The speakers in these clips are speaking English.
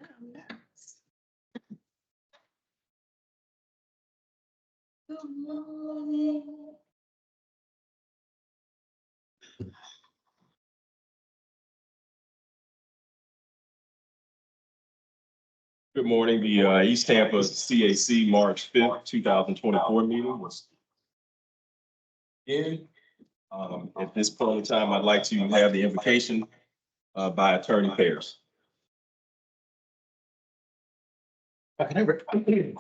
Good morning. Good morning. The East Tampa CAC March 5th, 2024 meeting was in. At this point in time, I'd like to have the invocation by Attorney Pairs. Good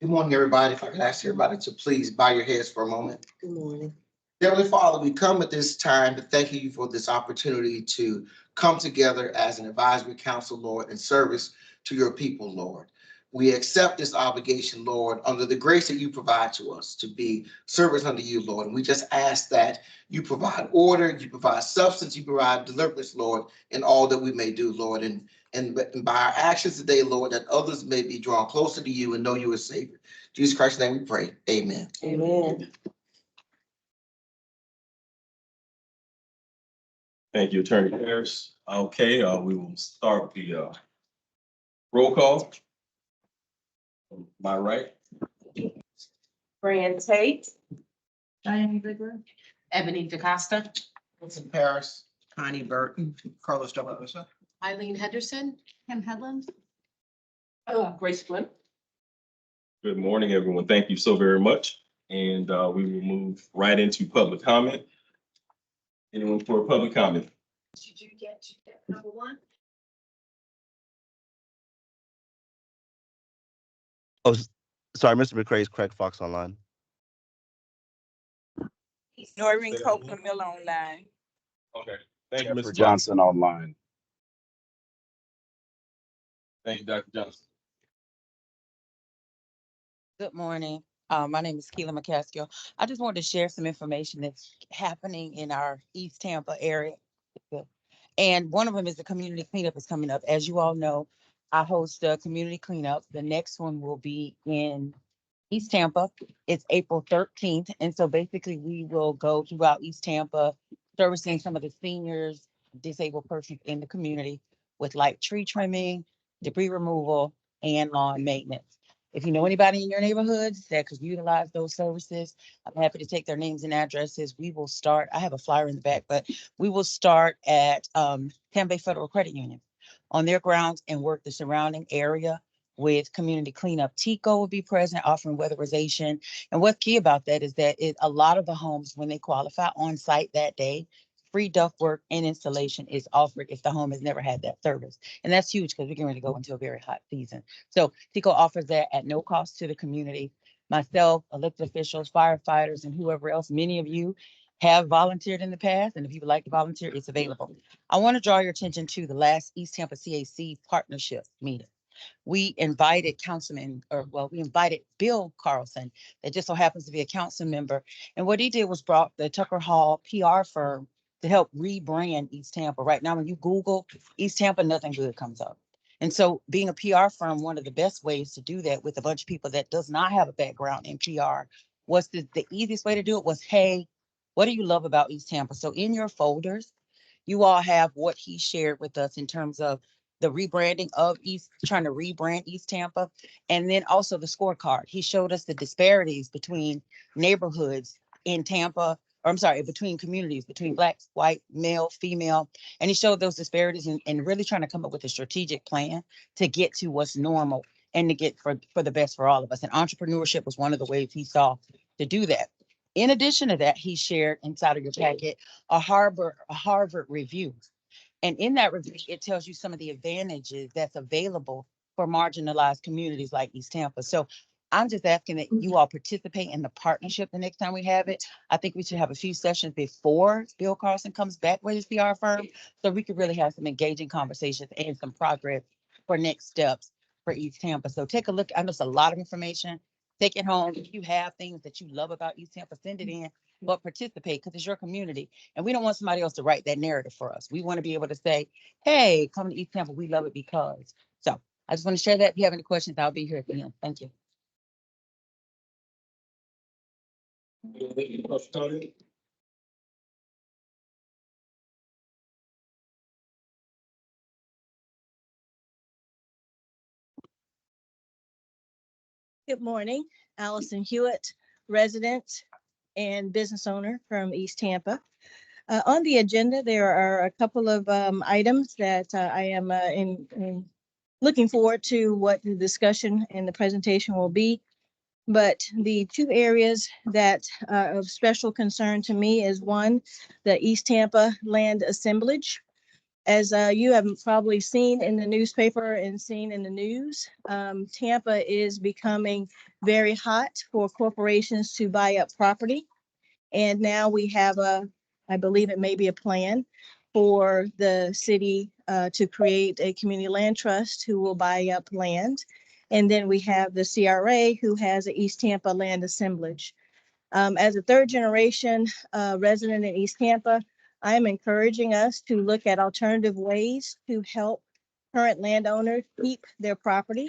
morning, everybody. If I could ask everybody to please bow your heads for a moment. Good morning. Heavenly Father, we come at this time to thank you for this opportunity to come together as an advisory council, Lord, in service to your people, Lord. We accept this obligation, Lord, under the grace that you provide to us to be servants unto you, Lord. And we just ask that you provide order, you provide substance, you provide deliverance, Lord, in all that we may do, Lord. And by our actions today, Lord, that others may be drawn closer to you and know you as Savior. In Jesus Christ's name we pray. Amen. Amen. Thank you, Attorney Harris. Okay, we will start with the roll call. On my right, Fran Tate. Diane Bigler. Ebony DaCosta. Vincent Paris. Connie Burton. Carlos Delarosa. Eileen Henderson. Kim Headland. Grace Flynn. good morning, everyone. Thank you so very much. And we will move right into public comment. Anyone for a public comment? Did you get to number one? Oh, sorry, Mr. McCrae's Craig Fox online. Noreen Copeland Miller online. Okay, thank you, Jeffrey Mr. Johnson online. Thank you, Dr. Johnson. Good morning. My name is Keela McCaskill. I just wanted to share some information that's happening in our East Tampa area. And one of them is the community cleanup is coming up. As you all know, I host a community cleanup. The next one will be in East Tampa. It's April 13th. And so basically we will go throughout East Tampa, servicing some of the seniors, disabled persons in the community with light tree trimming, debris removal, and lawn maintenance. If you know anybody in your neighborhoods that could utilize those services, I'm happy to take their names and addresses. We will start, I have a flyer in the back, but we will start at Tampa Bay Federal Credit Union on their grounds and work the surrounding area with community cleanup. TICO will be present offering weatherization. And what's key about that is that a lot of the homes, when they qualify on site that day, free duct work and installation is offered if the home has never had that service. And that's huge because we're getting ready to go into a very hot season. So TICO offers that at no cost to the community. Myself, elected officials, firefighters, and whoever else, many of you have volunteered in the past. And if you would like to volunteer, it's available. I want to draw your attention to the last East Tampa CAC partnership meeting. We invited we invited Bill Carlson, that just so happens to be a council member. And what he did was brought the Tucker Hall PR firm to help rebrand East Tampa. Right now, when you Google East Tampa, nothing good comes up. And so being a PR firm, one of the best ways to do that with a bunch of people that does not have a background in PR was the easiest way to do it was, hey, what do you love about East Tampa? So in your folders, you all have what he shared with us in terms of the rebranding of trying to rebrand East Tampa, and then also the scorecard. He showed us the disparities between neighborhoods in Tampa, or I'm sorry, between communities, between Black, white, male, female. And he showed those disparities and really trying to come up with a strategic plan to get to what's normal and to get for the best for all of us. And entrepreneurship was one of the ways he saw to do that. In addition to that, he shared inside of your packet a Harvard review. And in that review, it tells you some of the advantages that's available for marginalized communities like East Tampa. So I'm just asking that you all participate in the partnership the next time we have it. I think we should have a few sessions before Bill Carlson comes back with his PR firm, so we could really have some engaging conversations and some progress for next steps for East Tampa. So take a look. I know it's a lot of information. Take it home. If you have things that you love about East Tampa, send it in, but participate because it's your community. And we don't want somebody else to write that narrative for us. We want to be able to say, hey, come to East Tampa. We love it because. So I just want to share that. If you have any questions, I'll be here at the end. Thank you. Good morning, Allison Hewitt, resident and business owner from East Tampa. On the agenda, there are a couple of items that I am looking forward to what the discussion and the presentation will be. But the two areas that are of special concern to me is one, the East Tampa land assemblage. As you have probably seen in the newspaper and seen in the news, Tampa is becoming very hot for corporations to buy up property. And now we have I believe it may be a plan for the city to create a community land trust who will buy up land. And then we have the CRA who has a East Tampa land assemblage. As a third generation resident in East Tampa, I am encouraging us to look at alternative ways to help current landowners keep their property.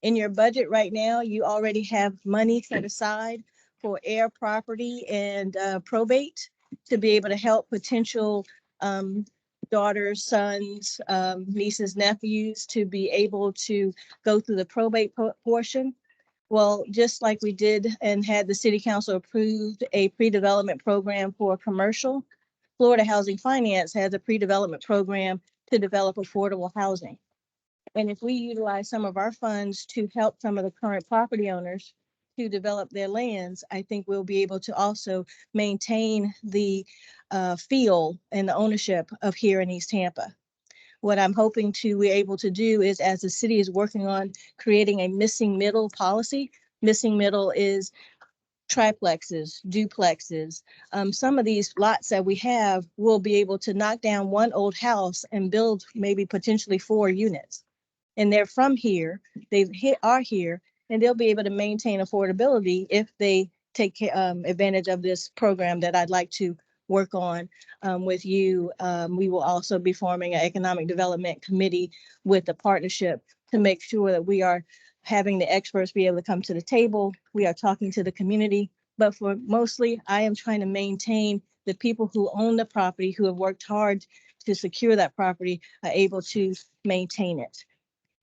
In your budget right now, you already have money set aside for heir property and probate to be able to help potential daughters, sons, nieces, nephews to be able to go through the probate portion. Well, just like we did and had the city council approved a pre-development program for commercial, Florida Housing Finance has a pre-development program to develop affordable housing. And if we utilize some of our funds to help some of the current property owners to develop their lands, I think we'll be able to also maintain the feel and the ownership of here in East Tampa. What I'm hoping to be able to do is, as the city is working on creating a missing middle policy, missing middle is triplexes, duplexes. Some of these lots that we have will be able to knock down one old house and build maybe potentially 4 units. And they're from here, are here, and they'll be able to maintain affordability if they take advantage of this program that I'd like to work on with you. We will also be forming an economic development committee with the partnership to make sure that we are having the experts be able to come to the table. We are talking to the community, but for mostly, I am trying to maintain the people who own the property, who have worked hard to secure that property, are able to maintain it.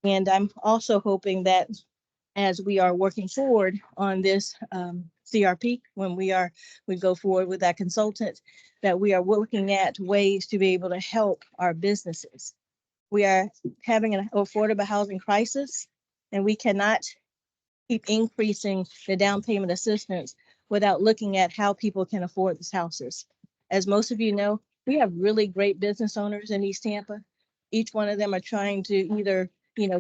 And I'm also hoping that as we are working forward on this CRP, when we go forward with that consultant, that we are looking at ways to be able to help our businesses. We are having an affordable housing crisis, and we cannot keep increasing the down payment assistance without looking at how people can afford these houses. As most of you know, we have really great business owners in East Tampa. Each one of them are trying to either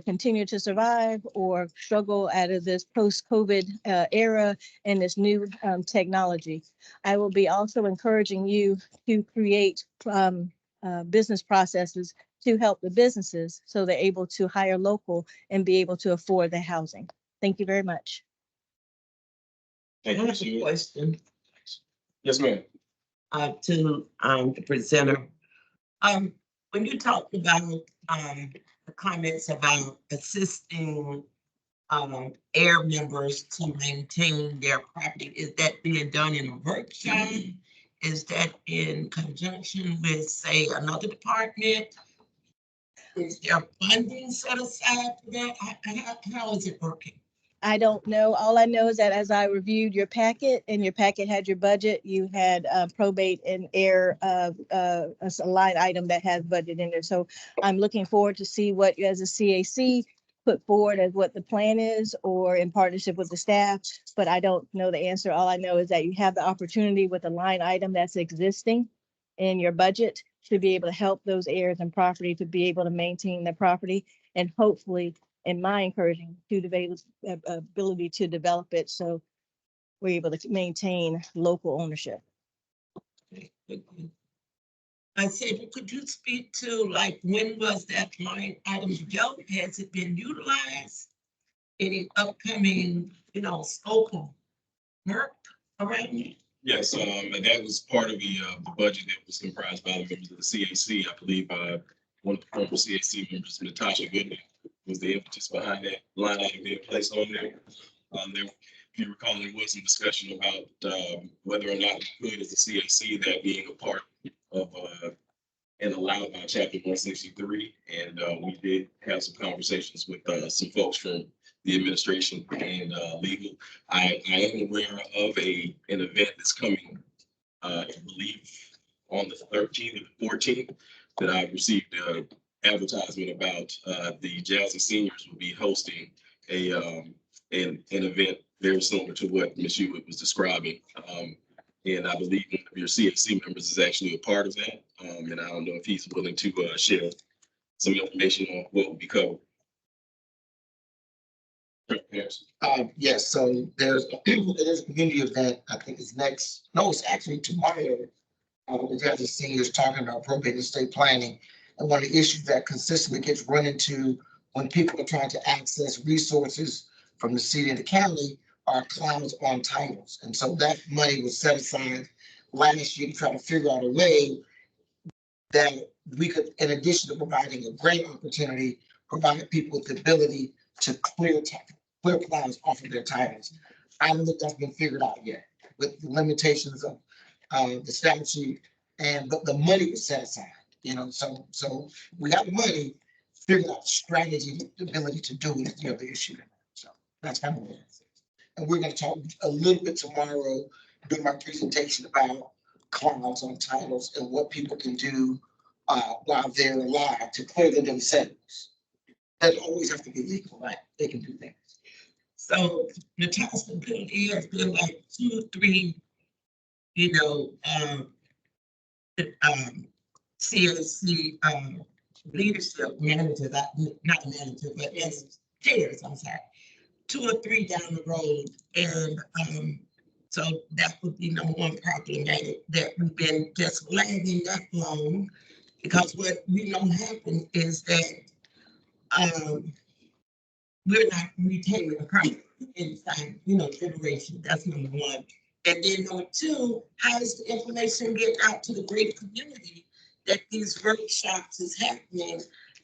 continue to survive or struggle out of this post-COVID era and this new technology. I will be also encouraging you to create business processes to help the businesses so they're able to hire local and be able to afford the housing. Thank you very much. Thank I you, have Ms. a Hewitt. question Yes, ma'am. to the presenter. When you talked about the comments about assisting heir members to maintain their property, is that being done in a workshop? Is that in conjunction with, say, another department? Is there funding set aside for that? How is it working? I don't know. All I know is that as I reviewed your packet and your packet had your budget, you had probate and heir, a line item that has budget in there. So I'm looking forward to see what you as a CAC put forward as what the plan is, or in partnership with the staff, but I don't know the answer. All I know is that you have the opportunity with a line item that's existing in your budget to be able to help those heirs and property to be able to maintain their property, and hopefully, in my encouraging to develop ability to develop it, so we're able to maintain local ownership. I said, could you speak to, like, when was that line item developed? Has it been utilized? Any upcoming, scope of work around it? Yes, and that was part of the budget that was comprised by the members of the CAC. I believe one of the former CAC members, Natasha Goodman, was the impetus behind that line item being placed on there. If you recall, there was some discussion about whether or not we could, as a CAC, that being a part of and allowed by Chapter 163. And we did have some conversations with some folks from the administration and legal. I am aware of an event that's coming, I believe, on the 13th and 14th, that I received advertisement about. The Jazzy Seniors will be hosting an event very similar to what Ms. Hewitt was describing. And I believe one of your CAC members is actually a part of that. And I don't know if he's willing to share some information on what will be covered. Yes. Yes, so there's a community event, I think it's next, no, it's actually tomorrow. The Jazzy Seniors talking about probate and estate planning. And one of the issues that consistently gets run into when people are trying to access resources from the city and the county are clouds on titles. And so that money was set aside last year to try to figure out a way that we could, in addition to providing a grant opportunity, provide people with the ability to clear clouds off of their titles. I don't think that's been figured out yet with the limitations of the statute and the money was set aside, you know, so we got the money, figured out strategy, the ability to do it is the other issue. So that's kind of what it is. And we're gonna talk a little bit tomorrow during my presentation about clouds on titles and what people can do while they're alive to clear them themselves. That always have to be legal, right? They can do things. So the tax community has been like 2 or 3, you know, CAC leadership managers, not manager, but as chairs, I'm sorry, 2 or 3 down the road. And so that would be number one problem, that we've been just lagging that long. Because what we know happens is that we're not retaining the property inside, you know, generation. That's number one. And then number two, how does the information get out to the greater community that these workshops is happening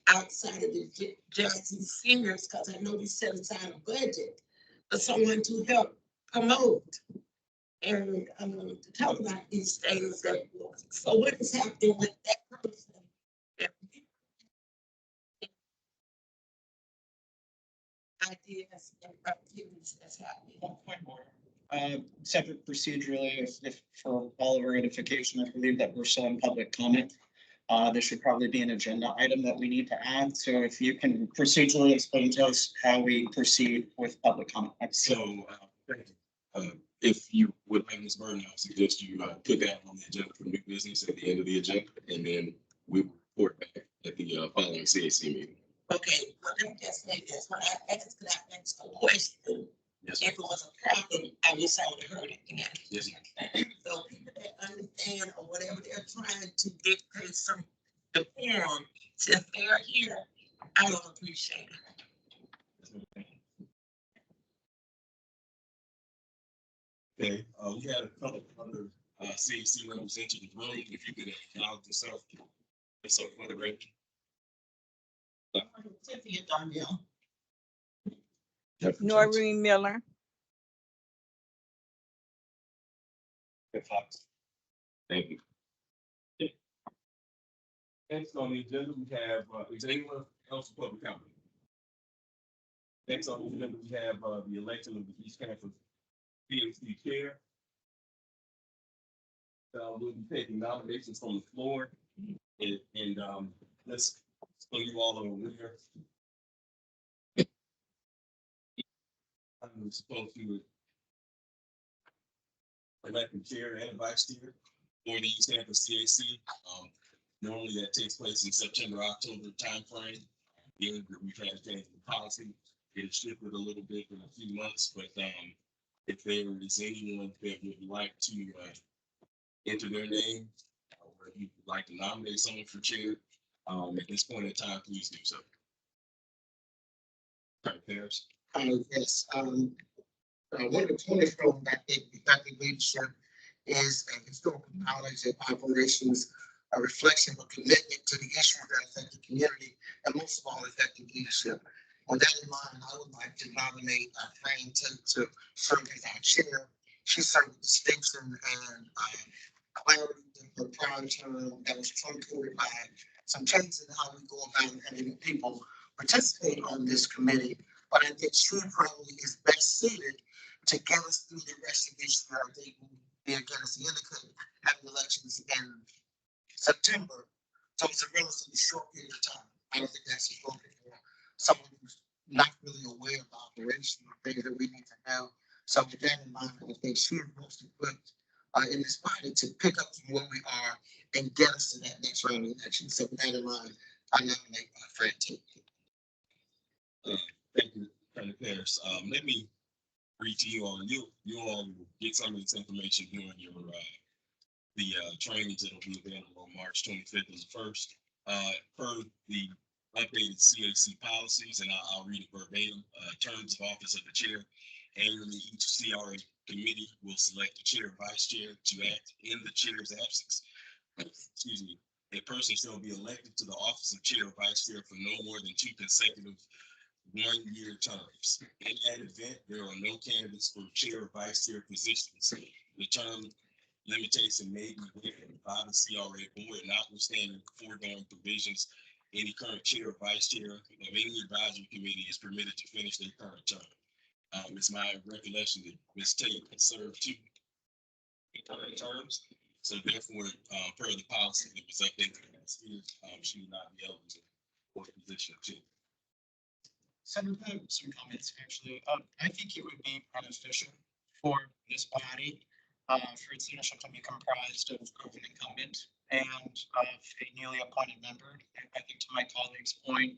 outside of the Jazzy Seniors? Because I know we set aside a budget for someone to help promote and to talk about these things. So what is happening with that person? Ideas and activities that's happening. One point more. Separate procedurally, if for all of our edification, I believe that we're still in public comment. This should probably be an agenda item that we need to add. So if you can procedurally explain to us how we proceed with public comment. So, if you would like, Ms. Burton, I would suggest you put that on the agenda for new business at the end of the agenda, and then we will report back at the following CAC meeting. Okay, well, let me just say this, when I asked that next question, Yes, if it was a problem, I wish I would have heard it again. yes, So people that understand or whatever they're trying to dictate some decorum, since they're here, I don't appreciate it. Okay, we had a couple of other CAC members into the room. If you could acknowledge yourself, it's so for the record. Cynthia Donnell. Noreen Miller. Thank you. Yeah. Next on the agenda, we have, is there anyone else for public comment? Next on the agenda, we have the election of the East Campus PhD chair. We'll be taking nominations from the floor, and let's, so you all are aware. I'm supposed to elect the chair and vice chair for the East Campus CAC. Normally that takes place in September, October timeframe. Again, we've had to change the policy. It shifted a little bit in a few months, but if there is anyone that would like to enter their name, or if you'd like to nominate someone for chair, at this point in time, please do so. All right, Paris. Yes, one of the cornerstones that effective leadership is a historical knowledge of operations, a reflection of commitment to the issues that affect the community, and most of all, effective leadership. With that in mind, I would like to nominate Frank to serve as our chair. She served with distinction and clarity in her prior term that was truncated by some changes in how we go about having people participate on this committee. but I think she probably is best suited to get us through the rest of this year. I think we'll be again, as he indicated, having elections in September. So it's a relatively short period of time. I don't think that's appropriate for someone who's not really aware of the operation or things that we need to know. So with that in mind, I think she is most equipped in this body to pick up from where we are and get us to that next round of election. So with that in mind, I nominate my friend Tate. Thank you, President Harris. Let me read to you all. You all will get some of this information during your the trainings that'll be available on March 25th is the first. Per the updated CAC policies, and I'll read it verbatim. Terms of office of the chair. Annually, each CRA committee will select the chair or vice chair to act in the chair's absence. Excuse me. A person shall be elected to the office of chair or vice chair for no more than 2 consecutive one-year terms. In that event, there are no candidates for chair or vice chair positions. The term limitation may be waived by the CRA board, notwithstanding foregoing provisions. Any current chair or vice chair of any advisory committee is permitted to finish their current term. It's my recollection that Ms. Tate has served 2 current terms. So therefore, per the policy that was updated last year, she would not be eligible for the position of chair. Some comments actually. I think it would be beneficial for this body for its leadership to be comprised of an incumbent and of a newly appointed member. And I think to my colleague's point,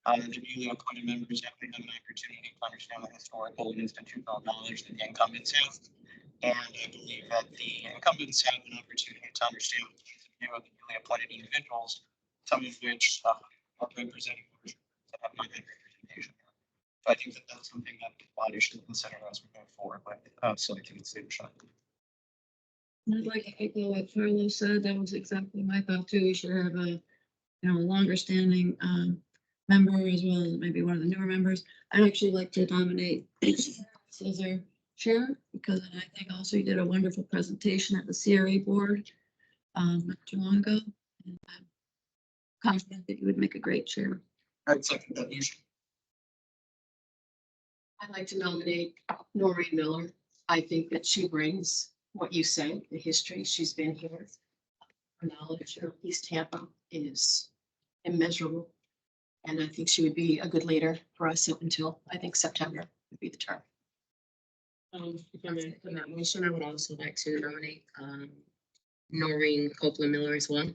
the newly appointed members have an opportunity to understand the historical and institutional knowledge that the incumbents have. And I believe that the incumbents have an opportunity to understand what the newly appointed individuals, some of which are representing that have not had representation. So I think that that's something that the body should consider as we move forward with selecting its leadership. I'd like to echo what Carlos said. That was exactly my thought too. We should have a, longer standing member as well as maybe one of the newer members. I'd actually like to nominate as our chair because I think also you did a wonderful presentation at the CRA board not too long ago. And I'm confident that you would make a great chair. I'd second that motion. I'd like to nominate Noreen Miller. I think that she brings what you say, the history. She's been here. Her knowledge of East Tampa is immeasurable. And I think she would be a good leader for us up until, I think, September would be the term. If I may, for that motion, I would also like to nominate Noreen Copeland Miller as well.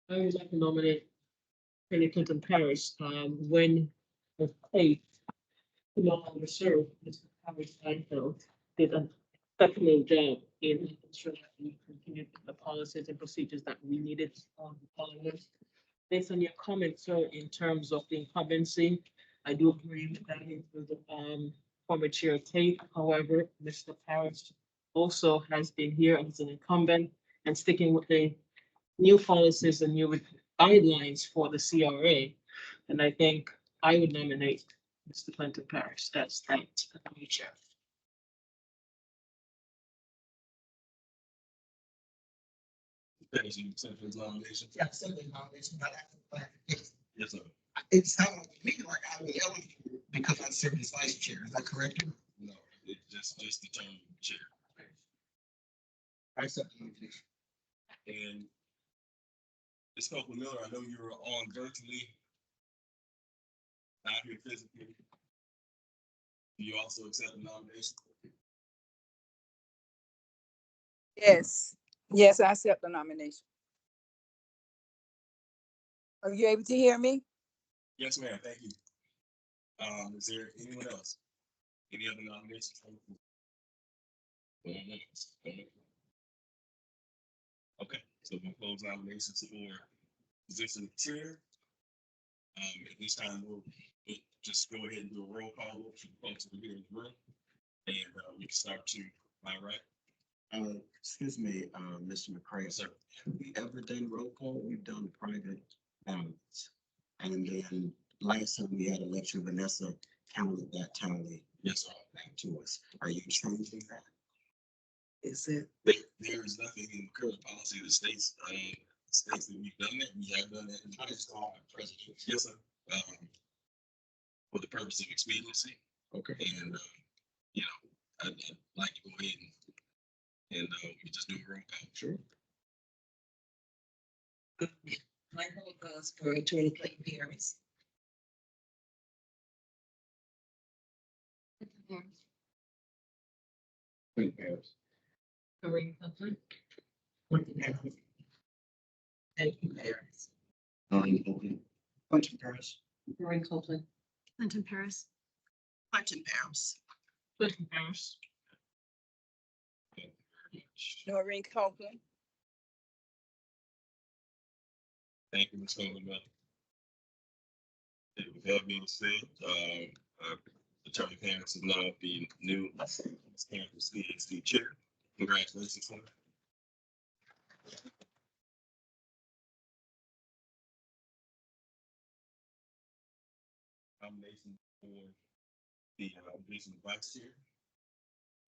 I would like to nominate Penny Clinton Paris when the state no longer serve. Mr. Paris Seinfeld did an exceptional job in ensuring that we continued the policies and procedures that we needed on Parliament. Based on your comments, sir, in terms of the incumbency, I do agree with that with the former chair Tate. However, Mr. Paris also has been here as an incumbent and sticking with the new policies and new guidelines for the CRA. And I think I would nominate Mr. Clinton Paris as that new chair. Thank you, accept his nomination. Yeah, simply nomination, but Yes, sir. it sounds to me like I was eligible because I served as vice chair. Is that correct? No, it just the term chair. I accept the nomination. And Ms. Copeland Miller, I know you're on virtually. Not here physically. Do you also accept the nomination? Yes, I accept the nomination. Are you able to hear me? Yes, ma'am. Thank you. Is there anyone else? Any other nominations? Okay, so we'll close nominations for position of chair. At this time, we'll just go ahead and do a roll call for the folks that are here in the room. And we can start to my right. Excuse me, Mr. McCray, sir. Have we ever done roll call? We've done private ballots. And then last time we had election, Vanessa counted that tally. Yes, sir. Back to us. Are you changing that? Is it? There is nothing in the current policy that states that we've done that. We have done that. I just call president. Yes, sir. for the purpose of expediency. Okay. And, you know, I'd like to go ahead and we just do a roll call. Sure. My vote goes for Attorney Clayton Paris. Great Paris. Noreen Copeland, Thank you, Paris. Noreen Copeland. Quentin Paris. Noreen Copeland. Clinton Paris. Quentin Paris. Clinton Paris. Noreen Copeland. Thank you, Ms. Coleman. With that being said, Attorney Parents is now the new Tampa CAC chair. Congratulations, sir. Nomination for the position of vice chair.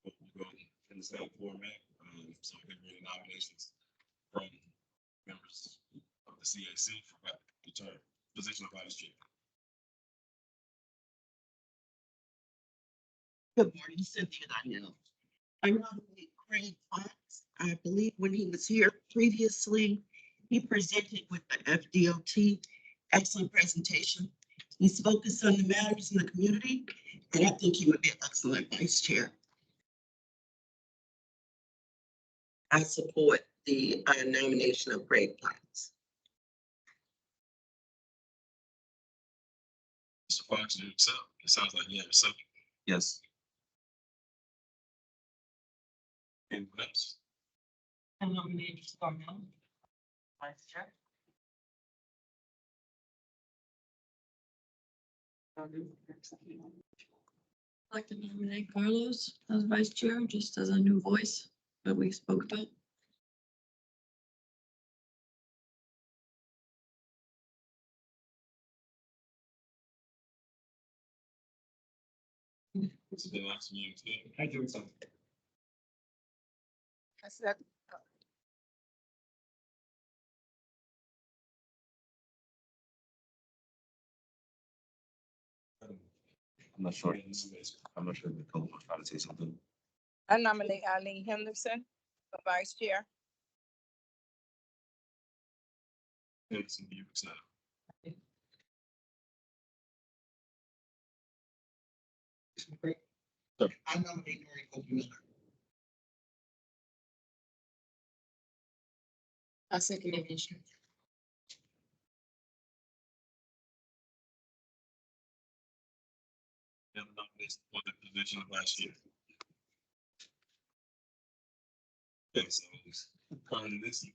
We'll go in the same format. So here are the nominations from members of the CAC for the term position of vice chair. Good morning, Cynthia Donnell. I nominate Craig Fox. I believe when he was here previously, he presented with the FDOT. Excellent presentation. He's focused on the matters in the community, and I think he would be an excellent vice chair. I support the nomination of Craig Fox. Mr. Fox, do you accept? It sounds like you have a second. Yes. Anyone else? I nominate Darnell, vice chair. I'd like to nominate Carlos as vice chair, just as a new voice that we spoke about. This is the last meeting today. I do something. I said, I'm not sure. I'm not sure if Nicole was trying to say something. I nominate Eileen Henderson for vice chair. Anderson, do you accept? I nominate Noreen Copeland. I second the motion. You have a nomination for the position of vice chair. Okay, so currently this,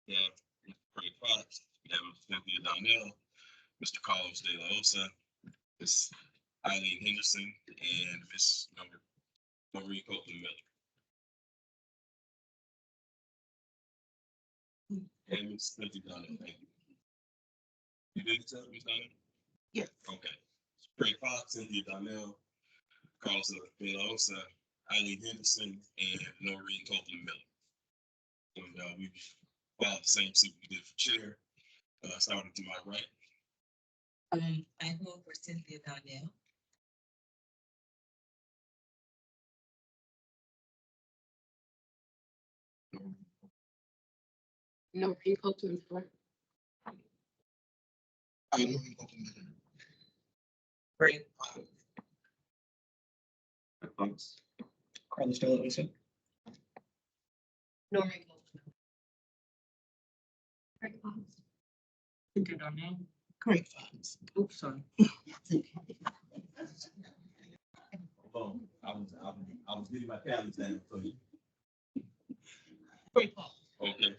we have Mr. Craig Fox, we have Ms. Cynthia Donnell, Mr. Carlos De La Osa, Ms. Eileen Henderson, and Ms. Noreen Copeland Miller. And Ms. Cynthia Donnell, thank you. You did accept, Ms. Donnell? Yes. Okay. Craig Fox, Cynthia Donnell, Carlos De La Osa, Eileen Henderson, and Noreen Copeland Miller. And we followed the same suit we did for chair, starting to my right. I vote for Cynthia Donnell. Noreen Copeland for. Noreen Copeland. Craig Fox. Fox. Carlos De La Osa. Noreen Copeland. Craig Fox. Cynthia Darnell. Craig Fox. Oops, sorry. Hold on, I was getting my talents down for you. Craig Fox. Okay.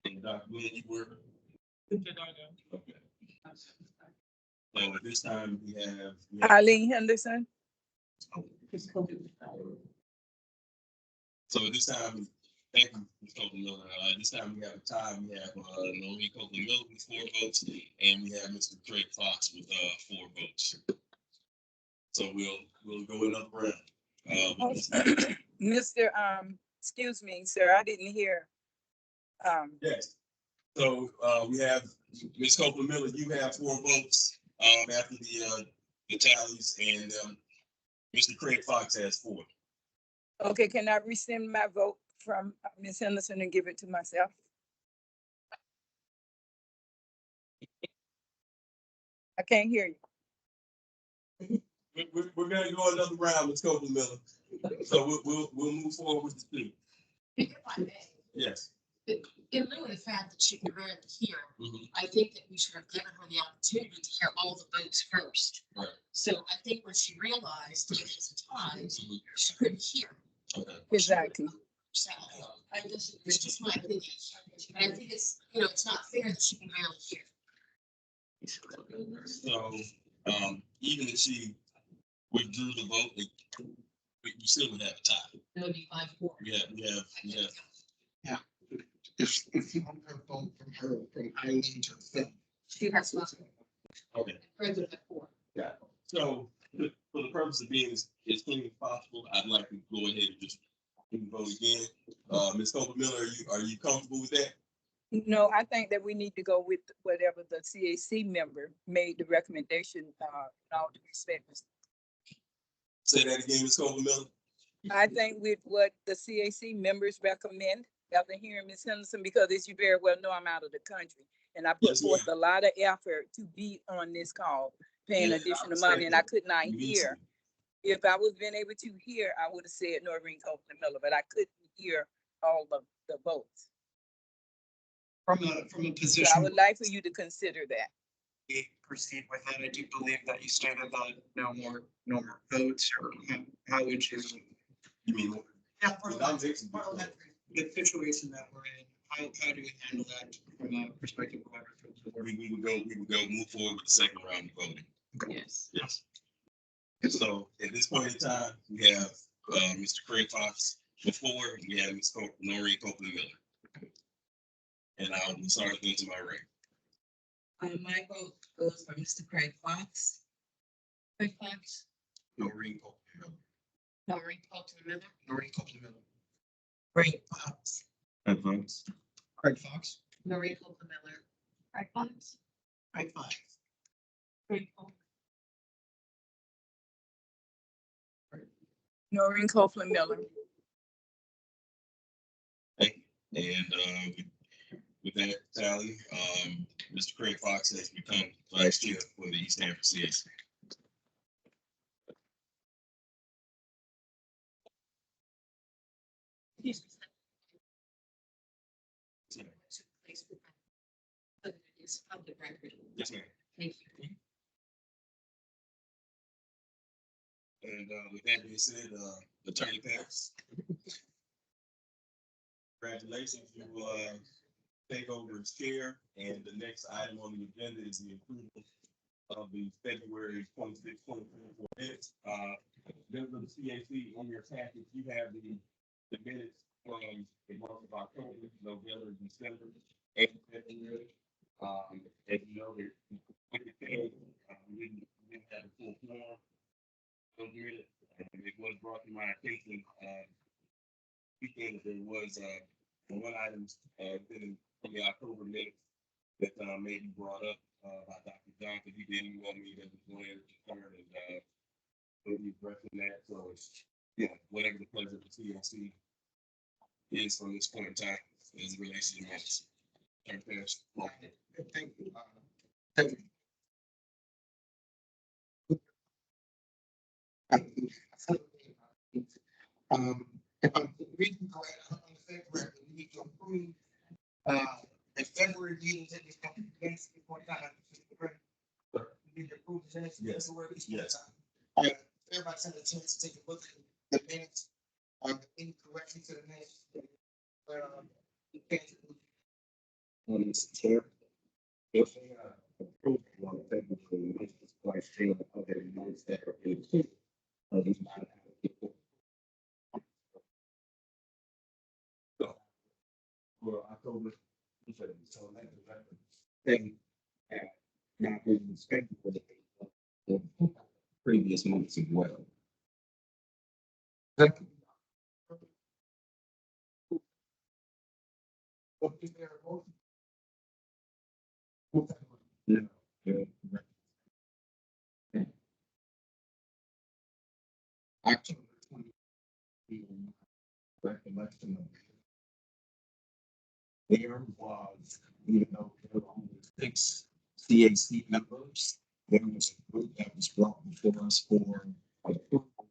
And Dr. Glenn, you were, Cynthia Darnell. okay. So at this time, we have. Eileen Henderson. So at this time, thank you, Ms. Copeland Miller. At this time, we have a tie. We have Noreen Copeland Miller with 4 votes, and we have Mr. Craig Fox with 4 votes. So we'll go another round. Mr. Excuse me, sir, I didn't hear. Yes. So, we have Ms. Copeland Miller, you have 4 votes, after the tallies, and, Mr. Craig Fox has 4. Okay, can I rescind my vote from Ms. Henderson and give it to myself? I can't hear you. We're gonna go another round with Copeland Miller. So we'll move forward with the speech. If I may, Yes. in lieu of the fact that she can rarely hear, Mhm. I think that we should have given her the opportunity to hear all the votes first. Right. So I think when she realized that it was times, she couldn't hear. Okay. Exactly. So I just, it's just my opinion. And I think it's, you know, it's not fair that she can barely hear. So, even if she withdrew the vote, we still would have a tie. It would be 5-4. We have. If you want her vote from Eileen to Phil. She has 5. Okay. Fred would have 4. Yeah. So, for the purpose of being as clean as possible, I'd like to go ahead and just vote again. Ms. Copeland Miller, are you comfortable with that? No, I think that we need to go with whatever the CAC member made the recommendation, in all due respect. Say that again, Ms. Copeland Miller. I think with what the CAC members recommend, after hearing Ms. Henderson, because as you very well know, I'm out of the country. And I put Yes, forth ma'am. a lot of effort to be on this call, paying Yeah, additional I money, and I respect could not You need hear. If I was been able to hear, I would have said Noreen Copeland Miller, but I couldn't hear all of the votes. From a So I position, would like for you to consider that. we proceed with that. I do believe that you stated that no more votes, or how would you? You mean? Yeah, The nomination before. the situation that we're in, how do we handle that from a perspective of everything? We would go move forward with the second round of voting. Yes. Yes. And so at this point in time, we have, Mr. Craig Fox before, we have Ms. Noreen Copeland Miller. And I'll start again to my right. My vote goes for Mr. Craig Fox. Craig Fox, Noreen Copeland Noreen Copeland Miller, Noreen Copeland Miller. Craig Fox. Miller. Craig Fox. Noreen Copeland Miller, Craig Fox, Craig Fox. Craig Fox. Noreen Copeland Miller. And, with that tally, Mr. Craig Fox has become vice chair for the East Tampa CAC. It's public record. Yes, ma'am. Thank you. And, with that being said, Attorney Paris. Congratulations, you will, take over as chair, and the next item on the agenda is the approval of the February 26, 2024 minutes. Members of the CAC, in your package, you have the minutes from the month of October, November, December, and February. As you know, with the change, we didn't have a full form. It was brought to my attention, weekend, there was, one item, in the October minutes that, may be brought up, by Dr. John, because he didn't want me to go ahead and turn and, we'll be addressing that, so it's, yeah, whatever the pleasure of the CNC is from this point in time, as it relates to the minutes. Thank you. Thank you. Thank you. If I'm reading correct, on February, we need to approve, the February meetings that is going to be next before time. We need to approve the minutes. Yes. Yes. All right, everybody's had a chance to take a look at the minutes. Any corrections to the minutes? Mr. Chair. If approved on February, it's quite still other notes that are in the For October. So thing not been inspected for the previous months as well. Thank you. Is there a motion? No. Yeah. October 20, recollection of there was, even though there were only 6 CAC members, there was a group that was brought before us for approval.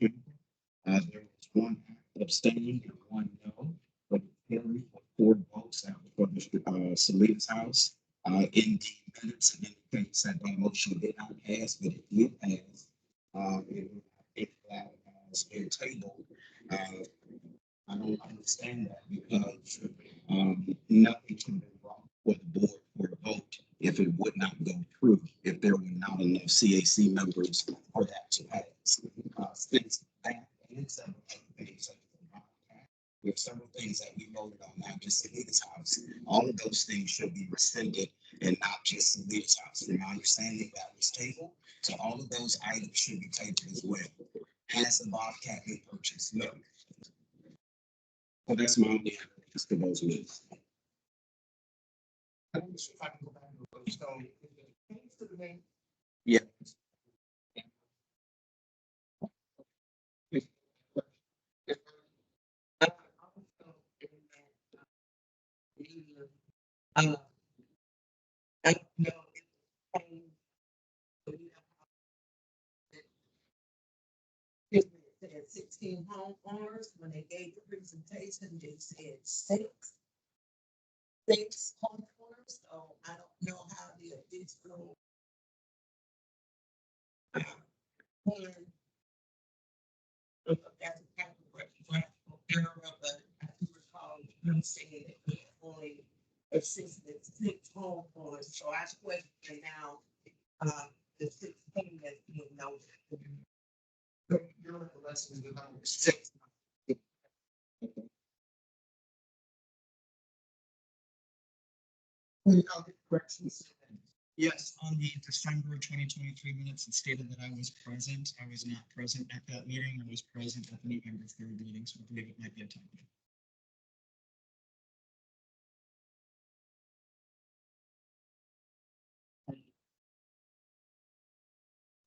There was one abstaining and one no, but carried with 4 votes out for Mr. Salinas House. In the minutes, it indicates that the motion did not pass, but it did pass. It has been tabled. I don't understand that because nothing can be brought for the board for a vote if it would not go through, if there were not enough CAC members for that to pass. Since that and several other things, we have several things that we voted on, not just Salinas House. All of those things should be rescinded and not just Salinas House. In my understanding, that was tabled, so all of those items should be tabled as well. Has the Bobcat been purchased? No. Well, that's my opinion. Just the most needs. Yeah. I don't know. It said 16 homeowners. When they gave the presentation, they said six homeowners. So I don't know how the additional. And that's a kind of graphical error, but I do recall him saying that we only assisted 6 homeowners. So I question now the 16 that's being noted. Your recollection is the number 6. Any other corrections? Yes, on the December 2023 minutes, it stated that I was present. I was not present at that meeting. I was present at the November 3rd meeting, so I believe it might be a typo.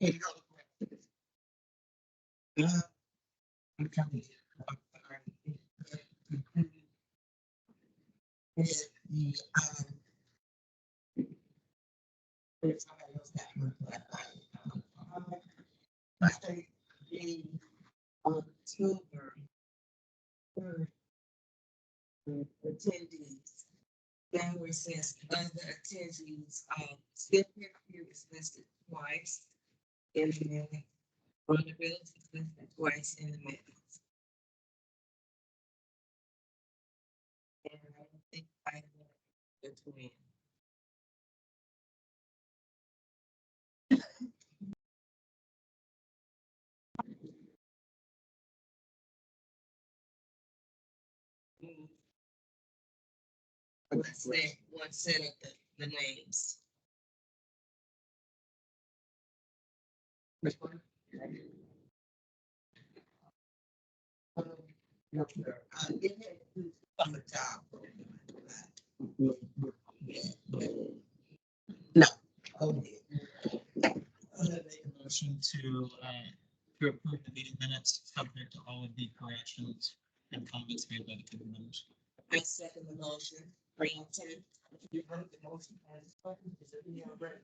Any other corrections? I'm coming. I'm sorry. And the, somebody else got her, but I think the October 3rd attendees, that were says other attendees, still here is listed twice in the minute. Vulnerability is listed twice in the minutes. And I don't think I know between. One set of the names. Which one? No, it had on the top. No. Okay. I'm gonna make a motion to approve the meeting minutes, subject to all of the corrections and comments made by the committee members. I second the motion. Brington. You heard the motion. Is it any other?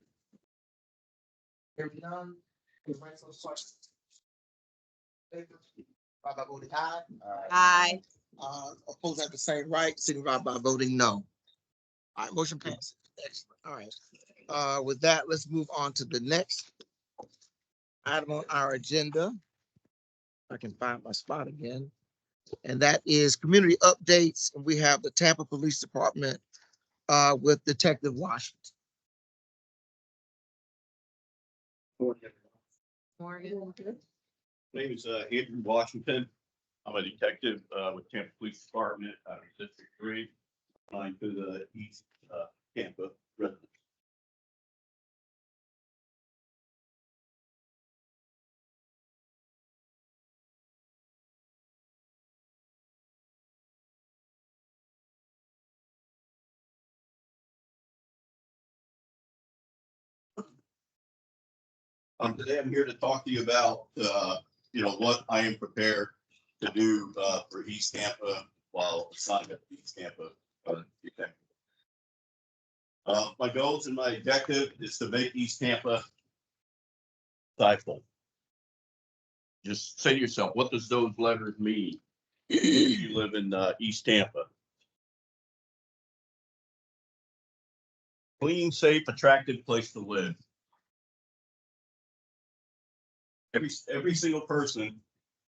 There's none. The rest of the questions. By voting aye. Aye. Opposed have the same right, signify by voting no. All right, motion passes. Excellent. All right. With that, let's move on to the next item on our agenda. I can find my spot again. And that is community updates. And we have the Tampa Police Department with Detective Washington. Morgan. My name is Andrew Washington. I'm a detective with Tampa Police Department out of District 3, applying to the East Tampa residents. Today I'm here to talk to you about, what I am prepared to do, for East Tampa while assigned at East Tampa. My goals and my objective is to make East Tampa stifle. Just say to yourself, what does those letters mean? You live in, East Tampa. Clean, safe, attractive place to live. Every single person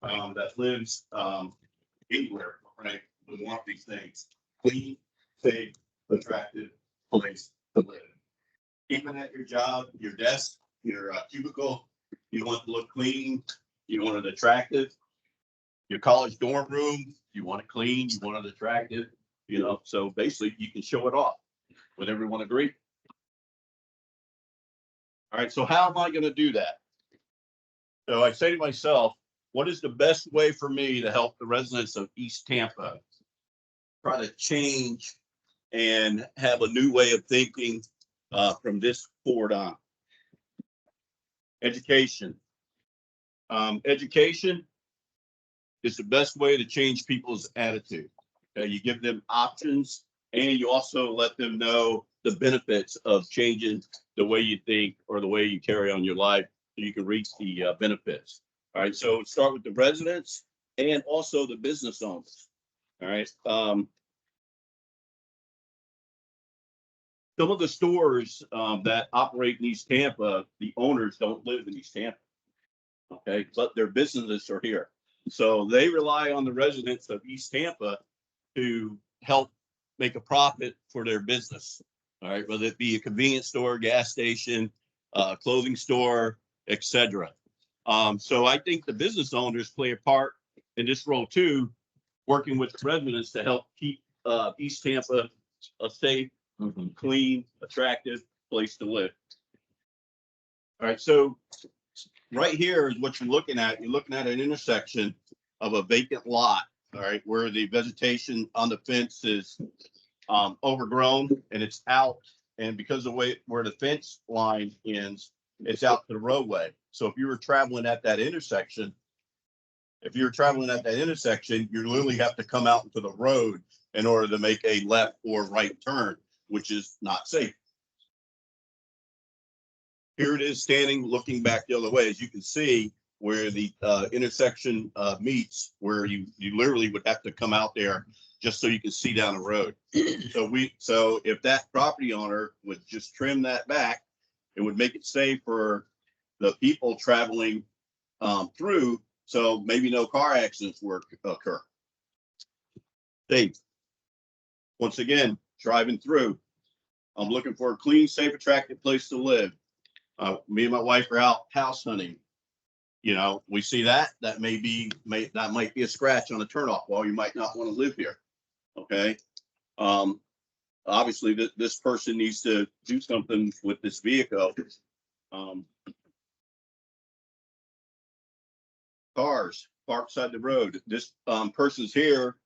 that lives anywhere, right, would want these things. Clean, safe, attractive place to live. Even at your job, your desk, your cubicle, you want to look clean, you want it attractive. Your college dorm room, you want it clean, you want it attractive, so basically you can show it off. Would everyone agree? All right, so how am I going to do that? So I say to myself, what is the best way for me to help the residents of East Tampa try to change and have a new way of thinking from this forward on? Education. Education is the best way to change people's attitude. You give them options and you also let them know the benefits of changing the way you think or the way you carry on your life so you can reach the benefits. All right, so start with the residents and also the business owners. All right. Some of the stores that operate in East Tampa, the owners don't live in East Tampa. Okay, but their businesses are here. So they rely on the residents of East Tampa to help make a profit for their business. All right, whether it be a convenience store, gas station, clothing store, etc. So I think the business owners play a part in this role too, working with the residents to help keep East Tampa a safe, clean, attractive place to live. All right, so right here is what you're looking at. You're looking at an intersection of a vacant lot, all right, where the vegetation on the fence is overgrown and it's out. And because of the way where the fence line ends, it's out to the roadway. So if you were traveling at that intersection, you literally have to come out into the road in order to make a left or right turn, which is not safe. Here it is standing, looking back the other way. As you can see, where the intersection meets, where you literally would have to come out there just so you can see down the road. So if that property owner would just trim that back, it would make it safe for the people traveling through. So maybe no car accidents will occur. Safe. Once again, driving through, I'm looking for a clean, safe, attractive place to live. Me and my wife are out house hunting. We see that might be a scratch on a turnoff wall. You might not want to live here. Okay. Obviously this person needs to do something with this vehicle. Cars parked side the road. This person's here,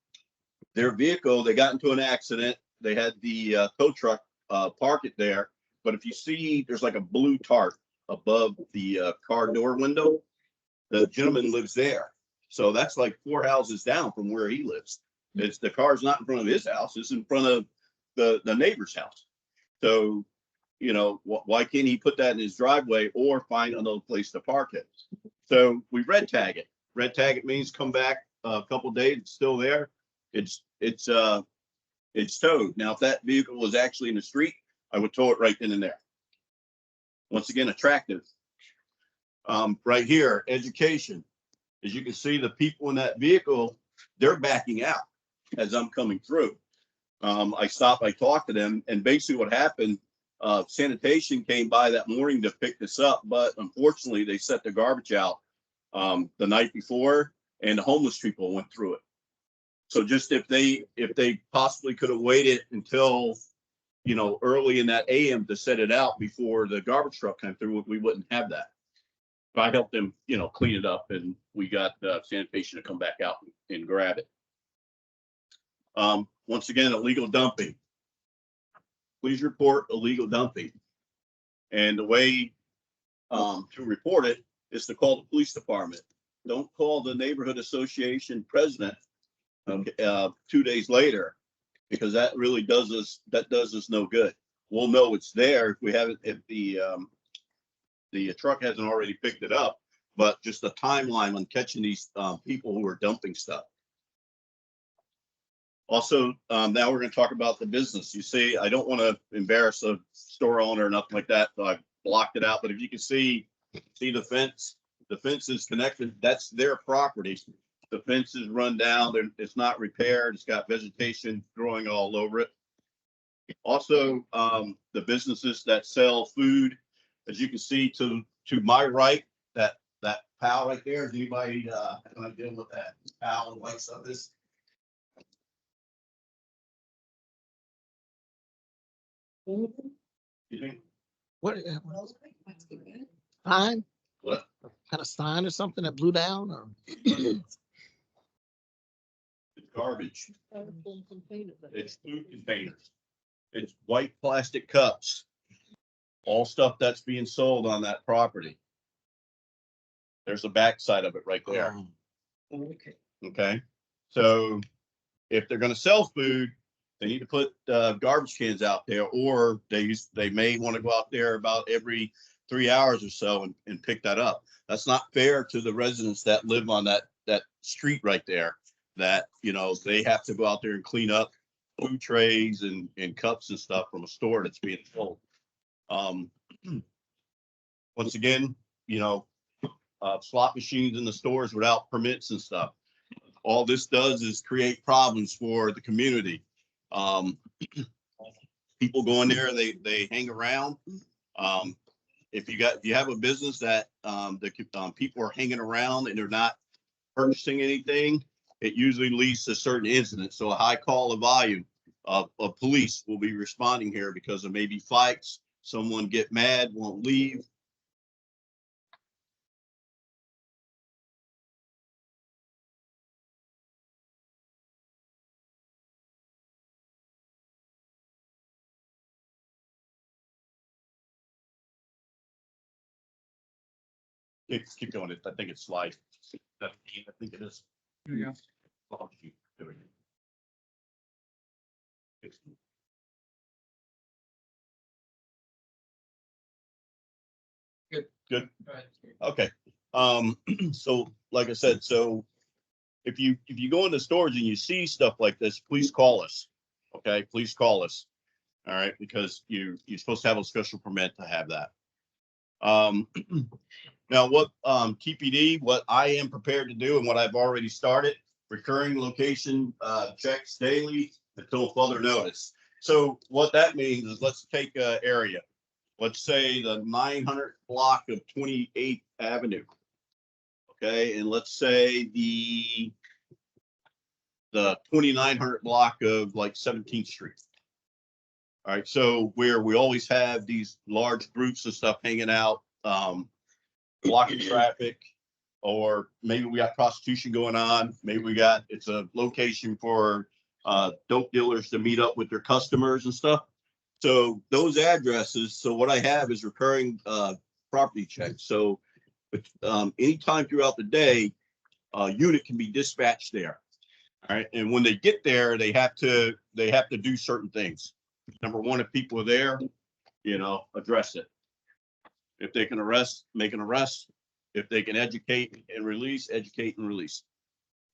their vehicle, they got into an accident. They had the tow truck park it there. But if you see, there's like a blue tarp above the car door window. The gentleman lives there. So that's like 4 houses down from where he lives. The car's not in front of his house. It's in front of the neighbor's house. So, why can't he put that in his driveway or find another place to park it? So we red tag it. Red tag it means come back a couple of days. It's still there. It's towed. Now, if that vehicle was actually in the street, I would tow it right then and there. Once again, attractive. Right here, education. As you can see, the people in that vehicle, they're backing out as I'm coming through. I talked to them, and basically what happened, sanitation came by that morning to pick this up, but unfortunately they set the garbage out the night before, and the homeless people went through it. So just if they possibly could have waited until early in that AM to set it out before the garbage truck came through, we wouldn't have that. But I helped them, clean it up, and we got sanitation to come back out and grab it. Once again, illegal dumping. Please report illegal dumping. And the way to report it is to call the police department. Don't call the neighborhood association president 2 days later, because that really does us no good. We'll know it's there if we haven't, if the truck hasn't already picked it up, but just the timeline on catching these people who are dumping stuff. Also, now we're going to talk about the business. You see, I don't want to embarrass a store owner or nothing like that, so I blocked it out. But if you can see the fence is connected. That's their property. The fence is run down. It's not repaired. It's got vegetation growing all over it. Also, the businesses that sell food, as you can see to my right, that pal right there. Is anybody having a deal with that pal and white stuff is? You think? What, sign, What? kind of sign or something that blew down or? It's garbage. It's food containers. It's white plastic cups. All stuff that's being sold on that property. There's a backside of it right there. Okay. Okay. So if they're going to sell food, they need to put garbage cans out there, or they may want to go out there about every 3 hours or so and pick that up. That's not fair to the residents that live on that street right there, that, you know, they have to go out there and clean up food trays and cups and stuff from a store that's being sold. Once again, you know, slot machines in the stores without permits and stuff. All this does is create problems for the community. People go in there, they hang around. If you have a business that people are hanging around and they're not purchasing anything, it usually leads to certain incidents. So a high call of volume of police will be responding here because of maybe fights. Someone get mad, won't leave. Keep going. I think it's slide 17. I think it is. Yeah. Oh, shoot. There we go. Good. Okay. So like I said, so if you go into stores and you see stuff like this, please call us. Okay, please call us. All right, because you're supposed to have a special permit to have that. Now what TPD, what I am prepared to do and what I've already started, recurring location checks daily until further notice. So what that means is, let's take an area. Let's say the 900 block of 28th Avenue. Okay, and let's say the 2900 block of like 17th Street. All right, so where we always have these large groups of stuff hanging out, blocking traffic, or maybe we got prostitution going on. Maybe it's a location for dope dealers to meet up with their customers and stuff. So those addresses, so what I have is recurring property checks. So anytime throughout the day, a unit can be dispatched there. All right, and when they get there, they have to do certain things. Number one, if people are there, you know, address it. If they can arrest, make an arrest. If they can educate and release, educate and release.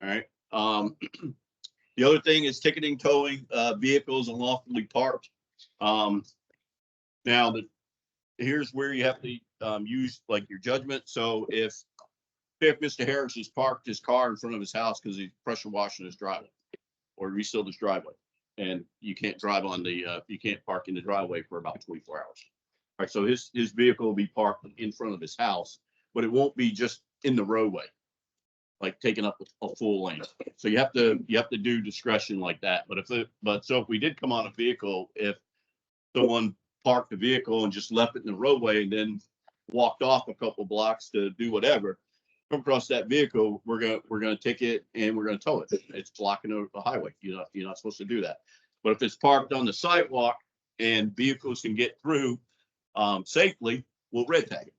All right. The other thing is ticketing, towing vehicles unlawfully parked. Now here's where you have to use like your judgment. So if Mr. Harris has parked his car in front of his house because he's pressure washing his driveway or resealed his driveway, and you can't drive on you can't park in the driveway for about 24 hours. All right, so his vehicle will be parked in front of his house, but it won't be just in the roadway, like taking up a full lane. So you have to do discretion like that. But so if we did come on a vehicle, if someone parked the vehicle and just left it in the roadway and then walked off a couple blocks to do whatever, come across that vehicle, we're gonna ticket and we're gonna tow it. It's blocking a highway. You're not supposed to do that. But if it's parked on the sidewalk and vehicles can get through safely, we'll red tag it.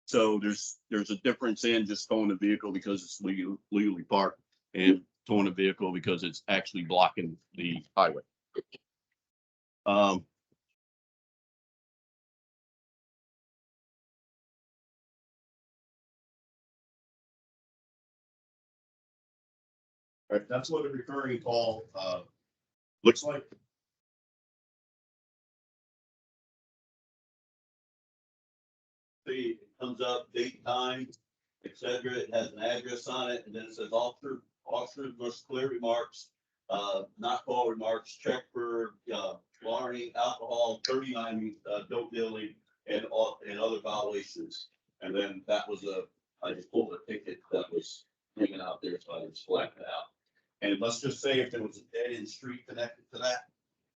So there's a difference in just towing a vehicle because it's legally parked and towing a vehicle because it's actually blocking the highway. All right, that's what a recurring call looks like. See, it comes up, date, time, etc. It has an address on it, and then it says officer must clear remarks, not call remarks, check for larceny, alcohol, 39 dope dealing, and other violations. And then that was I just pulled a ticket that was hanging out there, so I just flagged it out. And let's just say if there was a dead end street connected to that,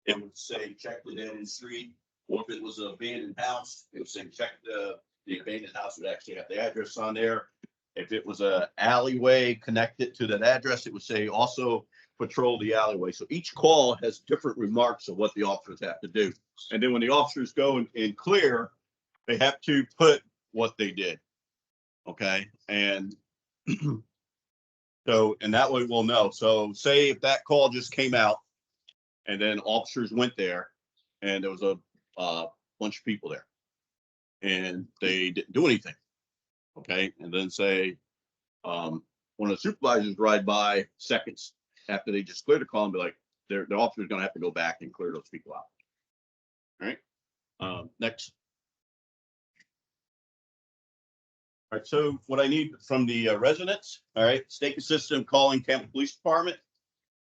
it would say check the dead end street. Or if it was an abandoned house, it would say check the abandoned house would actually have the address on there. If it was a alleyway connected to that address, it would say also patrol the alleyway. So each call has different remarks of what the officers have to do. And then when the officers go and clear, they have to put what they did. Okay. And so, and that way we'll know. So say if that call just came out and then officers went there and there was a bunch of people there and they didn't do anything. Okay. And then say, one of the supervisors ride by seconds after they just cleared the call and be like, the officer's going to have to go back and clear those people out. All right. Next. All right. So what I need from the residents, all right, stay consistent calling Tampa Police Department.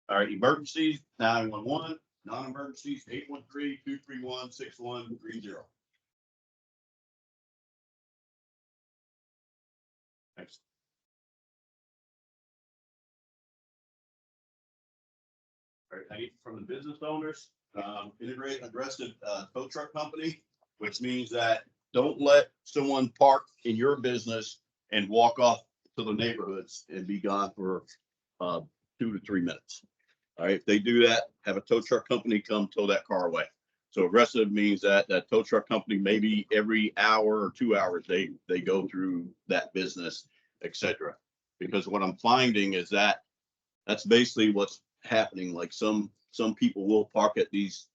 All right. Emergencies, 911, non-emergencies, 813-231-6130. Next. All right, I need from the business owners, integrate an aggressive tow truck company, which means that don't let someone park in your business and walk off to the neighborhoods and be gone for 2 to 3 minutes. All right, if they do that, have a tow truck company come tow that car away. So aggressive means that tow truck company, maybe every hour or 2 hours, they go through that business, etc. Because what I'm finding is that that's basically what's happening. Like some people will park at these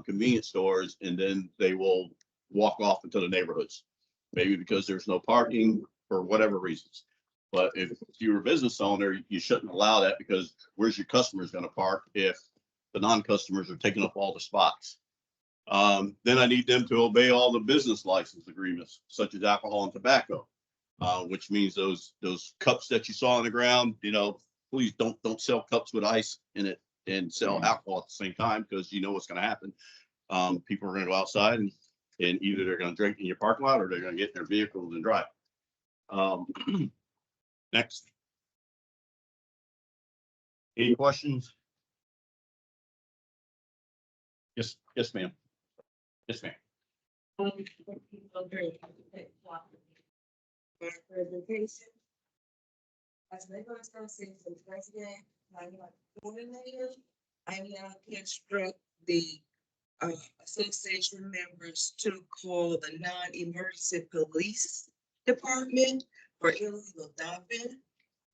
convenience stores and then they will walk off into the neighborhoods, maybe because there's no parking for whatever reasons. But if you're a business owner, you shouldn't allow that, because where's your customers going to park if the non-customers are taking up all the spots? Then I need them to obey all the business license agreements, such as alcohol and tobacco, which means those cups that you saw on the ground, please don't sell cups with ice in it and sell alcohol at the same time, because you know what's going to happen. People are going to go outside and either they're going to drink in your parking lot or they're going to get in their vehicles and drive. Next. Any questions? Yes, ma'am. Yes, ma'am. My presentation. As Labor Association President, I'm not coordinator. I now instruct the association members to call the non-emergency police department for illegal dumping.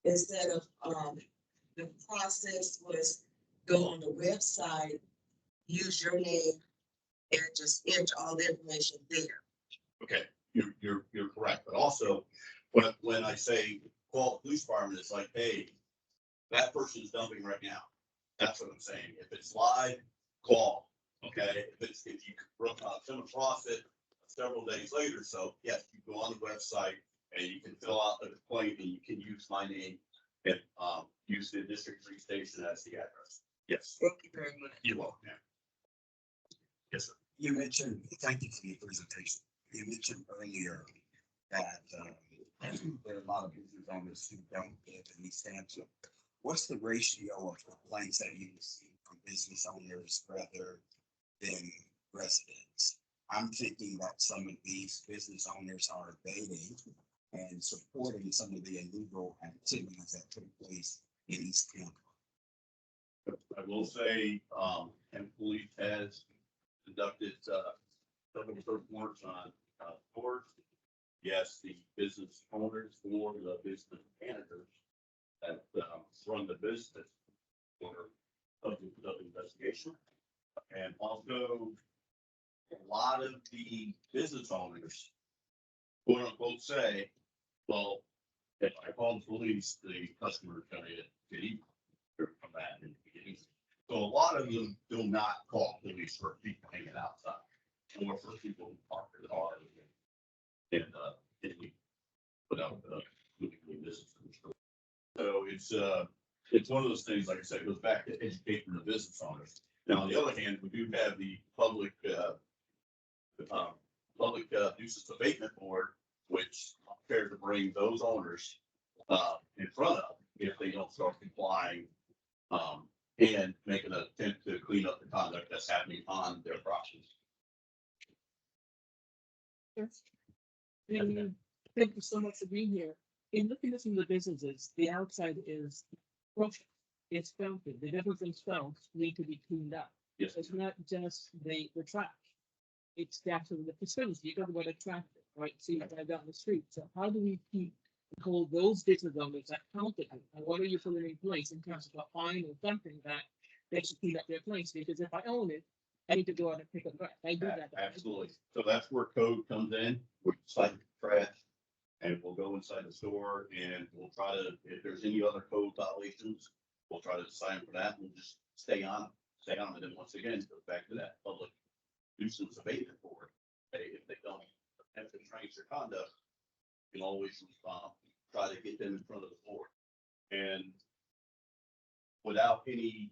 Instead of the process was go on the website, use your name, and just enter all the information there. Okay, you're correct. But also, when I say call the police department, it's like, hey, that person's dumping right now. That's what I'm saying. If it's live, call. Okay, if you come across it several days later, so yes, you go on the website and you can fill out the complaint and you can use my name and use the district 3 station as the address. Yes. Thank you very much. You're welcome. Yes, sir. You mentioned, thank you for your presentation. You mentioned earlier that there are a lot of business owners who don't live in East Hampton. What's the ratio of complaints that you receive from business owners rather than residents? I'm thinking that some of these business owners are evading and supporting some of the illegal activities that took place in East Hampton. I will say, and police has conducted some of the search warrants on stores yes, the business owners or the business managers that run the business were subject of investigation. And also, a lot of the business owners, quote unquote, say, well, if I call the police, the customer is gonna get even from that in the beginning. So a lot of them do not call police for people hanging outside, or for people who park their cars and without moving business. So it's one of those things, like I said, it goes back to educating the business owners. Now, on the other hand, we do have the public nuisance abatement board, which I'm prepared to bring those owners in front of if they don't start complying and make an attempt to clean up the conduct that's happening on their properties. Thank you so much for being here. In looking at some of the businesses, the outside is rough. It's filthy. The different things need to be cleaned up. Yes. It's not just the trash. It's actually the facility. You talk about a traffic, right? So you drive down the street. So how do we hold those business owners accountable? And what are you putting in place in terms of a fine or something that they should clean up their place? Because if I own it, I need to go out and pick up trash. I do that. Absolutely. So that's where code comes in. We cite trash and we'll go inside the store and we'll try to, if there's any other code violations, we'll try to sign for that and just stay on it. And then once again, it goes back to that public nuisance abatement board. If they don't have to train their conduct, you can always try to get them in front of the board. And without any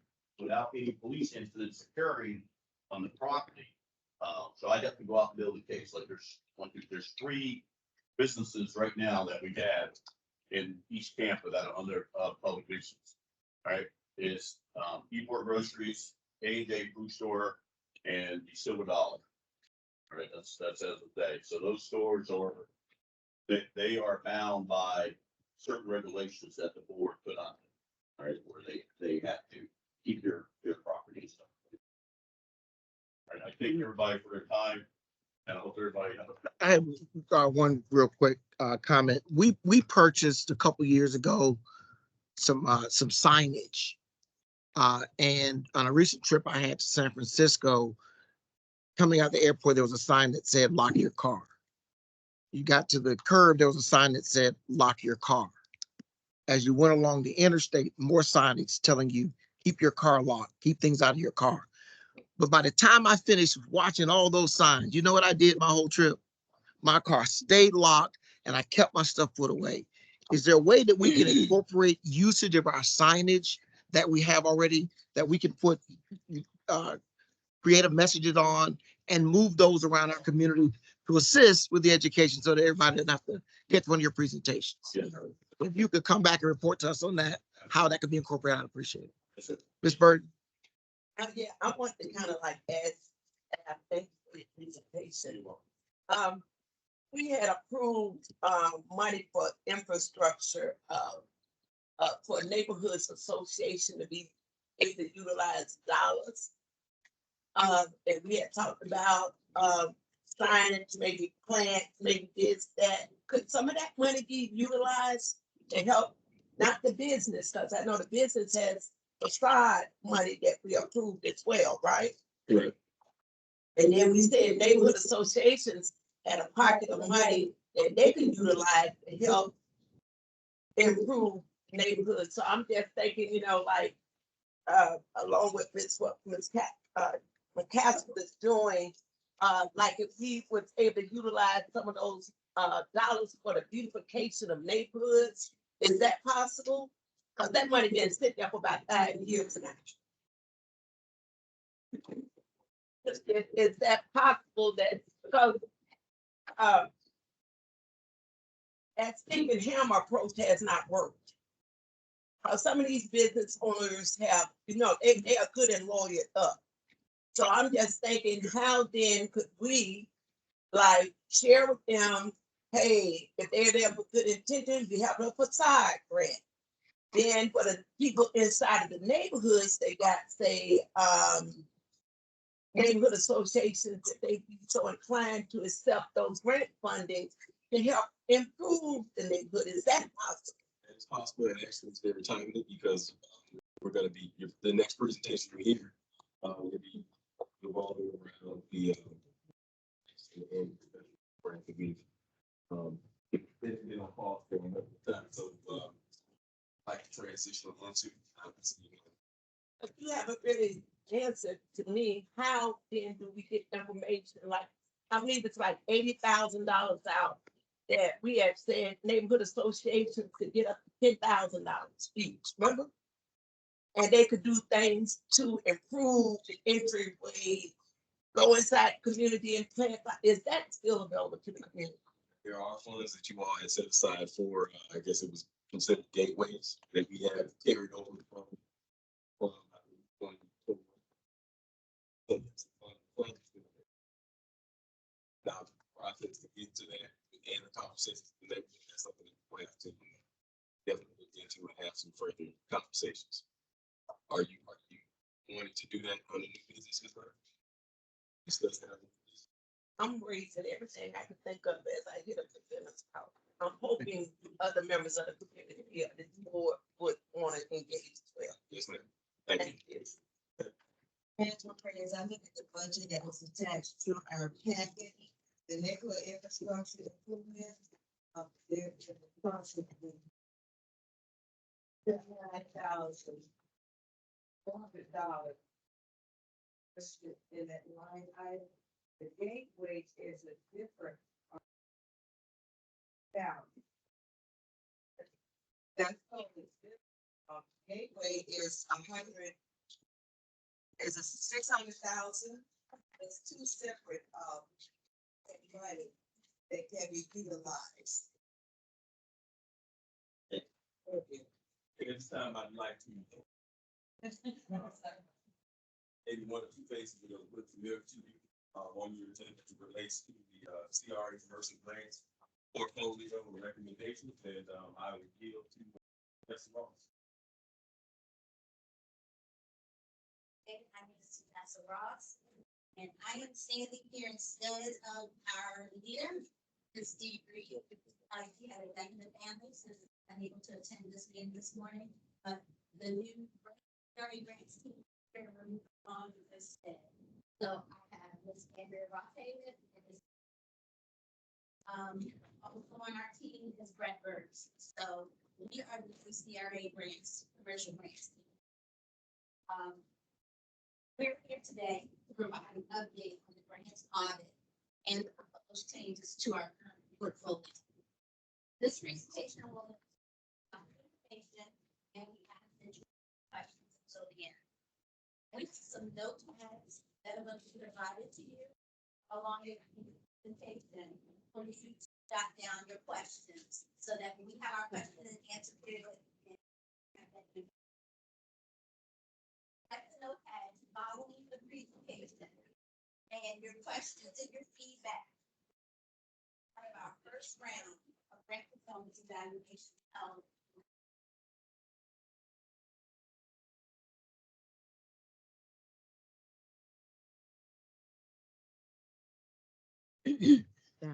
police incidents occurring on the property, so I'd have to go out and build a case. Like there's 3 businesses right now that we have in East Tampa that are under public nuisance. Right, is Ebor Groceries, A&J Food Store, and the Silver Dollar. All right, that's as of today. So those stores they are bound by certain regulations that the board put on them. All right, where they have to keep their property stuff. All right, I thank everybody for their time, and I hope everybody has I have one real quick comment. We purchased a couple years ago some signage. And on a recent trip I had to San Francisco, coming out the airport, there was a sign that said, lock your car. You got to the curb, there was a sign that said, lock your car. As you went along the interstate, more signage telling you, keep your car locked, keep things out of your car. But by the time I finished watching all those signs, you know what I did my whole trip? My car stayed locked and I kept my stuff put away. Is there a way that we can incorporate usage of our signage that we have already, that we can put creative messages on and move those around our community to assist with the education so that everybody doesn't have to get one of your presentations? Yes. If you could come back and report to us on that, how that could be incorporated, I'd appreciate it. Ms. Burton? Yeah, I want to kind of like add, thank you for your presentation. We had approved money for infrastructure for neighborhoods association to be able to utilize dollars. And we had talked about signage, maybe plants, maybe this, that. Could some of that money be utilized to help, not the business, because I know the business has facade money that we approved as well, right? Right. And then we said neighborhood associations had a pocket of money that they can utilize to help improve neighborhoods. So I'm just thinking, you know, like along with this, what Ms. McCaskill is doing, like if we was able to utilize some of those dollars for the beautification of neighborhoods, is that possible? Because that money been sitting there for about 5 years now. Is that possible that, because that Stephen Hammer approach has not worked. Some of these business owners have, you know, they are good and lawyered up. So I'm just thinking, how then could we like share with them, hey, if they're there for good intentions, we have a facade grant. Then for the people inside of the neighborhoods, they got, say, neighborhood associations, that they be so inclined to accept those grant fundings, to help improve the neighborhood. Is that possible? It's possible, and actually it's very timely because we're gonna be, the next presentation we hear, will be revolving around the, and we've, been on pause for a time, so, like to transition into, But you haven't really answered to me, how then do we get information? Like, I believe it's like $80,000 out that we have said neighborhood associations could get up to $10,000 each, remember? And they could do things to improve the entryway, go inside the community and plant. Is that still available to the community? there are funds that you all had set aside for, I guess it was considered gateways that we have carried over from, now, the process to get to that and the conversations, that's something that we have to definitely look into and have some further conversations. Are you wanting to do that on the new businesses? Discuss that. I'm raising everything I can think of as I get up to business out. I'm hoping other members of the community here, this board would want to engage as well. Yes, ma'am. Thank you. Councilman Perez, I look at the budget that was attached to our packet, the neighborhood infrastructure improvement of there is approximately $9,400 in that line item. The gateway is a different value. That's totally different. Gateway is is a 600,000. It's two separate money that can be utilized. It's time I'd like to maybe one or two faces that are familiar to you on your agenda to relates to the CRA commercial grants portfolio recommendations, and I will yield to Mr. Ross. My name is Vanessa Ross, and I am standing here instead of our leader, Ms. Deidre. He had a death in the family, so he's unable to attend this meeting this morning. But the new very grants team on this day. So I have Ms. Andrea Rothhaven and Ms. Also on our team is Brett Burks. So we are the CRA grants, commercial grants team. We're here today to provide an update on the grants audit and the proposed changes to our current portfolio. This presentation will information and we have questions until the end. We have some notepads that are going to be provided to you along with the presentation for you to jot down your questions so that when we have our question and answer period. The notepads following the presentation and your questions and your feedback. Part of our first round of grant performance evaluation. Yeah.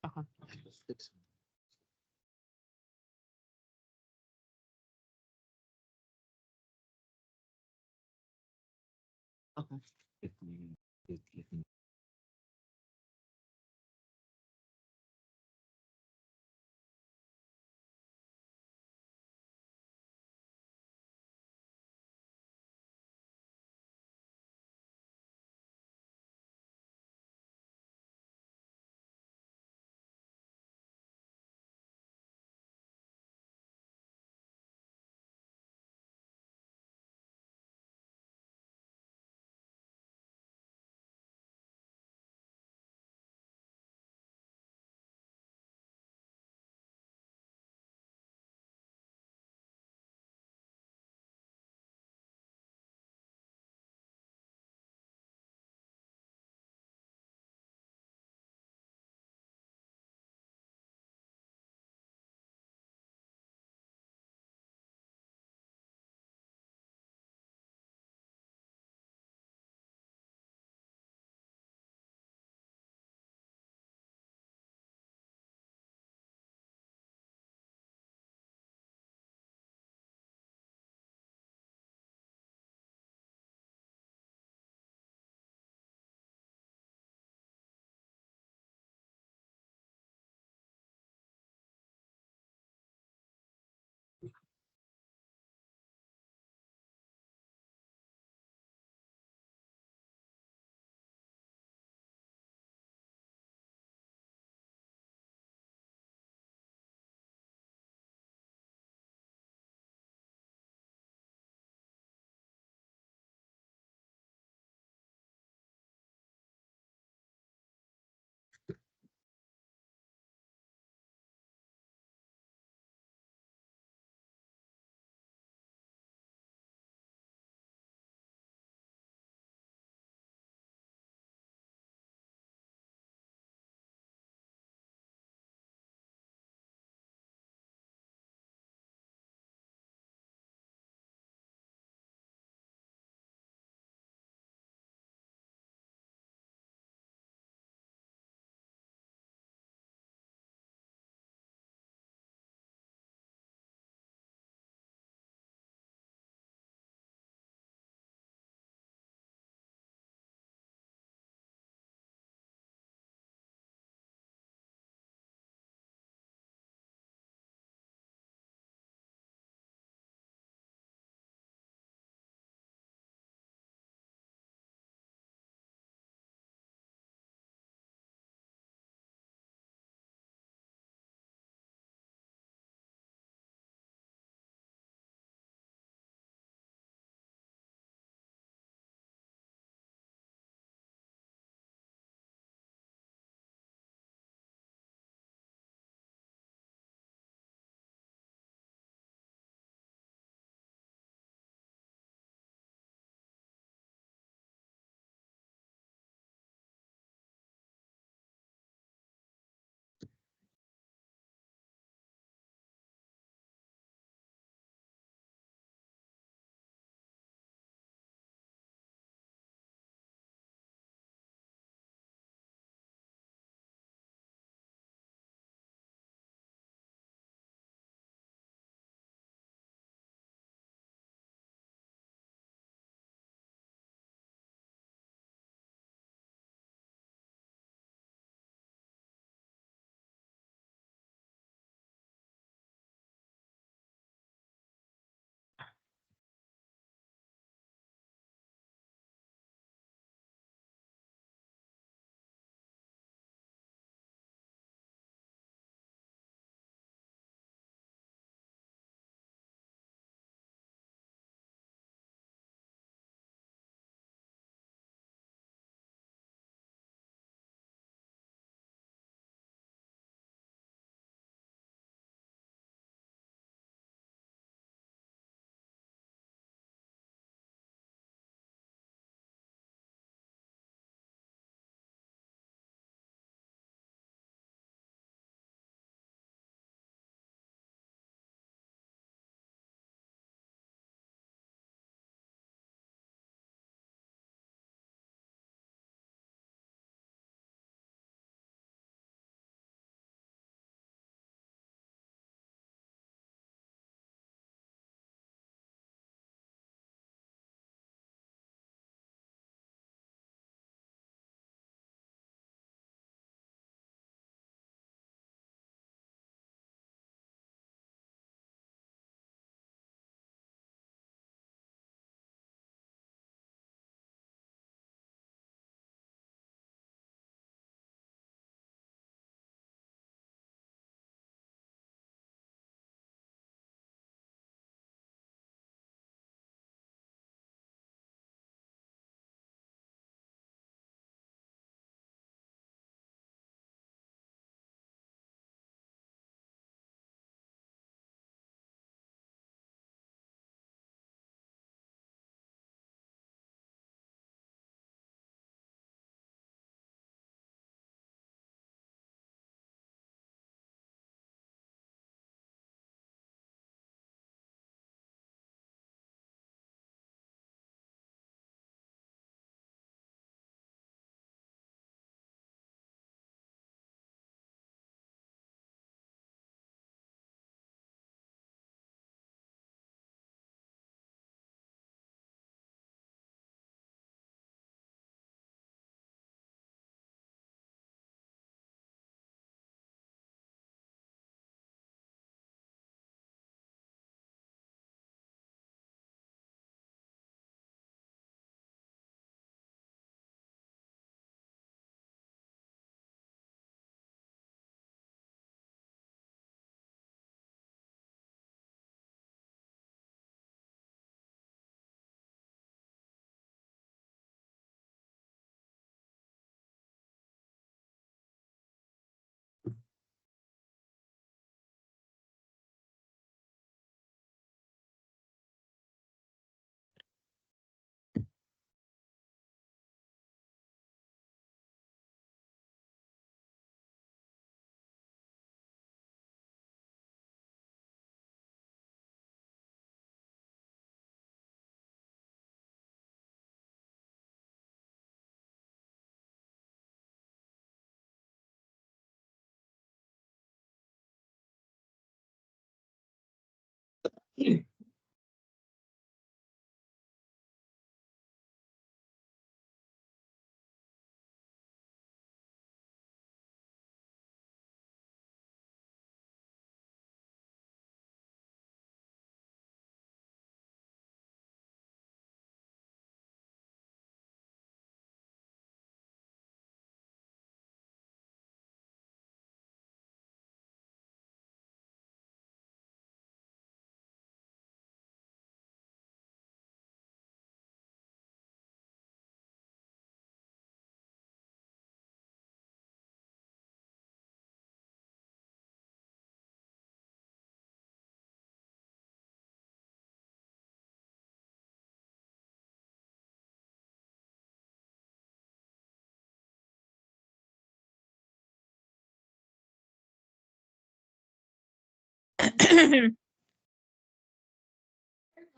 Okay. Okay.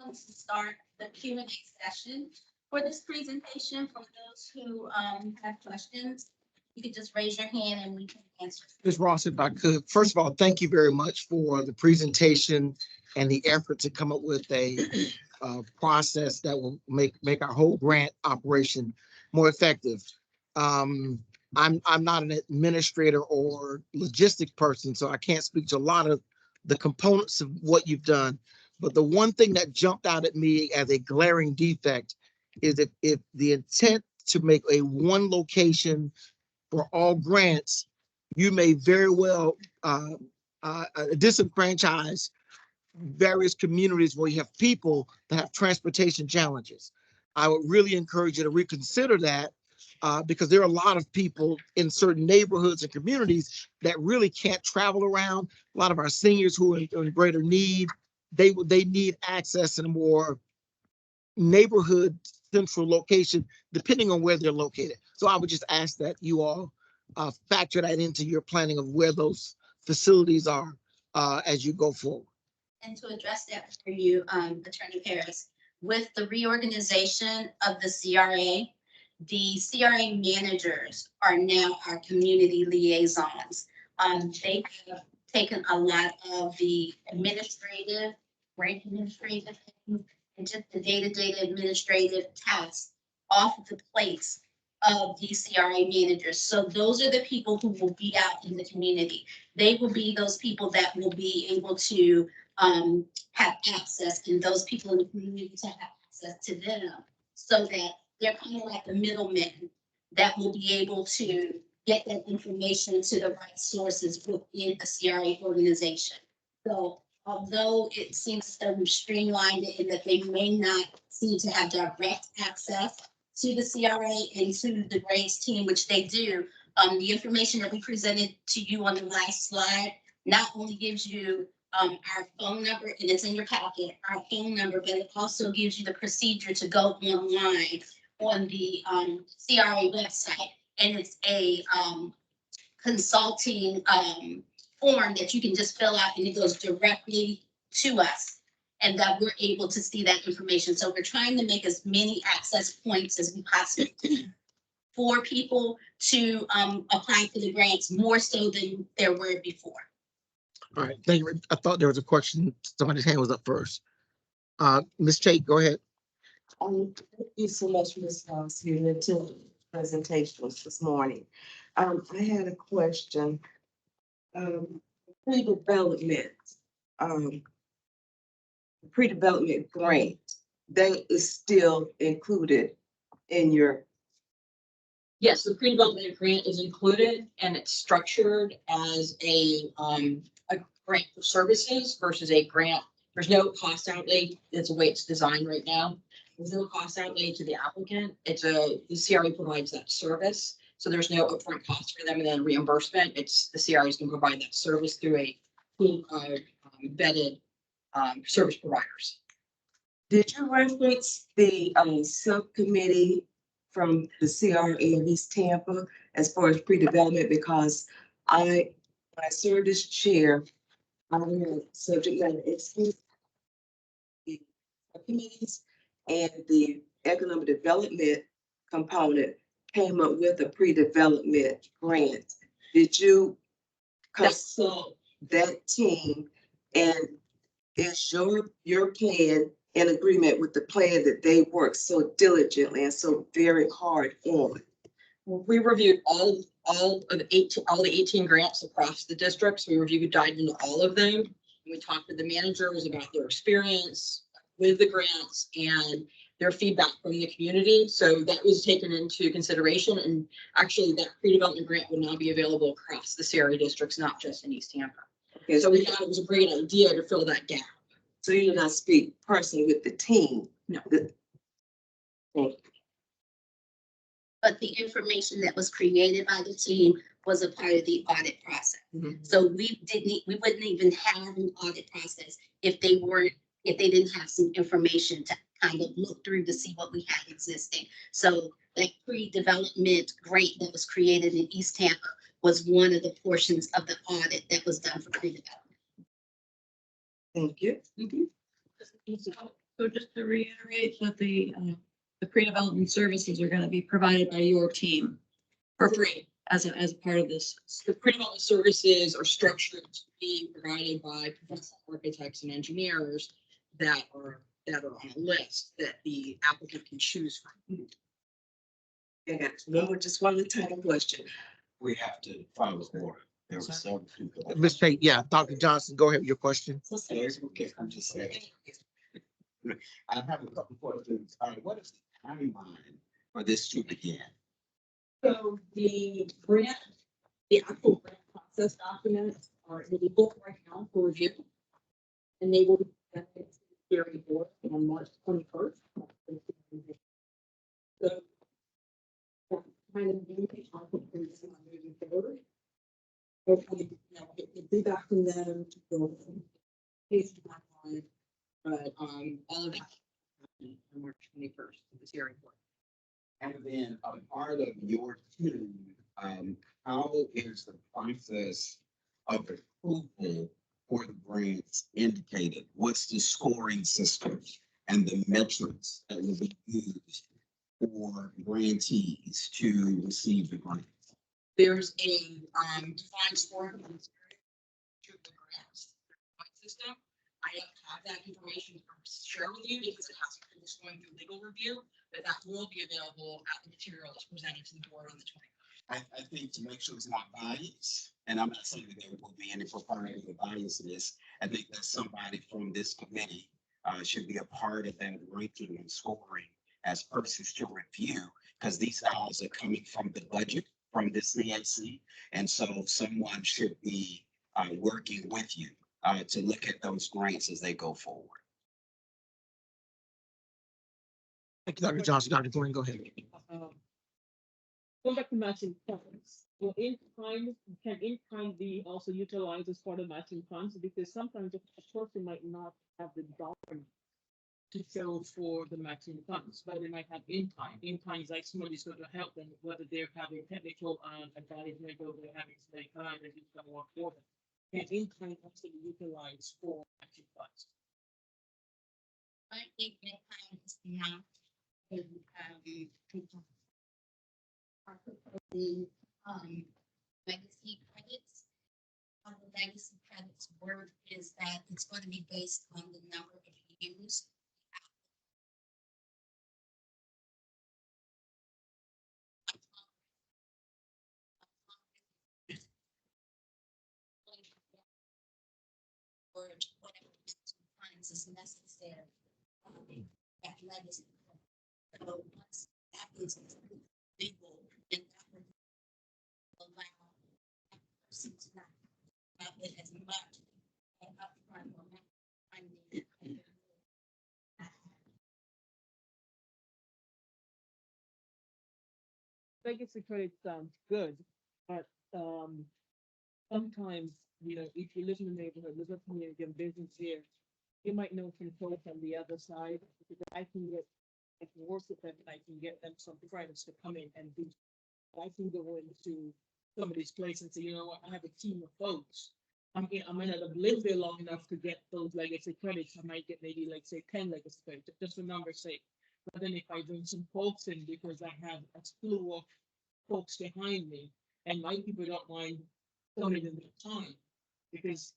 Let's start the Q&A session. For this presentation, for those who have questions, you could just raise your hand and we can answer. Ms. Ross, if I could, first of all, thank you very much for the presentation and the effort to come up with a process that will make our whole grant operation more effective. I'm not an administrator or logistic person, so I can't speak to a lot of the components of what you've done. But the one thing that jumped out at me as a glaring defect is if the intent to make a one location for all grants, you may very well disenfranchise various communities where you have people that have transportation challenges. I would really encourage you to reconsider that because there are a lot of people in certain neighborhoods and communities that really can't travel around. A lot of our seniors who are in greater need, they need access in a more neighborhood central location, depending on where they're located. So I would just ask that you all factor that into your planning of where those facilities are as you go forward. And to address that for you, Attorney Harris, with the reorganization of the CRA managers are now our community liaisons. They have taken a lot of the administrative, grant administrative things, and just the day-to-day administrative tasks off of the plates of the CRA managers. So those are the people who will be out in the community. They will be those people that will be able to have access, and those people in the community to have access to them, so that they're kind of like the middlemen that will be able to get that information to the right sources within the CRA organization. So although it seems that we've streamlined it and that they may not seem to have direct access to the CRA and to the grants team, which they do, the information that we presented to you on the last slide not only gives you our phone number, and it's in your packet, our phone number, but it also gives you the procedure to go online on the CRA website. And it's a consulting form that you can just fill out, and it goes directly to us, and that we're able to see that information. So we're trying to make as many access points as we possibly can for people to apply for the grants, more so than there were before. All right, thank you. I thought there was a question. Somebody's hand was up first. Ms. Chait, go ahead. Thank you so much, Ms. House, for your two presentations this morning. I had a question. Pre-development, pre-development grant, that is still included in your. Yes, the pre-development grant is included, and it's structured as a grant for services versus a grant. There's no cost outlay. That's the way it's designed right now. There's no cost outlay to the applicant. The CRA provides that service. So there's no upfront cost for them, and then reimbursement. It's the CRA is going to provide that service through a pool of vetted service providers. Did you reference the subcommittee from the CRA in East Tampa as far as pre-development? Because when I served as chair, I had subject matter experts, the committees, and the economic development component came up with a pre-development grant. Did you consult that team, and is your plan in agreement with the plan that they worked so diligently and so very hard on? We reviewed all the 18 grants across the districts. We reviewed, dived into all of them. We talked to the managers about their experience with the grants and their feedback from the community. So that was taken into consideration. And actually that pre-development grant would now be available across the CRA districts, not just in East Tampa. Okay, So we thought it was a great idea to fill that gap. so you did not speak personally with the team? No. But the information that was created by the team was a part of the audit process. So we wouldn't even have an audit process if they didn't have some information to kind of look through to see what we had existing. So that pre-development grant that was created in East Tampa was one of the portions of the audit that was done for pre-development. Thank you. So just to reiterate that the pre-development services are going to be provided by your team for free as a part of this. The pre-development services are structured to be provided by professional architects and engineers that are on a list that the applicant can choose from. Okay, just one time question. We have to follow order. There were several people. Ms. Tate, yeah, Dr. Johnson, go ahead with your question. Okay, I'm just saying. I have a couple questions. What is the timeline for this to begin? So the actual grant process documents are in the book right now for review. And they will be presented to the hearing board on March 21st. So that kind of communication moving forward. Hopefully, get the feedback from them, case timeline, but all of that on March 21st at this hearing board. And then a part of your team, how is the process of approval for the grants indicated? What's the scoring system and the metrics that will be used for grantees to receive the grant? There's a defined scoring to the grants system. I don't have that information to share with you because it has to finish going through legal review, but that will be available at the material that's presented to the board on the 20th. I think to make sure it's not biased, and I'm not saying that there will be any propriety of bias in this, I think that somebody from this committee should be a part of that ranking and scoring as persons to review, because these dollars are coming from the budget from this CAC, and so someone should be working with you to look at those grants as they go forward. Thank you, Dr. Johnson. Dr. Glenn, go ahead. Going back to matching funds, well, can in-kind be also utilized as part of matching funds? Because sometimes a person might not have the dollar to show for the matching funds, but they might have in-kind. In-kind is like somebody's going to help them, whether they're having technical advantage or they're having some kind that is going to work for them. Can in-kind also be utilized for matching funds? I think in-kind is not are proposing legacy credits. The legacy credits word is that it's going to be based on the number of years. Or whatever funds is necessary. That legacy. So once that is legal, then that would allow that person to not have it as much upfront or funding. Legacy credit sounds good, but sometimes, if you live in the neighborhood, live in the community, and business here, you might know some folks on the other side, because I can work with them and I can get them some credits to come in and do. I can go into somebody's place and say, you know what, I have a team of folks. I might not have lived there long enough to get those legacy credits. I might get maybe like say 10 legacy credits, just for numbers sake. But then if I bring some folks in because I have a slew of folks behind me, and my people don't mind coming in their time, because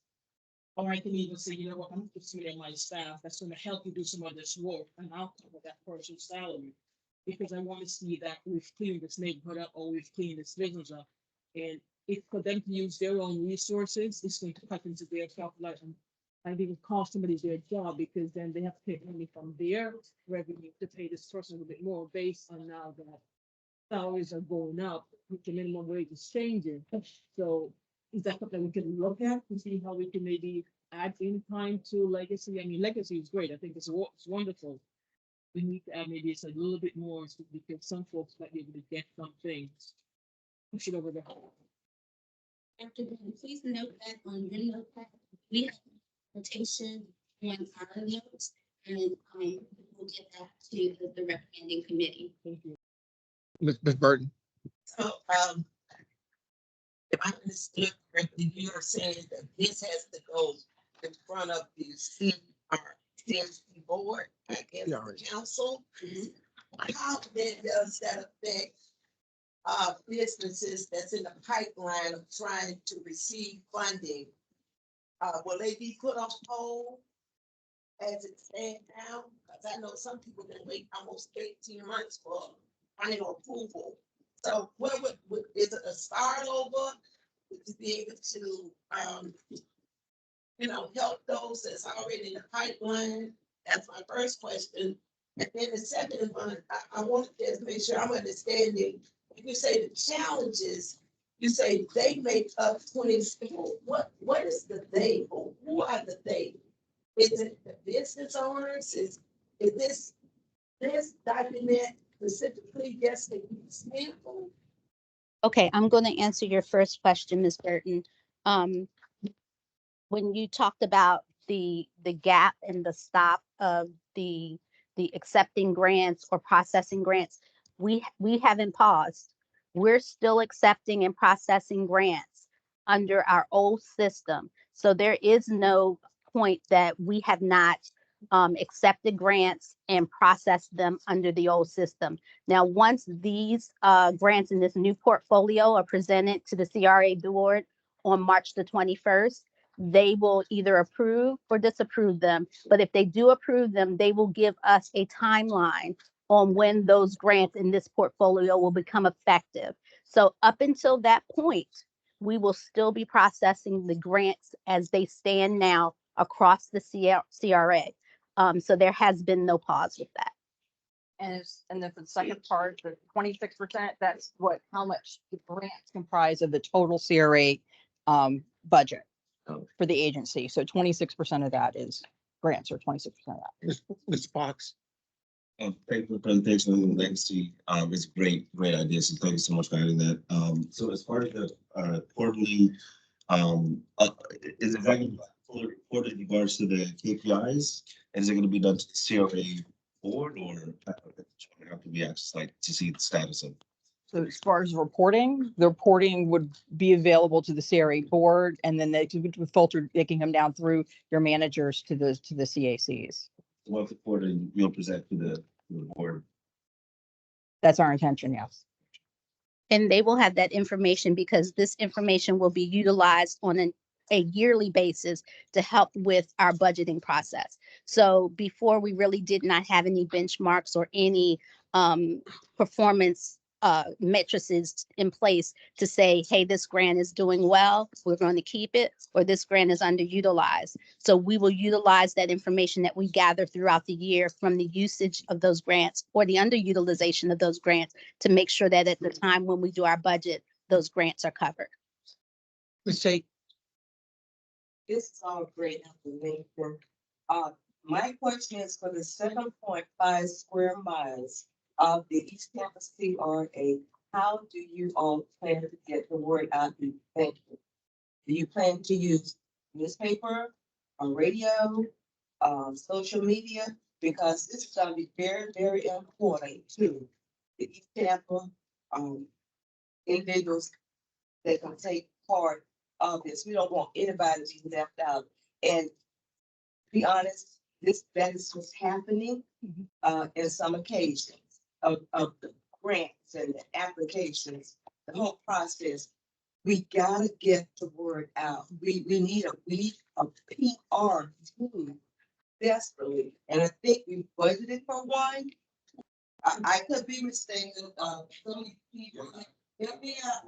Or I can even say, you know what, I'm putting somebody on my staff that's gonna help you do some of this work, and I'll cover that person's salary. Because I wanna see that we've cleaned this neighborhood up, or we've cleaned this business up. And if for them to use their own resources, it's going to cut into their calculation. And even cost somebody their job, because then they have to take money from their revenue to pay this person a little bit more based on now that salaries are going up, the minimum wage is changing. So is that something we can look at to see how we can maybe add in time to legacy? I mean, legacy is great. I think it's wonderful. We need to add maybe it's a little bit more because some folks might be able to get some things. Push it over the. After that, please note that on your notepad, we have notation on our notes, and we'll get that to the recommending committee. Thank you. Ms. Burton. So, if I understood correctly, you are saying that this has to go in front of the CMC board, I guess, Yeah, the right. council. How then does that affect businesses that's in the pipeline of trying to receive funding? Will they be put on hold as it stands now? Because I know some people can wait almost 18 months for final approval. So what would is it a start over? Would you be able to help those that's already in the pipeline? That's my first question. And then the second one, I want to just make sure I'm understanding. When you say the challenges, you say they make up 20. What is the they? Who are the they? Is it the business owners? Is this document specifically just a sample? Okay, I'm going to answer your first question, Ms. Burton. When you talked about the gap and the stop of the accepting grants or processing grants, we haven't paused. We're still accepting and processing grants under our old system. So there is no point that we have not accepted grants and processed them under the old system. Now, once these grants in this new portfolio are presented to the CRA board on March the 21st, they will either approve or disapprove them. But if they do approve them, they will give us a timeline on when those grants in this portfolio will become effective. So up until that point, we will still be processing the grants as they stand now across the CRA. So there has been no pause with that. And then for the second part, the 26%, that's how much the grants comprise of the total CRA budget for the agency. So 26% of that is grants, or 26% of that. Mr. Fox. Thank you for the presentation on the legacy. It's a great idea. So thank you so much for adding that. So as far as the quarterly, is it going to be reported in regards to the KPIs? Is it going to be done to the CRA board, or have to be accessed like to see the status of? So as far as reporting, the reporting would be available to the CRA board, and then they would filter, they can come down through your managers to the CACs. Once reported, you'll present to the board. That's our intention, yes. And they will have that information because this information will be utilized on a yearly basis to help with our budgeting process. So before, we really did not have any benchmarks or any performance matrices in place to say, hey, this grant is doing well, we're going to keep it, or this grant is underutilized. So we will utilize that information that we gather throughout the year from the usage of those grants or the underutilization of those grants to make sure that at the time when we do our budget, those grants are covered. Ms. Tate. This is all great information. My question is for the 7.5 square miles of the East Tampa CRA. How do you all plan to get the word out? Do you plan to use newspaper, radio, social media? Because this is going to be very, very important to the East Tampa individuals that can take part of this. We don't want anybody to be left out. And to be honest, that is what's happening in some occasions of the grants and the applications, the whole process. We gotta get the word out. We need a PR team desperately, and I think we budgeted for one. I could be mistaken, some of you people, help me out.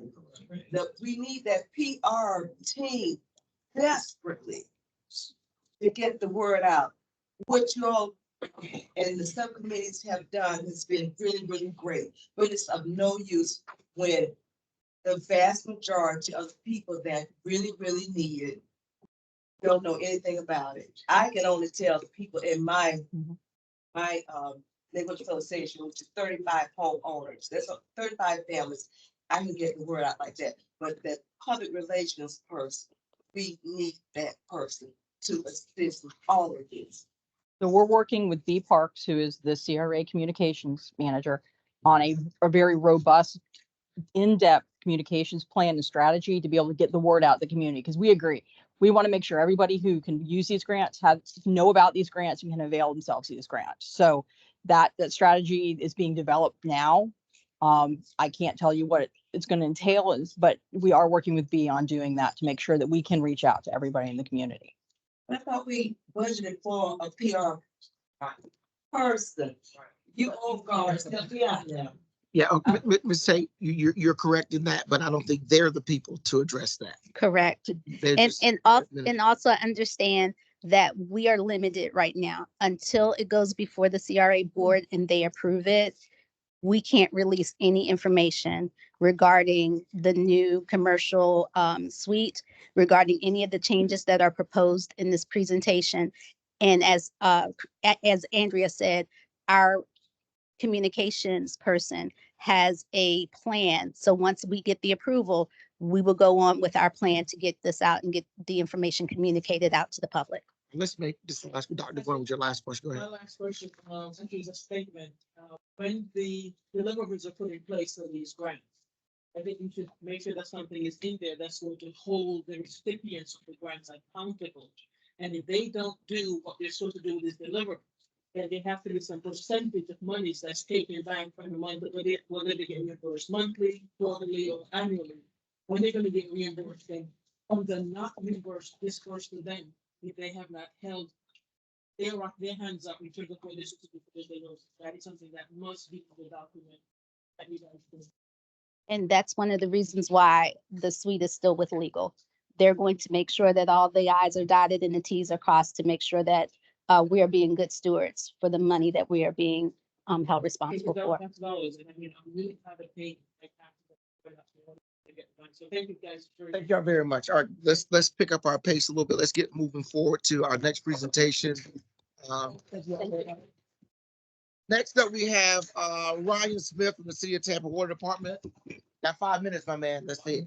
We need that PR team desperately to get the word out. What you all and the subcommittees have done has been really, really great, but it's of no use when the vast majority of people that really, really need it don't know anything about it. I can only tell the people in my neighborhood association, which is 35 homeowners. There's 35 families. I can get the word out like that. But that public relations person, we need that person to assist with all of this. So we're working with B Parks, who is the CRA communications manager, on a very robust, in-depth communications plan and strategy to be able to get the word out to the community, because we agree. We want to make sure everybody who can use these grants know about these grants and can avail themselves of these grants. So that strategy is being developed now. I can't tell you what it's going to entail, but we are working with B on doing that to make sure that we can reach out to everybody in the community. I thought we budgeted for a PR person. You all guys, help me out now. Yeah, Ms. Say, you're correct in that, but I don't think they're the people to address that. Correct. They're And just- and also understand that we are limited right now until it goes before the CRA board and they approve it. We can't release any information regarding the new commercial suite, regarding any of the changes that are proposed in this presentation. And as Andrea said, our communications person has a plan. So once we get the approval, we will go on with our plan to get this out and get the information communicated out to the public. Let's make this the last, Dr. Gordon, with your last question. Go My ahead. last question, is a statement, when the deliverables are put in place for these grants, I think we should make sure that something is in there that's going to hold the recipients of the grants accountable. And if they don't do what they're supposed to do with this deliverable, then there have to be some percentage of monies that's taken back from the month, whether they get reimbursed monthly, quarterly, or annually. When they're gonna get reimbursed, then of the not reimbursed, dispersed to them, if they have not held their hands up in terms of where this is, because they know that is something that must be in the document that you guys do. And that's one of the reasons why the suite is still with legal. They're going to make sure that all the i's are dotted and the t's are crossed to make sure that we are being good stewards for the money that we are being held responsible for. That's dollars, and I mean, I'm really trying to pay like so thank you guys. Thank y'all very much. All right, let's pick up our pace a little bit. Let's get moving forward to our next presentation. Next up, we have Ryan Smith from the City of Tampa Water Department. Got 5 minutes, my man. Let's see.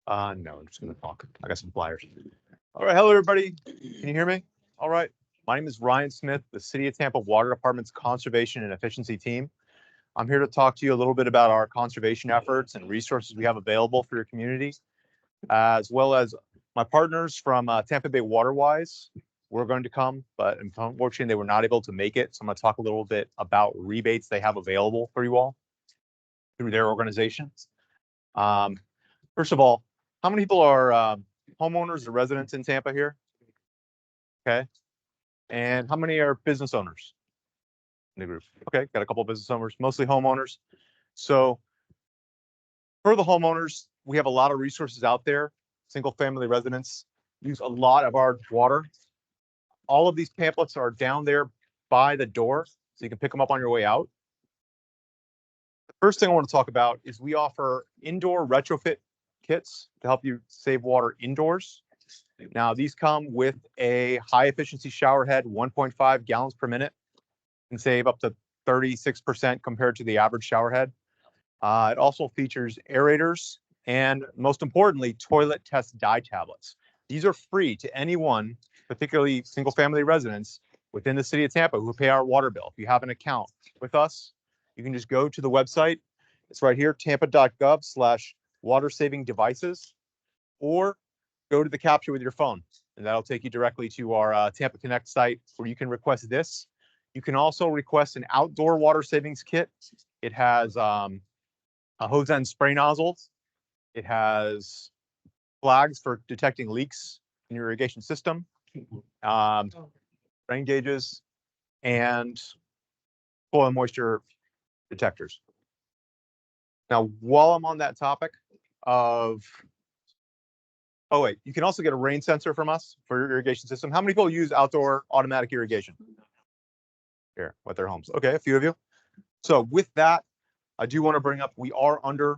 No, I'm just gonna talk. I got some flyers. All right, hello, everybody. Can you hear me? All right. My name is Ryan Smith, the City of Tampa Water Department's Conservation and Efficiency Team. I'm here to talk to you a little bit about our conservation efforts and resources we have available for your community, as well as my partners from Tampa Bay Waterwise. We're going to come, but unfortunately they were not able to make it. So I'm going to talk a little bit about rebates they have available for you all through their organizations. First of all, how many people are homeowners or residents in Tampa here? Okay. And how many are business owners in the group? Okay, got a couple of business owners, mostly homeowners. So for the homeowners, we have a lot of resources out there. Single family residents use a lot of our water. All of these pamphlets are down there by the door, so you can pick them up on your way out. The first thing I want to talk about is we offer indoor retrofit kits to help you save water indoors. Now, these come with a high efficiency shower head, 1.5 gallons per minute, and save up to 36% compared to the average shower head. It also features aerators and, most importantly, toilet test dye tablets. These are free to anyone, particularly single family residents, within the city of Tampa who pay our water bill. If you have an account with us, you can just go to the website. It's right here, tampa.gov/water saving devices, or go to the capture with your phone, and that'll take you directly to our Tampa Connect site where you can request this. You can also request an outdoor water savings kit. It has a hose end spray nozzles. It has flags for detecting leaks in your irrigation system, rain gauges, and soil moisture detectors. Now, while I'm on that topic of, oh wait, you can also get a rain sensor from us for your irrigation system. How many people use outdoor automatic irrigation here with their homes? Okay, a few of you. So with that, I do want to bring up, we are under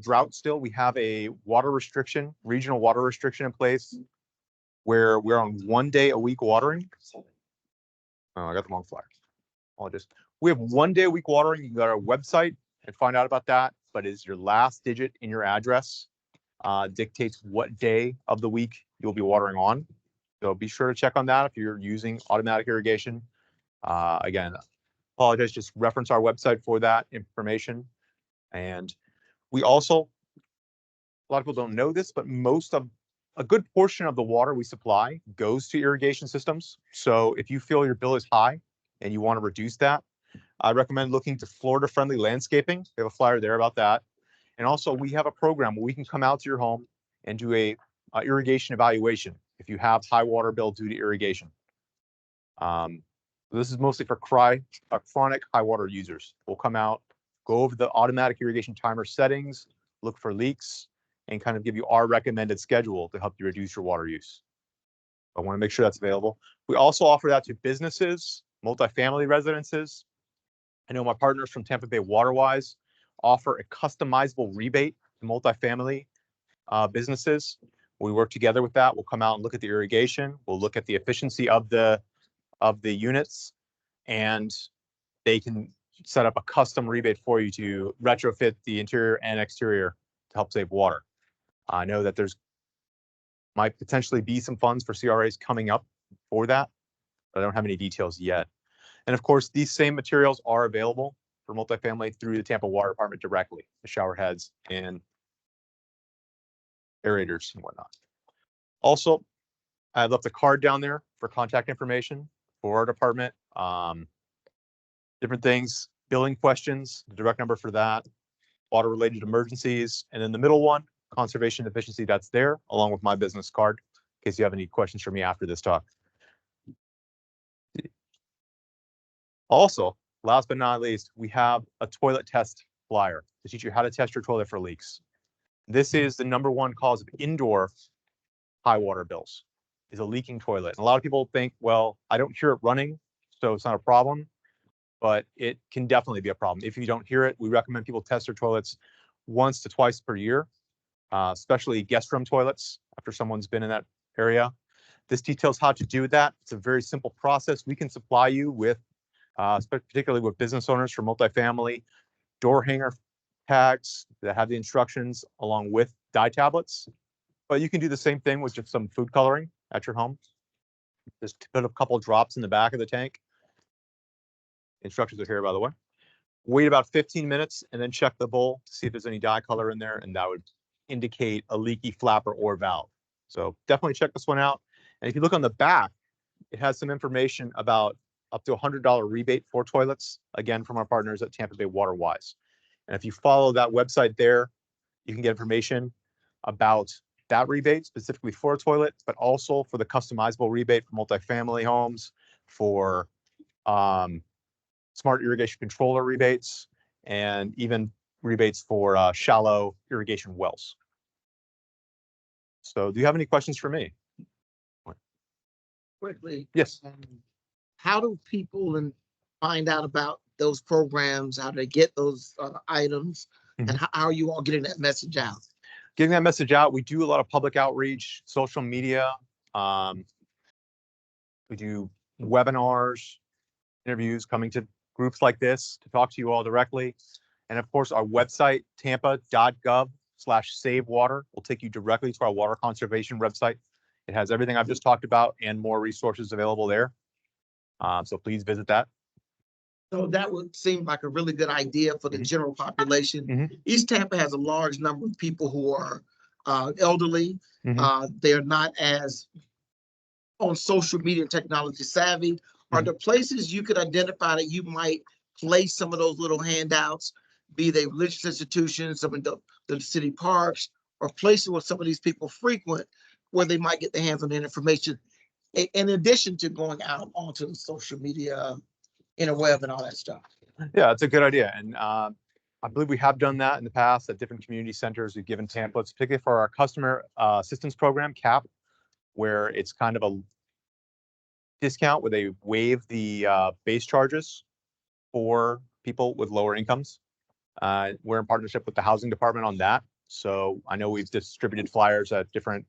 drought still. We have a water restriction, regional water restriction in place where we're on 1 day a week watering. Oh, I got the wrong flyer. Apologies. We have 1 day a week watering. You can go to our website and find out about that, but it's your last digit in your address dictates what day of the week you'll be watering on. So be sure to check on that if you're using automatic irrigation. Again, apologize, just reference our website for that information. And we also, a lot of people don't know this, but a good portion of the water we supply goes to irrigation systems. So if you feel your bill is high and you want to reduce that, I recommend looking to Florida Friendly Landscaping. We have a flyer there about that. And also we have a program where we can come out to your home and do a irrigation evaluation if you have high water bill due to irrigation. This is mostly for chronic high water users. We'll come out, go over the automatic irrigation timer settings, look for leaks, and kind of give you our recommended schedule to help you reduce your water use. I want to make sure that's available. We also offer that to businesses, multifamily residences. I know my partners from Tampa Bay Waterwise offer a customizable rebate to multifamily businesses. We work together with that. We'll come out and look at the irrigation. We'll look at the efficiency of the units, and they can set up a custom rebate for you to retrofit the interior and exterior to help save water. I know that might potentially be some funds for CRAs coming up for that, but I don't have any details yet. And of course, these same materials are available for multifamily through the Tampa Water Department directly, the shower heads and aerators and whatnot. Also, I left a card down there for contact information for our department. Different things, billing questions, the direct number for that, water related emergencies, and then the middle one, conservation efficiency, that's there along with my business card in case you have any questions for me after this talk. Also, last but not least, we have a toilet test flyer to teach you how to test your toilet for leaks. This is the #1 cause of indoor high water bills, is a leaking toilet. And a lot of people think, well, I don't hear it running, so it's not a problem, but it can definitely be a problem. If you don't hear it, we recommend people test their toilets once to twice per year, especially guest room toilets after someone's been in that area. This details how to do that. It's a very simple process. We can supply you with, particularly with business owners for multifamily, door hanger tags that have the instructions along with dye tablets. But you can do the same thing with just some food coloring at your home. Just put a couple drops in the back of the tank. Instructions are here, by the way. Wait about 15 minutes and then check the bowl to see if there's any dye color in there, and that would indicate a leaky flapper or valve. So definitely check this one out. And if you look on the back, it has some information about up to $100 rebate for toilets, again, from our partners at Tampa Bay Waterwise. And if you follow that website there, you can get information about that rebate specifically for a toilet, but also for the customizable rebate for multifamily homes, for smart irrigation controller rebates, and even rebates for shallow irrigation wells. So do you have any questions for me? Quickly. Yes. How do people find out about those programs? How do they get those items? And how are you all getting that message out? Getting that message out, we do a lot of public outreach, social media. We do webinars, interviews, coming to groups like this to talk to you all directly. And of course, our website, tampa.gov/savewater, will take you directly to our water conservation website. It has everything I've just talked about and more resources available there. So please visit that. So that would seem like a really good idea for the general population. East Tampa has a large number of people who are elderly. They're not as on social media and technology savvy. Are there places you could identify that you might place some of those little handouts, be they religious institutions, some of the city parks, or places where some of these people frequent, where they might get their hands on the information, in addition to going out onto the social media, interweb and all that stuff? Yeah, it's a good idea. And I believe we have done that in the past at different community centers. We've given pamphlets, particularly for our customer assistance program, CAP, where it's kind of a discount where they waive the base charges for people with lower incomes. We're in partnership with the housing department on that. So I know we've distributed flyers at different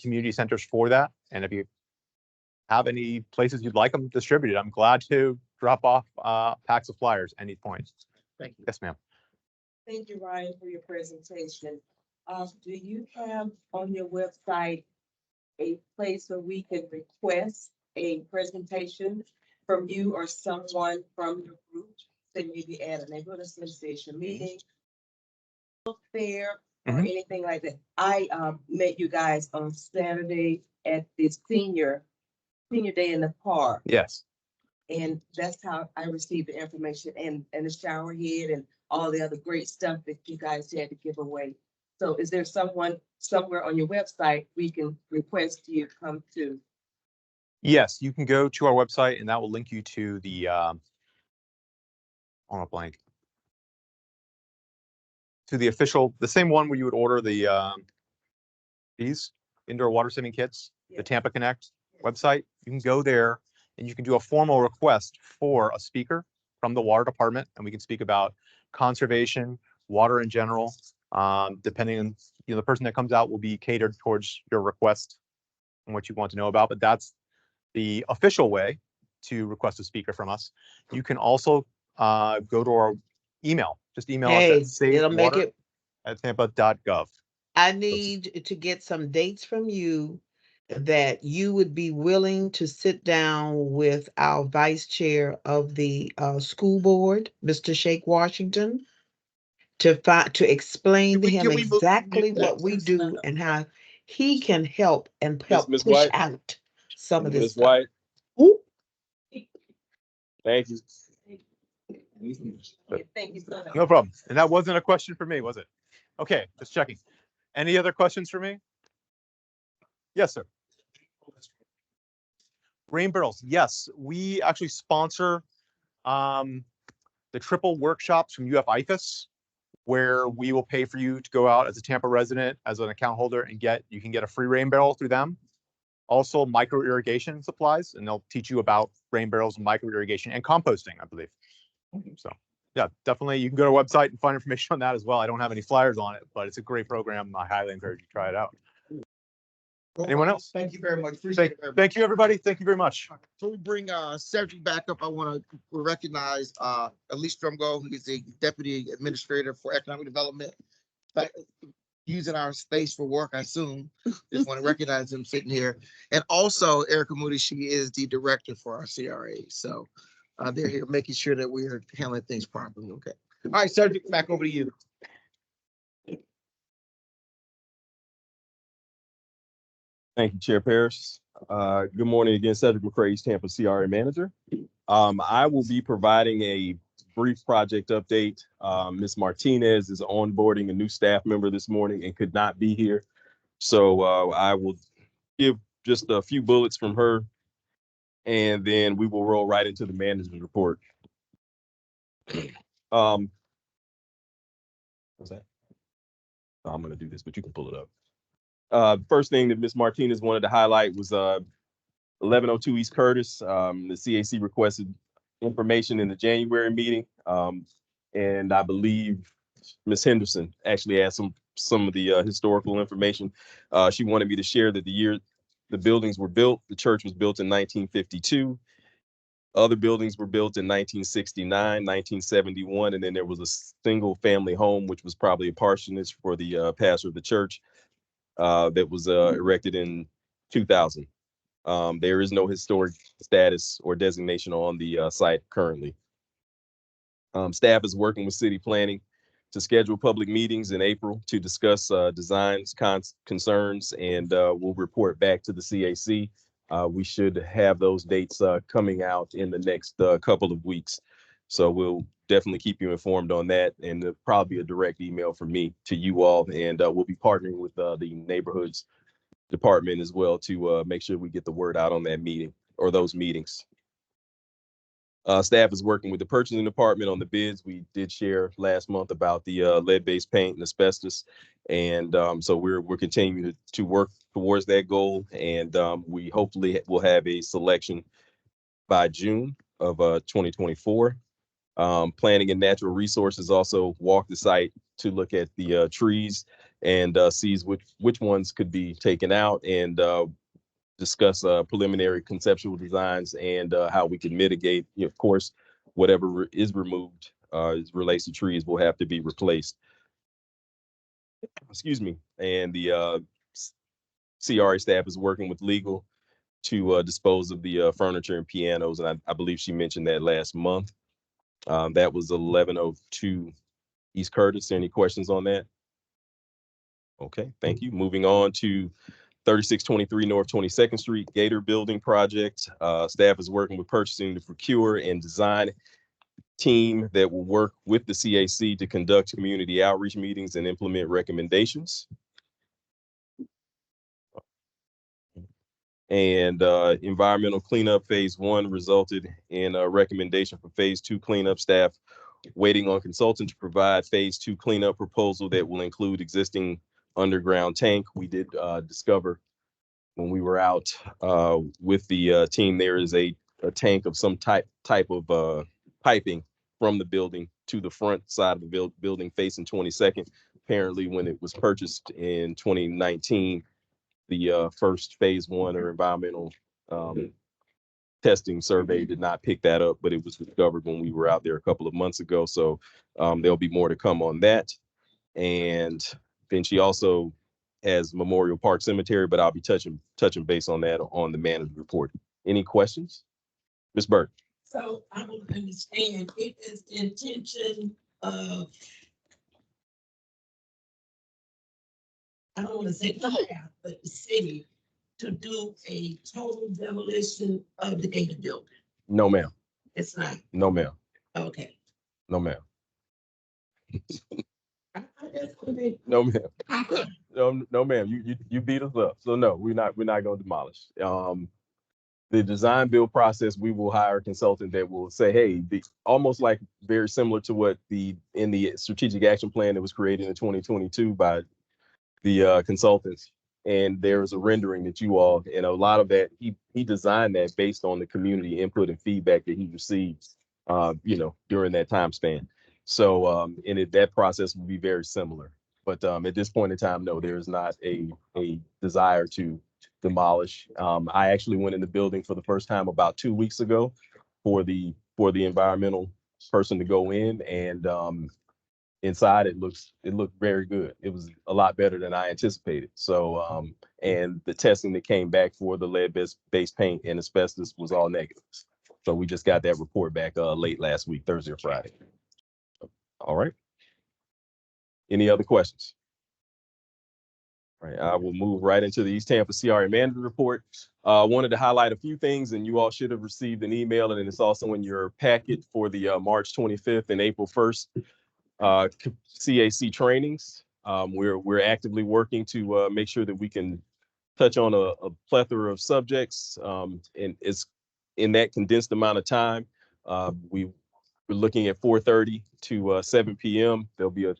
community centers for that. And if you have any places you'd like them distributed, I'm glad to drop off packs of flyers any point. Thank you. Yes, ma'am. Thank you, Ryan, for your presentation. Do you have on your website a place where we can request a presentation from you or someone from your group? Say maybe at a neighborhood association meeting, fair, or anything like that. I met you guys on Saturday at the senior day in the park. Yes. And that's how I received the information and the shower head and all the other great stuff that you guys had to give away. So is there someone somewhere on your website we can request you come to? Yes, you can go to our website and that will link you to the on a blank. To the official, the same one where you would order the these indoor water saving kits, the Tampa Connect website. You can go there and you can do a formal request for a speaker from the water department, and we can speak about conservation, water in general. Depending on, the person that comes out will be catered towards your request and what you want to know about, but that's the official way to request a speaker from us. You can also go to our email. Just email us at it'll make it. savewater@tampa.gov. I need to get some dates from you that you would be willing to sit down with our vice chair of the school board, Mr. Shake Washington, to explain to him exactly what we do and how he can help Miss push White? out some of this Ms. stuff. White? Thank you. Thank you so much. No problem. And that wasn't a question for me, was it? Okay, just checking. Any other questions for me? Yes, sir. Rain barrels. Yes, we actually sponsor the triple workshops from UF IFAS, where we will pay for you to go out as a Tampa resident, as an account holder, and you can get a free rain barrel through them. Also micro irrigation supplies, and they'll teach you about rain barrels and micro irrigation and composting, I believe. So yeah, definitely you can go to our website and find information on that as well. I don't have any flyers on it, but it's a great program. I highly encourage you to try it out. Anyone else? Thank you very much. Appreciate it. Thank you, everybody. Thank you very much. So we bring Cedric back up. I want to recognize Elise Drumgo, who is the Deputy Administrator for Economic Development, using our space for work, I assume. Just want to recognize him sitting here. And also Erica Moody, she is the Director for our CRA. So they're here making sure that we're handling things properly. Okay. All right, Cedric, back over to you. Thank you, Chair Parrish. Good morning again, Cedric McCray, East Tampa CRA Manager. I will be providing a brief project update. Ms. Martinez is onboarding a new staff member this morning and could not be here. So I will give just a few bullets from her, and then we will roll right into the manager's report. What's that? I'm going to do this, but you can pull it up. First thing that Ms. Martinez wanted to highlight was 1102 East Curtis. The CAC requested information in the January meeting, and I believe Ms. Henderson actually asked some of the historical information. She wanted me to share that the year the buildings were built, the church was built in 1952. Other buildings were built in 1969, 1971, and then there was a single family home, which was probably a parsonage for the pastor of the church, that was erected in 2000. There is no historic status or designation on the site currently. Staff is working with city planning to schedule public meetings in April to discuss designs, concerns, and we'll report back to the CAC. We should have those dates coming out in the next couple of weeks. So we'll definitely keep you informed on that, and there'll probably be a direct email from me to you all, and we'll be partnering with the neighborhoods department as well to make sure we get the word out on that meeting or those meetings. Staff is working with the purchasing department on the bids. We did share last month about the lead-based paint and asbestos. And so we're continuing to work towards that goal. And we hopefully will have a selection by June of 2024. Planning and Natural Resources also walked the site to look at the trees and sees which ones could be taken out, and discuss preliminary conceptual designs and how we can mitigate, of course, whatever is removed as relates to trees will have to be replaced. Excuse me. And the CRA staff is working with legal to dispose of the furniture and pianos. And I believe she mentioned that last month. That was 1102 East Curtis. Any questions on that? Okay, thank you. Moving on to 3623 North 22nd Street Gator Building Project. Staff is working with purchasing to procure and design team that will work with the CAC to conduct community outreach meetings and implement recommendations. And environmental cleanup phase 1 resulted in a recommendation for phase 2 cleanup. Staff waiting on consultant to provide phase 2 cleanup proposal that will include existing underground tank. We did discover when we were out with the team, there is a tank of some type of piping from the building to the front side of the building facing 22nd. Apparently, when it was purchased in 2019, the first phase 1 or environmental testing survey did not pick that up, but it was discovered when we were out there a couple of months ago. So there'll be more to come on that. And then she also has Memorial Park Cemetery, but I'll be touching base on that on the manager report. Any questions? Ms. Burke. So I don't understand, it is the intention of, I don't want to say the staff, but the city to do a total demolition of the Gator building. No, ma'am. It's not. No, ma'am. Okay. No, ma'am. I just want to No, ma'am. No, ma'am. You beat us up. So no, we're not gonna demolish. The design build process, we will hire a consultant that will say, hey, almost like very similar to what in the strategic action plan that was created in 2022 by the consultants. And there's a rendering that you all, and a lot of that, he designed that based on the community input and feedback that he received, during that time span. So, that process will be very similar. But at this point in time, no, there is not a desire to demolish. I actually went in the building for the first time about 2 weeks ago for the environmental person to go in, and inside it looked very good. It was a lot better than I anticipated. So and the testing that came back for the lead-based paint and asbestos was all negative. So we just got that report back late last week, Thursday or Friday. All right. Any other questions? All right, I will move right into the East Tampa CRA manager report. Wanted to highlight a few things, and you all should have received an email, and it's also in your packet for the March 25th and April 1st CAC trainings. We're actively working to make sure that we can touch on a plethora of subjects, and it's in that condensed amount of time. We're looking at 4:30 to 7 p.m. There'll be a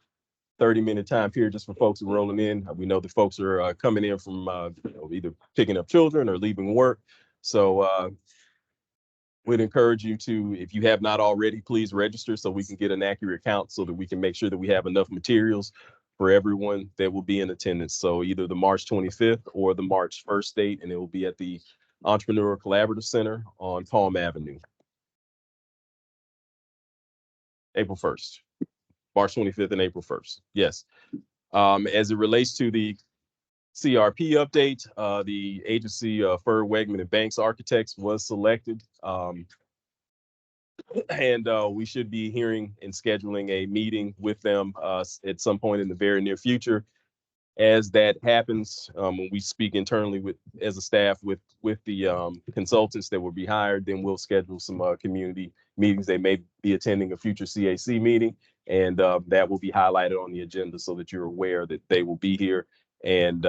30-minute time period just for folks who are rolling in. We know the folks are coming in from either picking up children or leaving work. So we'd encourage you to, if you have not already, please register so we can get an accurate count so that we can make sure that we have enough materials for everyone that will be in attendance. So either the March 25th or the March 1st date, and it will be at the Entrepreneur Collaborative Center on Palm Avenue. April 1st. March 25th and April 1st. Yes. As it relates to the CRP update, the agency Ferd, Wegman and Banks Architects was selected. And we should be hearing and scheduling a meeting with them at some point in the very near future. As that happens, when we speak internally with as a staff with the consultants that will be hired, then we'll schedule some community meetings. They may be attending a future CAC meeting, and that will be highlighted on the agenda so that you're aware that they will be here and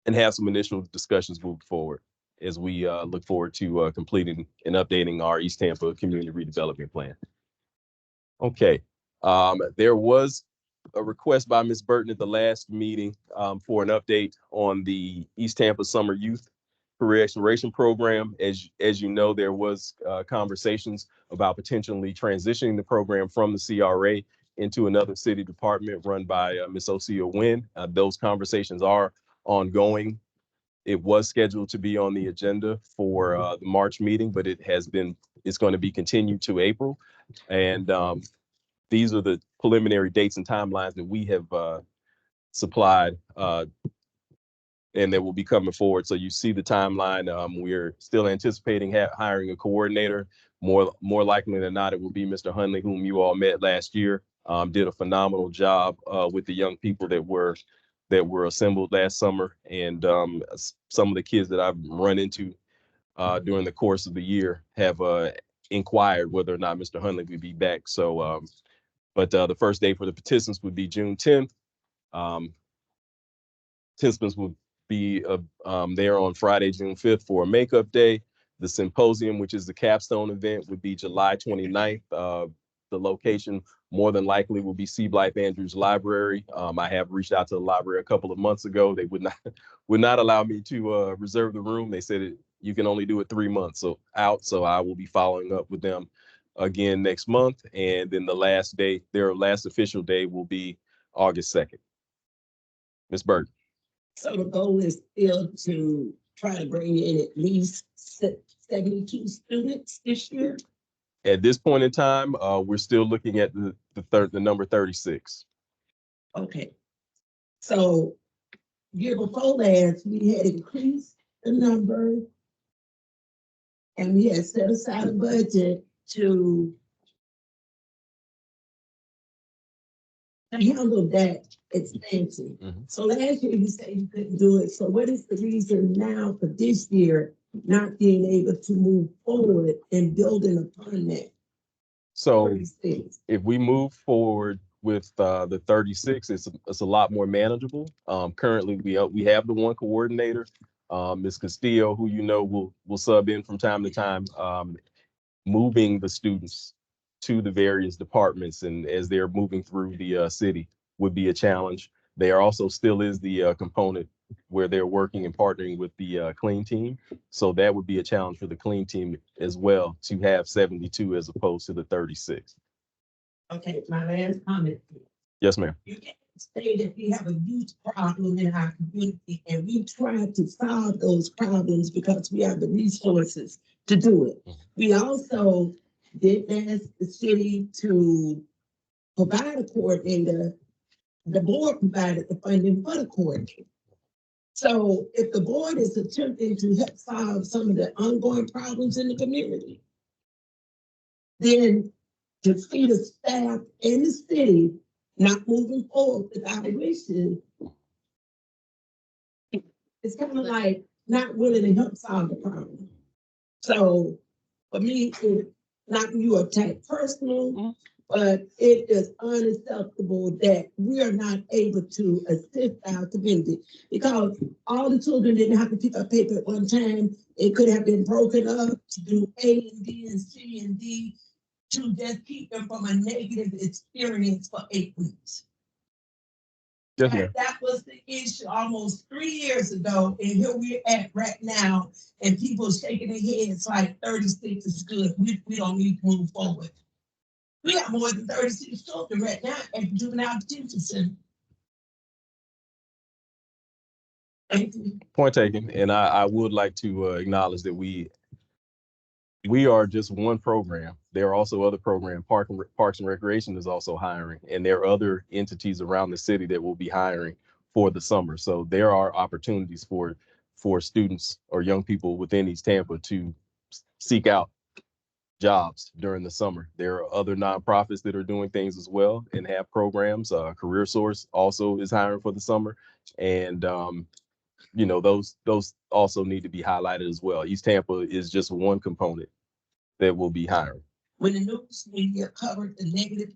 have some initial discussions moving forward as we look forward to completing and updating our East Tampa Community Redevelopment Plan. Okay, there was a request by Ms. Burton at the last meeting for an update on the East Tampa Summer Youth Career Exploration Program. As you know, there was conversations about potentially transitioning the program from the CRA into another city department run by Ms. Osea Wynn. Those conversations are ongoing. It was scheduled to be on the agenda for the March meeting, but it's going to be continued to April. And these are the preliminary dates and timelines that we have supplied and that will be coming forward. So you see the timeline. We're still anticipating hiring a coordinator. More likely than not, it will be Mr. Hunley, whom you all met last year. Did a phenomenal job with the young people that were assembled last summer. And some of the kids that I've run into during the course of the year have inquired whether or not Mr. Hunley would be back. So but the first day for the participants would be June 10th. Participants would be there on Friday, June 5th for a makeup day. The symposium, which is the capstone event, would be July 29th. The location more than likely will be C. Blythe Andrews Library. I have reached out to the library a couple of months ago. They would not allow me to reserve the room. They said you can only do it 3 months out. So I will be following up with them again next month. And then the last day, their last official day will be August 2nd. Ms. Bird. So the goal is still to try to bring in at least 72 students this year? At this point in time, we're still looking at the number 36. Okay. So year before last, we had increased the number and we had set aside a budget to handle that expansion. So last year you said you couldn't do it. So what is the reason now for this year not being able to move forward and building upon that? So if we move forward with the 36, it's a lot more manageable. Currently, we have the one coordinator, Ms. Castillo, who will sub in from time to time, moving the students to the various departments, and as they're moving through the city would be a challenge. There also still is the component where they're working and partnering with the clean team. So that would be a challenge for the clean team as well, to have 72 as opposed to the 36. Okay, my last comment. Yes, ma'am. You can't say that we have a huge problem in our community and we try to solve those problems because we have the resources to do it. We also did ask the city to provide a coordinator. The board provided the funding for the coordinator. So if the board is attempting to help solve some of the ongoing problems in the community, then to see the staff in the city not moving forward with our wishes, it's kind of like not willing to help solve the problem. So for me, it's not you attack personal, but it is unacceptable that we are not able to assist our community because all the children didn't have to pick up paper at one time. It could have been broken up to do A and B and C and D to just keep them from a negative experience for 8 weeks. Yes, ma'am. That was the issue almost 3 years ago, and here we're at right now, and people shaking their heads like 36 is good. We don't need to move forward. We have more than 36 children right now at the juvenile detention center. Thank you. Point taken. And I would like to acknowledge that we are just one program. There are also other programs. Parks and Recreation is also hiring, and there are other entities around the city that will be hiring for the summer. So there are opportunities for students or young people within East Tampa to seek out jobs during the summer. There are other nonprofits that are doing things as well and have programs. Career Source also is hiring for the summer, and you know, those also need to be highlighted as well. East Tampa is just one component that will be hiring. When the news media covered the negative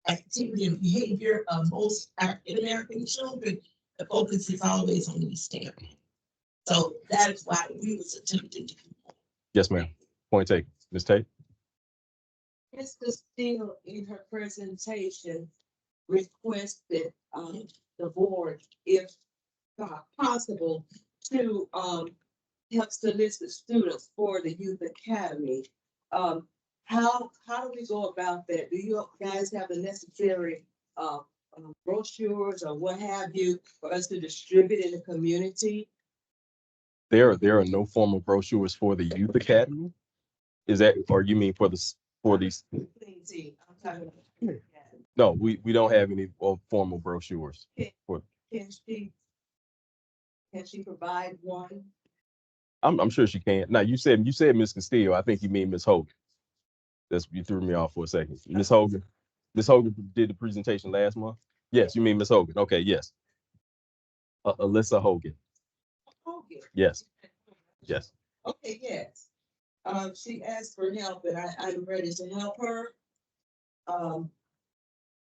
activity and behavior of most African American children, the focus is always on East Tampa. So that is why we was attempting to. Yes, ma'am. Point taken. Ms. Tate? Ms. Castillo, in her presentation, requested, the board, if possible, to, help solicit students for the Youth Academy. How do we go about that? Do you guys have the necessary, brochures or what have you for us to distribute in the community? There are no formal brochures for the Youth Academy. Is that, or you mean for these? I'm talking about the Youth Academy. No, we don't have any formal brochures. Can she provide one? I'm sure she can. Now you said Ms. Castillo. I think you mean Ms. Hogan. You threw me off for a second. Ms. Hogan. Ms. Hogan did the presentation last month. Yes, you mean Ms. Hogan. Okay, yes. Alyssa Hogan. Hogan. Yes. Yes. Okay, yes. She asked for help and I'm ready to help her. Can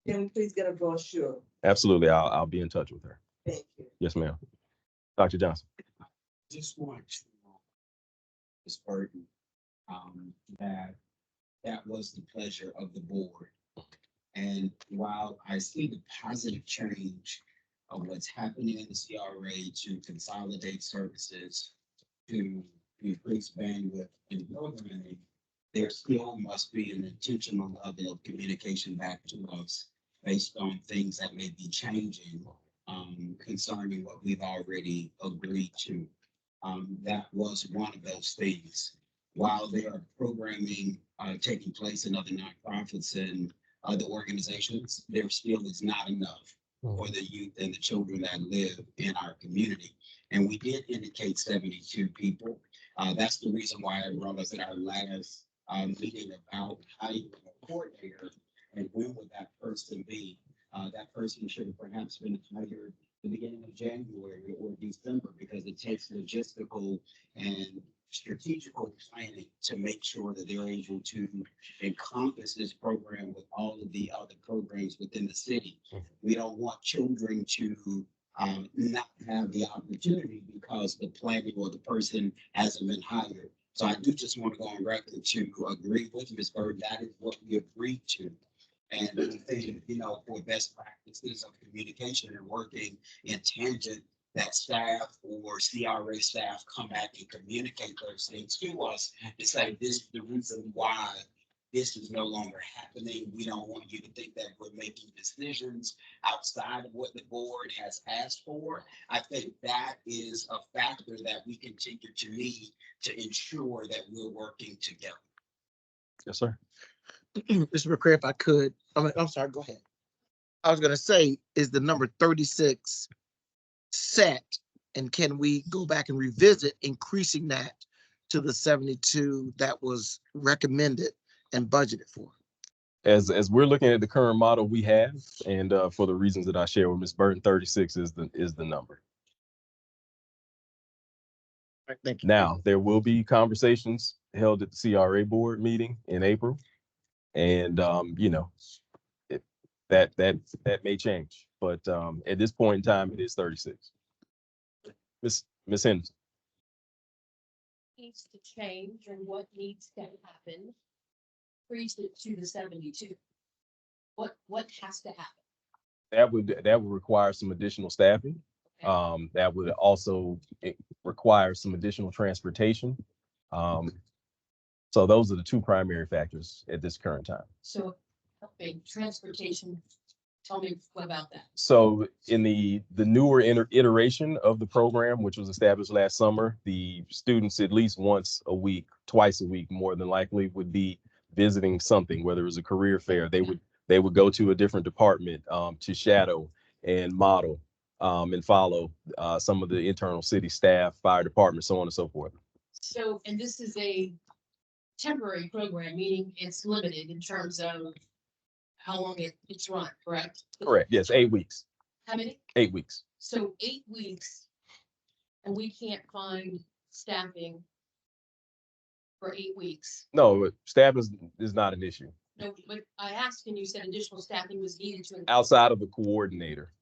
we please get a brochure? Absolutely. I'll be in touch with her. Thank you. Yes, ma'am. Dr. Johnson. Just want to, Ms. Burton, that was the pleasure of the board. And while I see the positive change of what's happening in the CRA to consolidate services, to increase bandwidth in programming, there still must be an intentional level of communication back to us based on things that may be changing concerning what we've already agreed to. That was one of those things. While there are programming taking place in other nonprofits and other organizations, there still is not enough for the youth and the children that live in our community. And we did indicate 72 people. That's the reason why I brought us at our last meeting about hiring a coordinator and when would that person be. That person should have perhaps been hired the beginning of January or December, because it takes logistical and strategical planning to make sure that they're able to encompass this program with all of the other programs within the city. We don't want children to not have the opportunity because the planning or the person hasn't been hired. So I do just want to go on record to agree with Ms. Bird. That is what we agreed to. And I think, for best practices of communication and working in tangent, that staff or CRA staff come back and communicate those things to us to say, this is the reason why this is no longer happening. We don't want you to think that we're making decisions outside of what the board has asked for. I think that is a factor that we continue to need to ensure that we're working together. Yes, sir. Mr. McCray, if I could, I'm sorry, go ahead. I was gonna say, is the number 36 set? And can we go back and revisit increasing that to the 72 that was recommended and budgeted for? As we're looking at the current model we have, and for the reasons that I shared with Ms. Burton, 36 is the number. Right, thank you. Now, there will be conversations held at the CRA board meeting in April. And, that may change, but at this point in time, it is 36. Ms. Henderson. Needs to change and what needs to happen. Increase it to the 72. What has to happen? That would require some additional staffing. Okay. That would also require some additional transportation. So those are the two primary factors at this current time. So, okay, transportation, tell me what about that? So in the newer iteration of the program, which was established last summer, the students at least once a week, twice a week, more than likely, would be visiting something, whether it was a career fair. They would go to a different department to shadow and model and follow some of the internal city staff, fire department, so on and so forth. So, and this is a temporary program, meaning it's limited in terms of how long it's run, correct? Correct. Yes, 8 weeks. How many? 8 weeks. So 8 weeks, and we can't find staffing for 8 weeks. No, staff is not an issue. No, but I asked and you said additional staffing was needed to. Outside of the coordinator.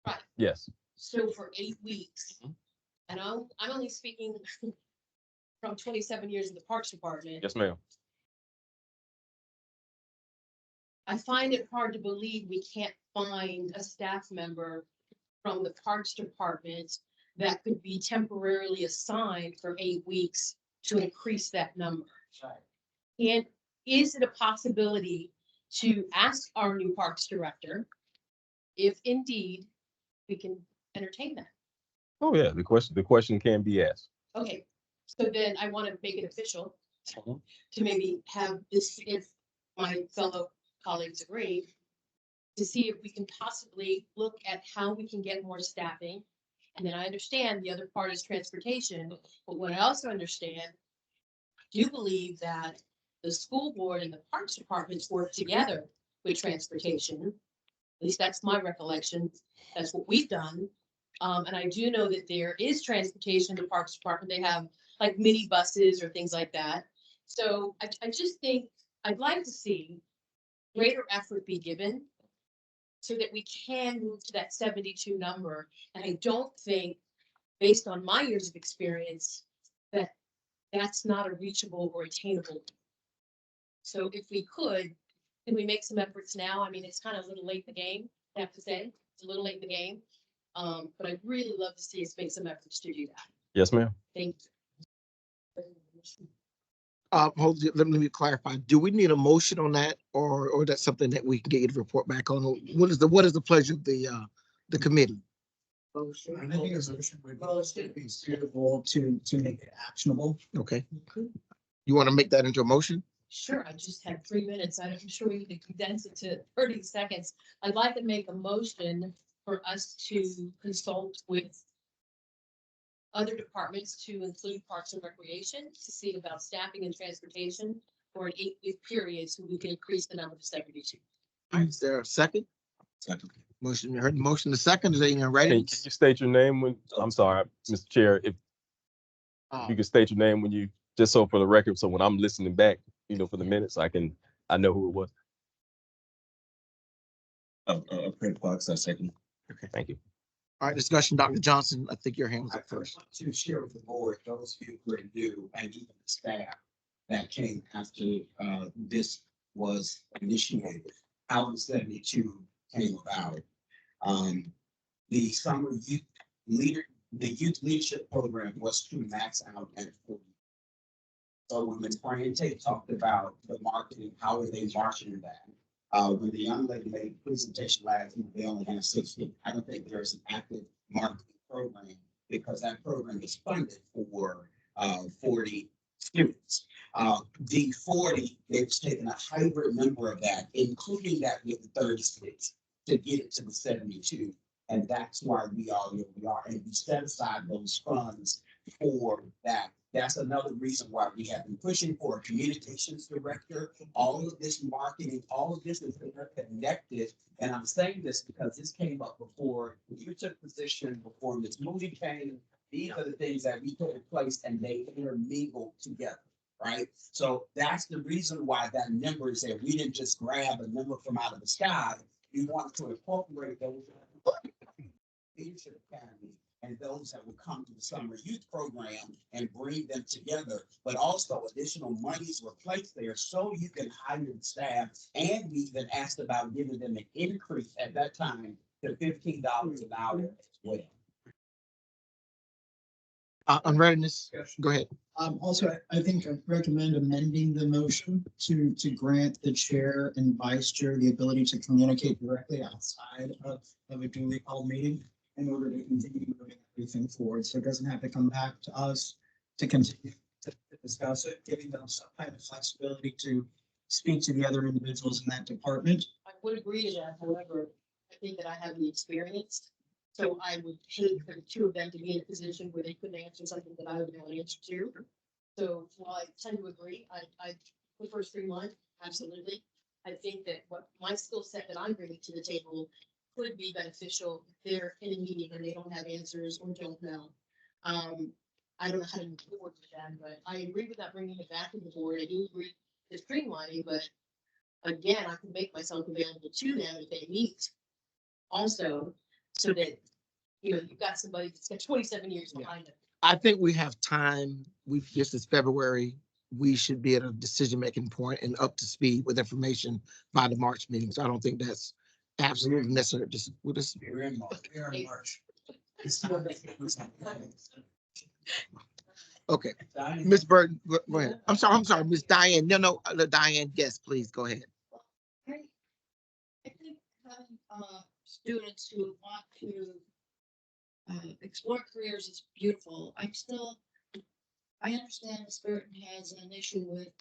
Right. Yes. So for 8 weeks, and I'm only speaking from 27 years in the Parks Department. Yes, ma'am. I find it hard to believe we can't find a staff member from the Parks Department that could be temporarily assigned for 8 weeks to increase that number. And is it a possibility to ask our new Parks Director if indeed we can entertain that? Oh, yeah, the question can be asked. Okay, so then I want to make it official to maybe have this, if my fellow colleagues agree, to see if we can possibly look at how we can get more staffing. And then I understand the other part is transportation, but what I also understand, I do believe that the school board and the Parks Departments work together with transportation. At least that's my recollection. That's what we've done. And I do know that there is transportation in the Parks Department. They have like mini buses or things like that. So I just think I'd like to see greater effort be given so that we can move to that 72 number. And I don't think, based on my years of experience, that that's not a reachable or attainable. So if we could, can we make some efforts now? I mean, it's kind of a little late in the game, I have to say. It's a little late in the game. But I'd really love to see us make some efforts to do that. Yes, ma'am. Thank you. Hold it, let me clarify. Do we need a motion on that, or that's something that we can get you to report back on? What is the pleasure of the committee? I think it's be suitable to make it actionable. Okay. You want to make that into a motion? Sure, I just had 3 minutes. I'm sure we can condense it to 30 seconds. I'd like to make a motion for us to consult with other departments, to include Parks and Recreation, to see about staffing and transportation for an 8-week period so we can increase the number to 72. All right, is there a second? Second. Motion, you heard the motion, the second, is anyone ready? Can you state your name when, I'm sorry, Mr. Chair, if you could state your name when you, just so for the record, so when I'm listening back, for the minutes, I know who it was. Craig Fox, I second. Okay, thank you. All right, discussion, Dr. Johnson, I think your hand was up first. To share with the board, those of you who are new and even the staff that came after this was initiated, how the 72 came about. The summer youth the youth leadership program was to max out at 40. So when Ms. Tate talked about the marketing, how are they marketing that? When the young lady made a presentation last week, they only have 60. I don't think there's an active marketing program because that program is funded for 40 students. The 40, they've taken a hybrid number of that, including that with the 36 to get it to the 72. And that's why we are where we are. And we set aside those funds for that. That's another reason why we have been pushing for a communications director. All of this marketing, all of this is interconnected. And I'm saying this because this came up before you took position, before Ms. Moody came. These are the things that we put in place and they intermingle together, right? So that's the reason why that number is there. We didn't just grab a number from out of the sky. We want to incorporate those leadership academy and those that will come to the summer youth program and bring them together, but also additional monies were placed there so you can hire the staff. And we even asked about giving them an increase at that time to $15 an hour as well. On readiness, go ahead. Also, I think I recommend amending the motion to grant the chair and vice chair the ability to communicate directly outside of a duly called meeting in order to continue moving everything forward. So it doesn't have to come back to us to continue to discuss it, giving them some kind of flexibility to speak to the other individuals in that department. I would agree to that. However, I think that I have the experience So I would hate for the two of them to be in a position where they couldn't answer something that I would know an answer to. So while I tend to agree, I prefer streamline, absolutely. I think that what my skill set that I'm bringing to the table could be beneficial if they're in a meeting and they don't have answers or don't know. I don't know how to move forward with that, but I agree with that bringing it back to the board. I do agree with streamlining, but again, I can make myself available to them if they meet also, so that, you know, you've got somebody that's got 27 years behind them. I think we have time. This is February. We should be at a decision-making point and up to speed with information by the March meeting. So I don't think that's absolutely necessary. We'll just. We're in March. Okay, Ms. Burton, go ahead. I'm sorry, Ms. Diane. No, Diane, yes, please, go ahead. I think having students who want to explore careers is beautiful. I understand Ms. Burton has an issue with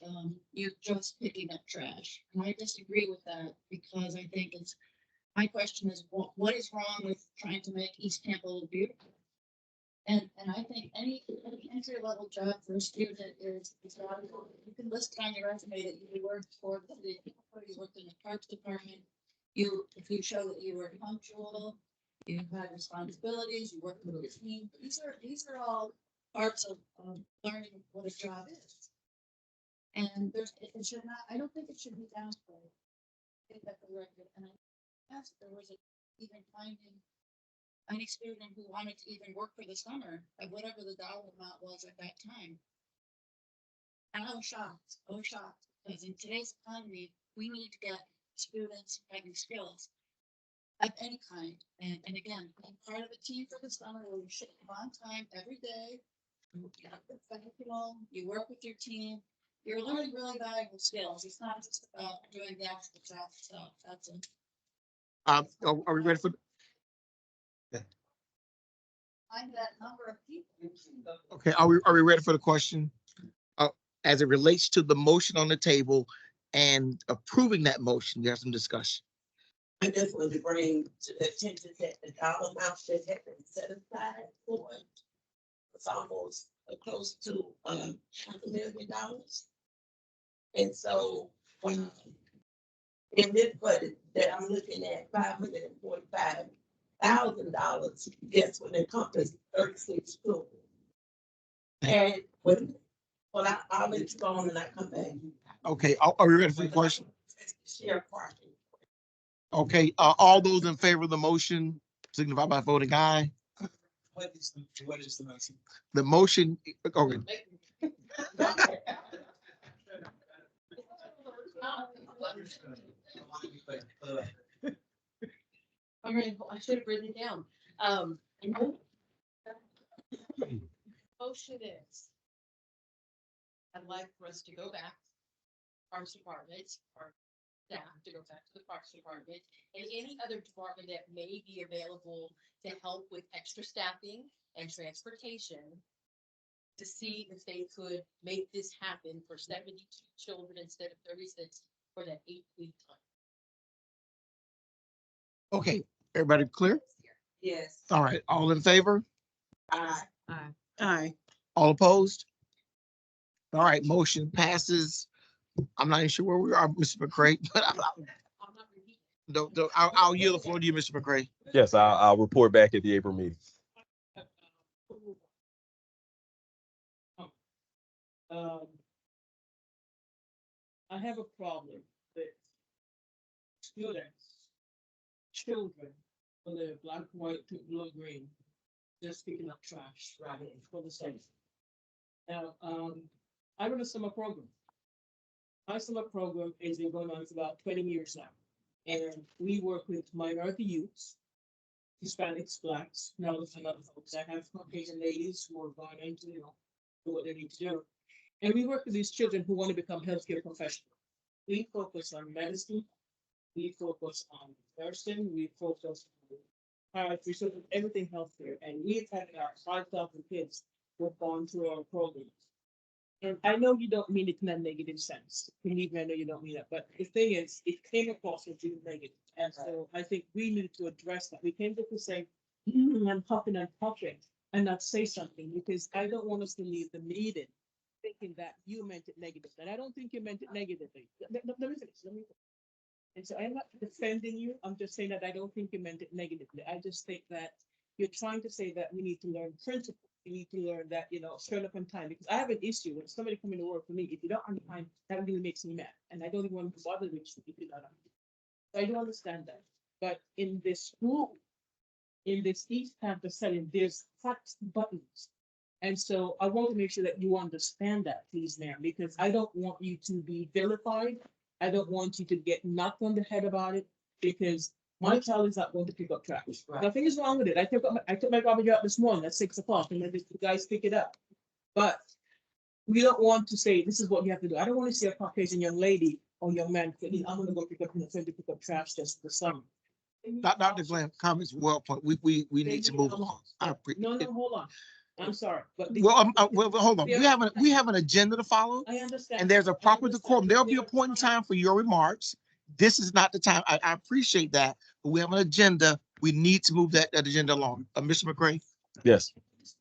you just picking up trash. And I disagree with that because I think my question is, what is wrong with trying to make East Tampa look beautiful? And I think any entry level job for a student is valuable. You can list on your resume that you worked for you worked in the parks department. If you show that you were punctual, you had responsibilities, you worked with a team. These are all parts of learning what a job is. And it should not, I don't think it should be downplayed. I think that's the record. And I asked if there was even finding any student who wanted to even work for the summer at whatever the dollar amount was at that time. And I was shocked. Because in today's economy, we need to get students having skills of any kind. And again, being part of a team for the summer where you show up on time every day, you have professional, you work with your team, you're learning really valuable skills. It's not just about doing the actual job itself. That's it. Are we ready for? Find that number of people. Okay, are we ready for the question? As it relates to the motion on the table and approving that motion, there's some discussion. I just want to bring to the attention that the dollar amount that had been set aside for it was almost close to $500,000. And so in this budget that I'm looking at, $545,000, yes, would encompass 36 schools. And I'll let you go on and I come back. Okay, are we ready for the question? Share parking. Okay, all those in favor of the motion signify by voting aye. What is the motion? The motion, okay. All right, I should have written it down. Motion is, I'd like for us to go back, Parks Department, or staff to go back to the Parks Department, and any other department that may be available to help with extra staffing and transportation, to see if they could make this happen for 72 children instead of 36 for that 8-week time. Okay, everybody clear? Yes. All right, all in favor? Aye. Aye. All opposed? All right, motion passes. I'm not even sure where we are, Mr. McCray, but I'll yield the floor to you, Mr. McCray. Yes, I'll report back at the April meeting. I have a problem with students, children, whether black, white, blue, green, just picking up trash, right, for the same. Now, I run a summer program. My summer program has been going on for about 20 years now. And we work with minority youths, Hispanics, Blacks, and other folks. I have Caucasian ladies who are going into, do what they need to do. And we work with these children who want to become healthcare professionals. We focus on medicine, we focus on nursing, we focus on so everything healthcare. And we've had about 5,000 kids who have gone through our programs. And I know you don't mean it in a negative sense. Believe me, I know you don't mean that. But the thing is, it came across as being negative. And so I think we need to address that. We came to say, and puffing and not say something, because I don't want us to leave the meeting thinking that you meant it negatively. And I don't think you meant it negatively. Let me finish. And so I'm not defending you. I'm just saying that I don't think you meant it negatively. I just think that you're trying to say that we need to learn principles. We need to learn that, turn up on time. Because I have an issue when somebody coming to work for me, if you don't on time, that really makes me mad. And I don't even want to bother with you if you're not on time. I do understand that. But in this school, in this East Tampa setting, there's hot buttons. And so I want to make sure that you understand that, please, ma'am, because I don't want you to be vilified. I don't want you to get knocked on the head about it, because my child is not going to pick up trash. Nothing is wrong with it. I took my garbage out this morning at 6 o'clock, and then the guys pick it up. But we don't want to say, this is what you have to do. I don't want to see a Caucasian young lady or young man saying, I'm gonna go pick up trash just for summer. Dr. Glenn, comments well point. We need to move along. No, hold on. I'm sorry, but. Well, hold on. We have an agenda to follow. I understand. And there's a proper decorum. There'll be a point in time for your remarks. This is not the time. I appreciate that, but we have an agenda. We need to move that agenda along. Mr. McCray? Yes.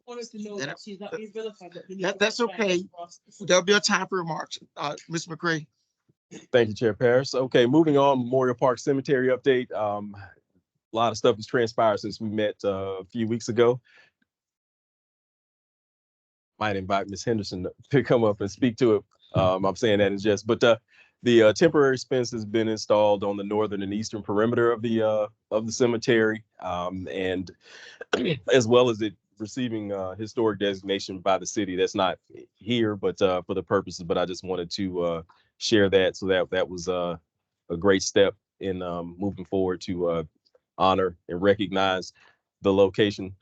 Wanted to know that she's not being vilified. That's okay. There'll be a time for remarks. Mr. McCray? Thank you, Chair Parrish. Okay, moving on, Memorial Park Cemetery update. A lot of stuff has transpired since we met a few weeks ago. Might invite Ms. Henderson to come up and speak to it. I'm saying that in jest, but the temporary fence has been installed on the northern and eastern perimeter of the cemetery, and as well as it receiving historic designation by the city. That's not here, but for the purposes. But I just wanted to share that, so that was a great step in moving forward to honor and recognize the location.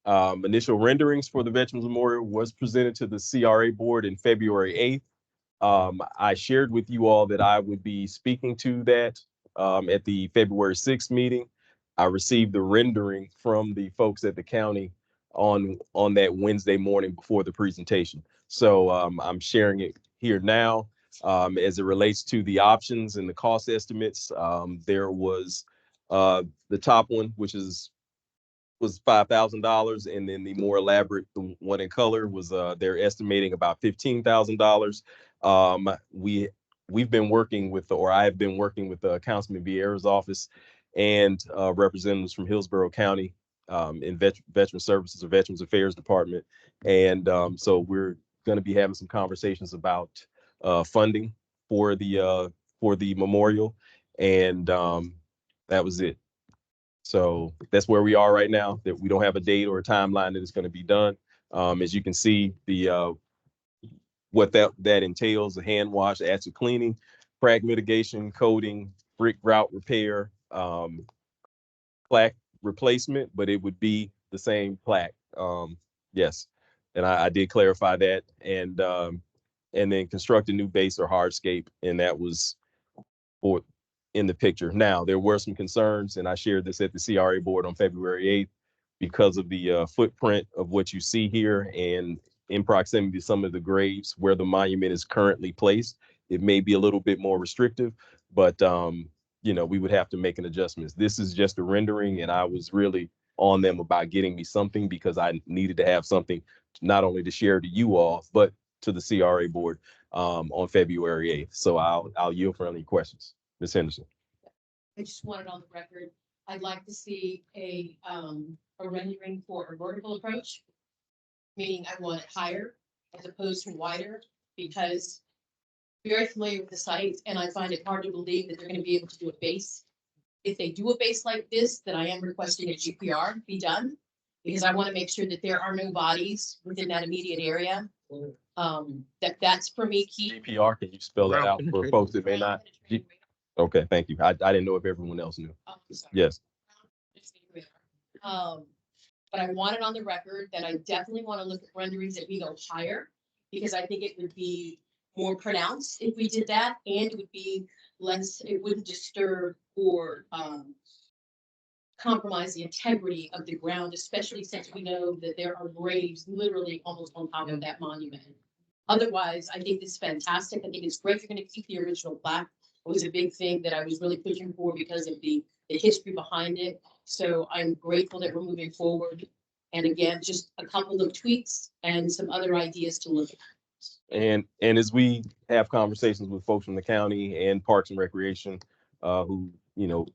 Initial renderings for the Veterans Memorial was presented to the CRA board in February 8th. I shared with you all that I would be speaking to that at the February 6th meeting. I received the rendering from the folks at the county on that Wednesday morning before the presentation. So I'm sharing it here now. As it relates to the options and the cost estimates, there was the top one, which was $5,000, and then the more elaborate, the one in color, was they're estimating about $15,000. We've been working with, or I have been working with Councilman Vieira's office and representatives from Hillsborough County in Veteran Services or Veterans Affairs Department, and so we're going to be having some conversations about funding for the memorial, and that was it. So that's where we are right now, that we don't have a date or a timeline that it's going to be done. As you can see, the what that entails: a hand wash, acid cleaning, crack mitigation, coating, brick grout repair, plaque replacement, but it would be the same plaque. Yes, and I did clarify that, and then construct a new base or hardscape, and that was for in the picture. Now, there were some concerns, and I shared this at the CRA board on February 8th, because of the footprint of what you see here and in proximity to some of the graves where the monument is currently placed. It may be a little bit more restrictive, but we would have to make an adjustment. This is just a rendering, and I was really on them about getting me something, because I needed to have something not only to share to you all, but to the CRA board on February 8th. So I'll yield for any questions. Ms. Henderson. I just wanted on the record, I'd like to see a rendering for a vertical approach, meaning I want it higher as opposed to wider, because I'm very familiar with the site, and I find it hard to believe that they're going to be able to do a base. If they do a base like this, then I am requesting a GPR be done, because I want to make sure that there are no bodies within that immediate area. That's for me key. GPR, can you spell that out for folks that may not? Okay, thank you. I didn't know if everyone else knew. Yes. But I want it on the record that I definitely want to look at renderings that we go higher, because I think it would be more pronounced if we did that, and it would be less, it wouldn't disturb or compromise the integrity of the ground, especially since we know that there are graves literally almost on top of that monument. Otherwise, I think it's fantastic. I think it's great. You're going to keep the original plaque. It was a big thing that I was really pushing for because of the history behind it. So I'm grateful that we're moving forward. And again, just a couple of tweaks and some other ideas to look at. And as we have conversations with folks from the county and Parks and Recreation, who, you know,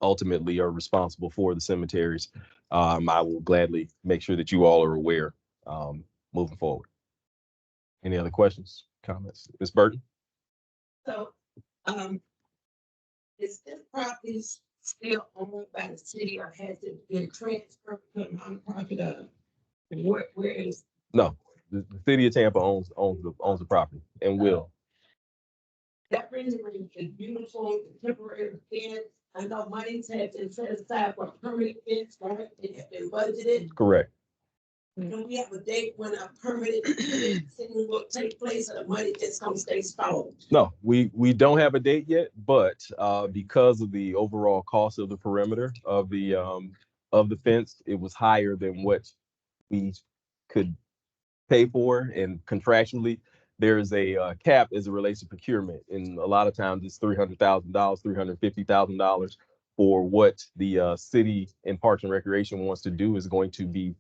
ultimately are responsible for the cemeteries, I will gladly make sure that you all are aware, moving forward. Any other questions, comments? Ms. Burton? So, is this property still owned by the city or has it been transferred to a nonprofit? Where is? No, the city of Tampa owns the property and will. That rendering is beautiful, temporary fence. I know money's had been set aside for permanent fence, right? It has been budgeted. Correct. Do we have a date when a permanent fencing will take place or the money just gonna stay stalled? No, we don't have a date yet, but because of the overall cost of the perimeter of the fence, it was higher than what we could pay for, and contractually, there's a cap as it relates to procurement, and a lot of times it's $300,000, $350,000 for what the city and Parks and Recreation wants to do is going to be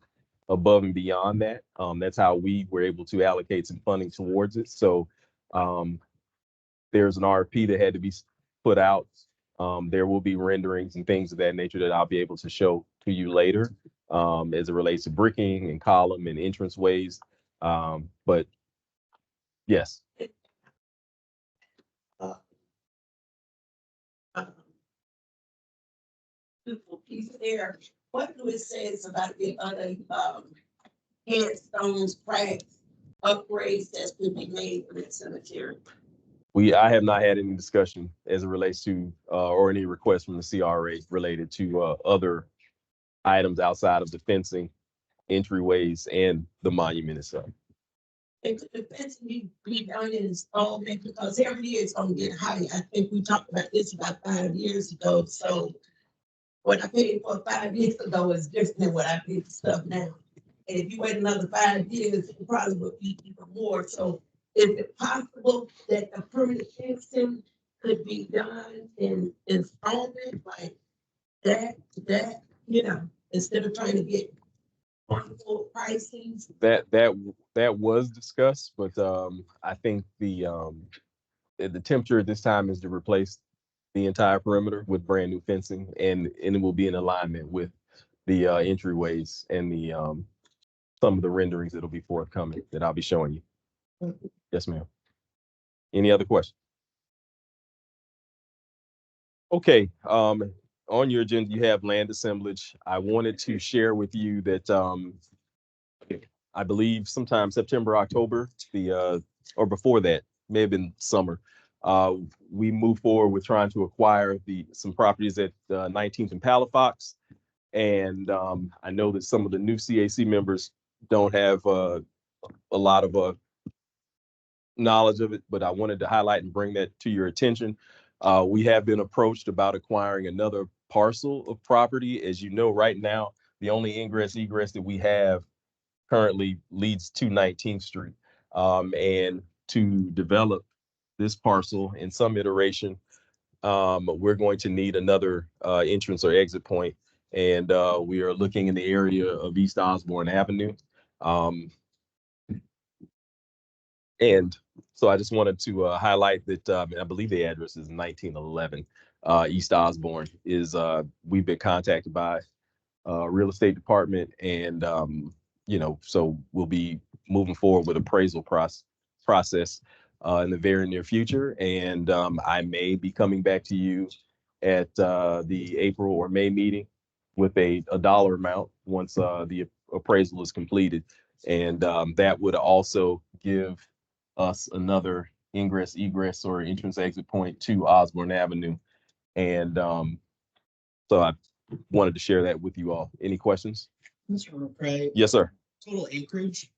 above and beyond that. That's how we were able to allocate some funding towards it. So there's an RFP that had to be put out. There will be renderings and things of that nature that I'll be able to show to you later, as it relates to bricking and column and entrance ways. But yes. Beautiful piece there. What do it say about the other headstones, plaques, upgrades that could be made for that cemetery? I have not had any discussion as it relates to or any requests from the CRA related to other items outside of the fencing, entryways, and the monument itself. And could the fencing be done in installment, because every year it's gonna get higher. I think we talked about this about 5 years ago. So what I paid for 5 years ago is different than what I paid for stuff now. And if you wait another 5 years, it probably would be even more. So is it possible that the permanent fencing could be done in installment like that, you know, instead of trying to get one full pricing? That was discussed, but I think the temperature at this time is to replace the entire perimeter with brand new fencing, and it will be in alignment with the entryways and the some of the renderings that'll be forthcoming that I'll be showing you. Yes, ma'am. Any other questions? Okay, on your agenda, you have land assemblage. I wanted to share with you that I believe sometime September, October, or before that, may have been summer, we moved forward with trying to acquire some properties at 19th and Palafox. And I know that some of the new CAC members don't have a lot of knowledge of it, but I wanted to highlight and bring that to your attention. We have been approached about acquiring another parcel of property. As you know, right now, the only ingress egress that we have currently leads to 19th Street. And to develop this parcel in some iteration, we're going to need another entrance or exit point. And we are looking in the area of East Osborne Avenue. And so I just wanted to highlight that I believe the address is 1911 East Osborne. We've been contacted by real estate department, and so we'll be moving forward with appraisal process in the very near future. And I may be coming back to you at the April or May meeting with a dollar amount once the appraisal is completed. And that would also give us another ingress, egress, or entrance exit point to Osborne Avenue. And so I wanted to share that with you all. Any questions? Mr. McCray. Yes, sir. Total acreage?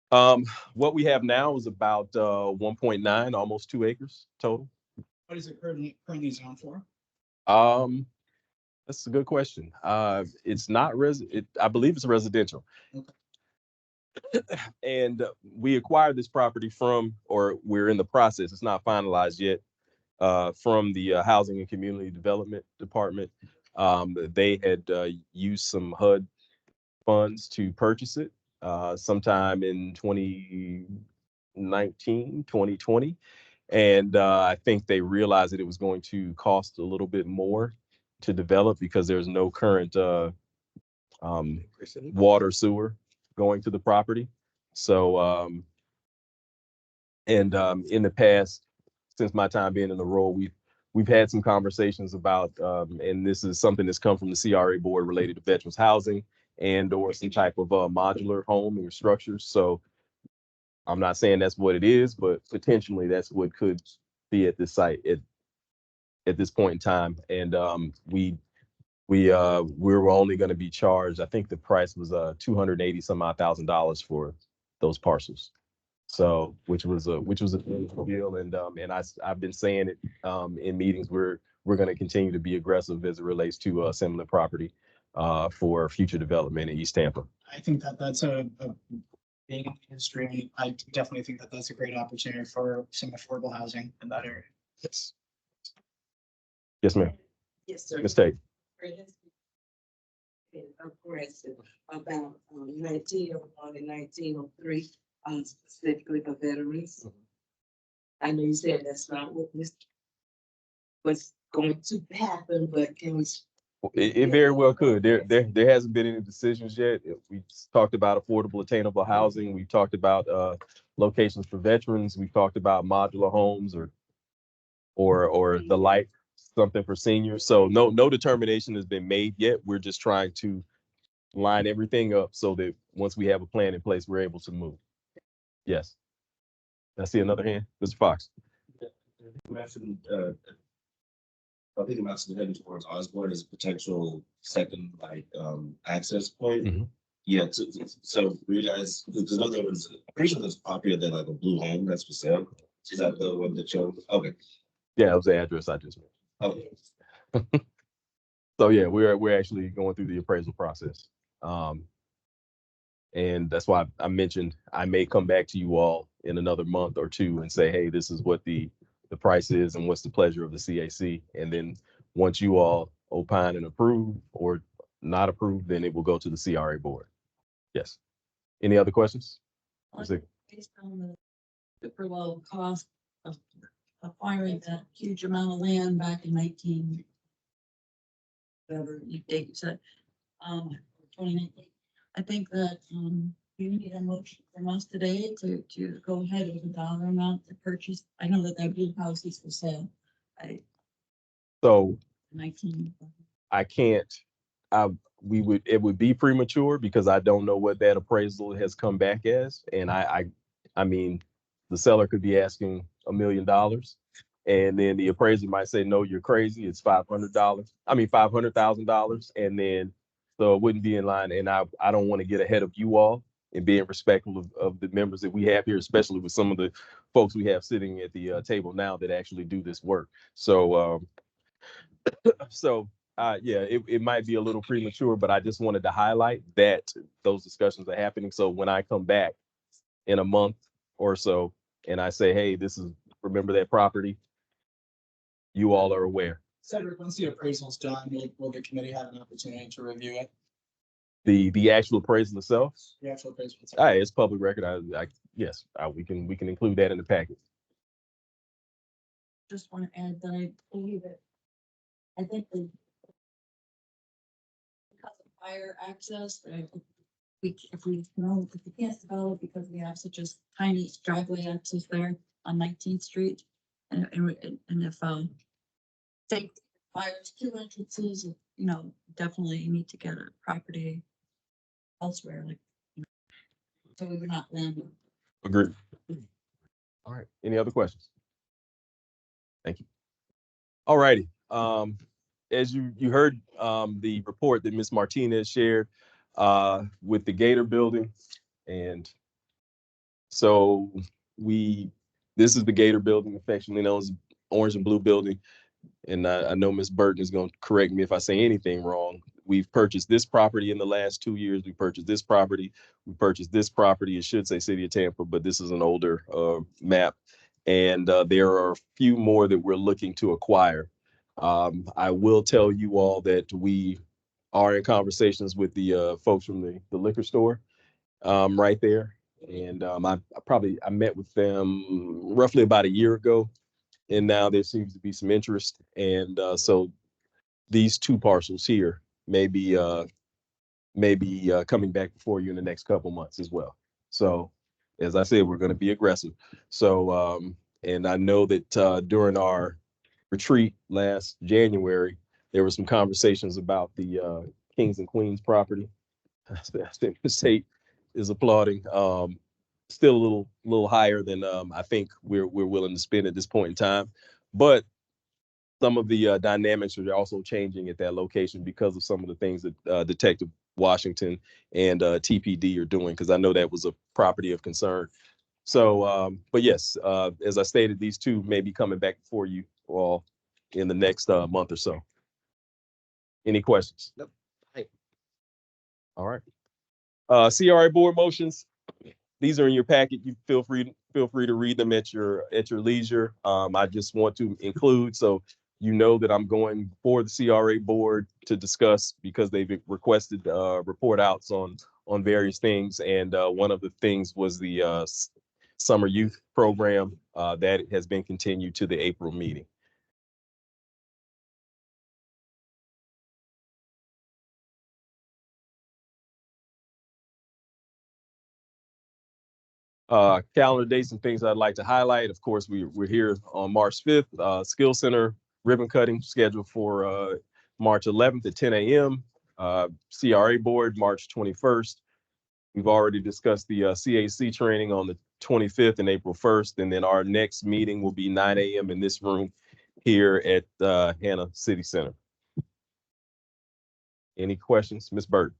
What we have now is about 1.9, almost 2 acres total. What is it currently zoned for? That's a good question. It's not I believe it's residential. Okay. And we acquired this property or we're in the process, it's not finalized yet, from the Housing and Community Development Department. They had used some HUD funds to purchase it sometime in 2019, 2020. And I think they realized that it was going to cost a little bit more to develop because there's no current water sewer going to the property. So, in the past, since my time being in the role, we've had some conversations about, and this is something that's come from the CRA board related to veterans housing and or some type of modular home or structures. So I'm not saying that's what it is, but potentially that's what could be at this site at this point in time. And we were only going to be charged, I think the price was $280 some odd $1,000 for those parcels. So which was a good deal. And I've been saying it in meetings, we're going to continue to be aggressive as it relates to similar property for future development in East Tampa. I think that that's a being in history. I definitely think that that's a great opportunity for some affordable housing in that area. Yes. Yes, ma'am. Yes, sir. Ms. Tate. Aggressive about 1901 and 1903, specifically for veterans. I know you said that's not what's going to happen, but can we? It very well could. There hasn't been any decisions yet. We talked about affordable, attainable housing. We talked about locations for veterans. We talked about modular homes or the like, something for seniors. So no determination has been made yet. We're just trying to line everything up so that once we have a plan in place, we're able to move. Yes. I see another hand, Mr. Fox. I think about heading towards Osborne as a potential second access point. Yeah, so you guys, there's another one's, I'm pretty sure there's a property there, like a blue home that's for sale. Is that the one that you? Okay. Yeah, that was the address I just made. Okay. So yeah, we're actually going through the appraisal process. And that's why I mentioned I may come back to you all in another month or two and say, hey, this is what the price is and what's the pleasure of the CAC. And then once you all opine and approve or not approve, then it will go to the CRA board. Yes. Any other questions? Based on the super low cost of acquiring that huge amount of land back in 19, whatever you date said, 2019. I think that you need a motion from us today to go ahead with a dollar amount to purchase. I know that blue house is for sale. So 19. I can't, it would be premature because I don't know what that appraisal has come back as. And I mean, the seller could be asking $1 million and then the appraiser might say, no, you're crazy. It's $500,000. And then, so it wouldn't be in line. And I don't want to get ahead of you all and being respectful of the members that we have here, especially with some of the folks we have sitting at the table now that actually do this work. So, yeah, it might be a little premature, but I just wanted to highlight that those discussions are happening. So when I come back in a month or so and I say, hey, remember that property, you all are aware. Cedric, once the appraisal's done, will the committee have an opportunity to review it? The actual appraisal itself? The actual appraisal itself. It's public record. Yes, we can include that in the package. Just want to add that I believe it. I think because of fire access, if we can't develop because we have such a tiny driveway access there on 19th Street, and if take fires 2 entrances, definitely you need to get a property elsewhere, so we would not land. Agreed. All right. Any other questions? Thank you. All righty. As you heard the report that Ms. Martinez shared with the Gator building. And so this is the Gator building, affectionately known as Orange and Blue building. And I know Ms. Burton is going to correct me if I say anything wrong. We've purchased this property in the last 2 years. We purchased this property. We purchased this property. It should say City of Tampa, but this is an older map. And there are a few more that we're looking to acquire. I will tell you all that we are in conversations with the folks from the liquor store right there. And I met with them roughly about a year ago, and now there seems to be some interest. And so these two parcels here may be coming back before you in the next couple months as well. So as I said, we're going to be aggressive. So and I know that during our retreat last January, there were some conversations about the Kings and Queens property. I think the state is applauding. Still a little higher than I think we're willing to spend at this point in time, but some of the dynamics are also changing at that location because of some of the things that Detective Washington and TPD are doing, because I know that was a property of concern. So, but yes, as I stated, these two may be coming back before you all in the next month or so. Any questions? Nope. All right. CRA board motions. These are in your packet. You feel free to read them at your leisure. I just want to include, so you know that I'm going for the CRA board to discuss, because they've requested report outs on various things, and one of the things was the summer youth program that has been continued to the April meeting. Calendar dates and things I'd like to highlight. Of course, we're here on March 5th. Skill Center ribbon cutting scheduled for March 11th at 10 a.m. CRA board March 21st. We've already discussed the CAC training on the 25th and April 1st. And then our next meeting will be 9 a.m. in this room here at Hannah City Center. Any questions, Ms. Bird?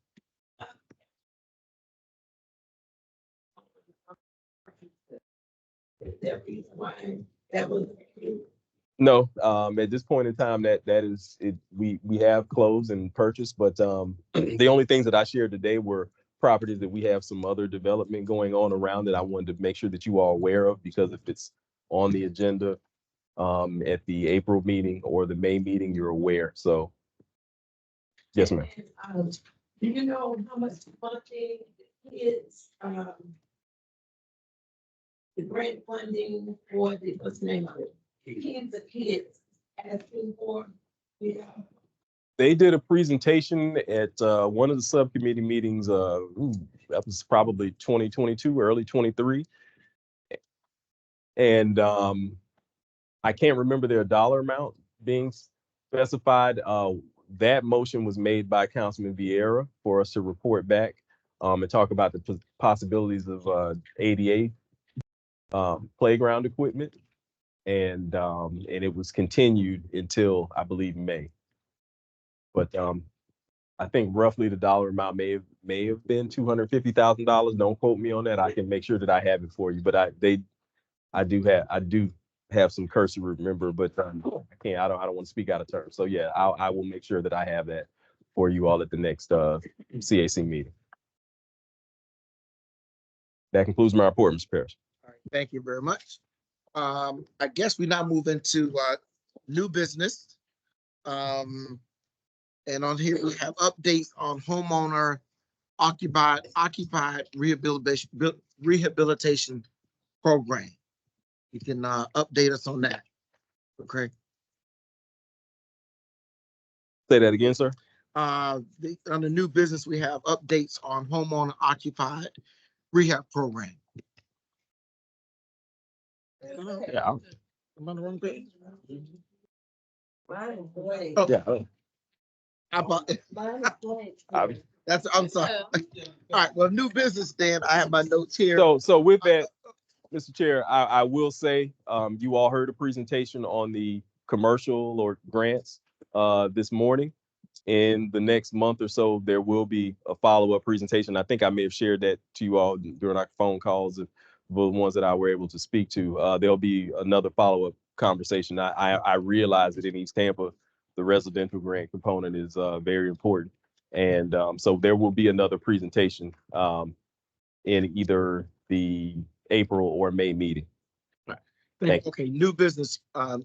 No, at this point in time, that is it. We have closed and purchased, but the only things that I shared today were properties that we have some other development going on around that I wanted to make sure that you are aware of, because if it's on the agenda at the April meeting or the May meeting, you're aware. So, yes, ma'am. Do you know how much funding is the grant funding for the, what's the name of it? Kids asking for? Yeah. They did a presentation at one of the subcommittee meetings. That was probably 2022, early 23. And I can't remember their dollar amount being specified. That motion was made by Councilman Vieira for us to report back and talk about the possibilities of ADA playground equipment. And it was continued until, I believe, May. But I think roughly the dollar amount may have been $250,000. Don't quote me on that. I can make sure that I have it for you. But I do have some cursory remember, but I don't want to speak out of turn. So yeah, I will make sure that I have that for you all at the next CAC meeting. That concludes my report, Mr. Parrish. All right, thank you very much. I guess we now move into new business. And on here we have updates on homeowner occupied rehabilitation program. You can update us on that. Okay. Say that again, sir. On the new business, we have updates on homeowner occupied rehab program. Yeah. I'm on the wrong page. Oh. Yeah. I'm sorry. All right. Well, new business. Then I have my notes here. So with that, Mr. Chair, I will say you all heard a presentation on the commercial or grants this morning. In the next month or so, there will be a follow-up presentation. I think I may have shared that to you all during our phone calls, the ones that I were able to speak to. There'll be another follow-up conversation. I realize that in East Tampa, the residential grant component is very important. And so there will be another presentation in either the April or May meeting. Right. Okay, new business,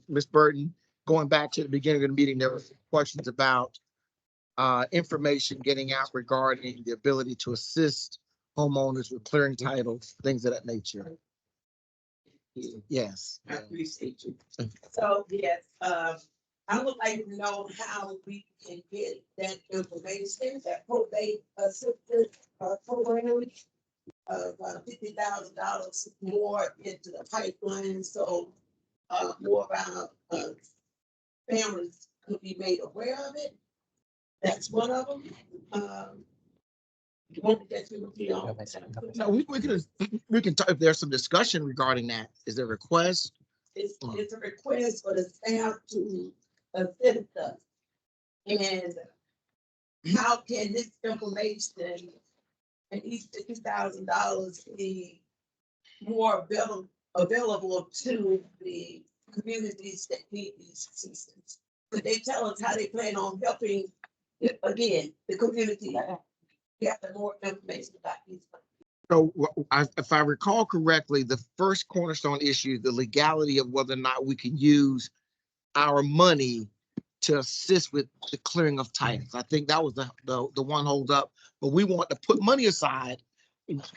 Ms. Burton, going back to the beginning of the meeting, there were questions about information getting out regarding the ability to assist homeowners with clearing titles, things of that nature. Yes. I appreciate you. So, yes, I would like to know how we can get that information, that probate assistance program of $50,000 more into the pipeline, so more of our families could be made aware of it. That's one of them. No, we can talk, if there's some discussion regarding that. Is there a request? It's a request for the staff to assist us. And how can this information and these $50,000 be more available to the communities that need these assistance? Could they tell us how they plan on helping, again, the community gather more information about these? So if I recall correctly, the first cornerstone issue, the legality of whether or not we can use our money to assist with the clearing of titles. I think that was the one hold up, but we want to put money aside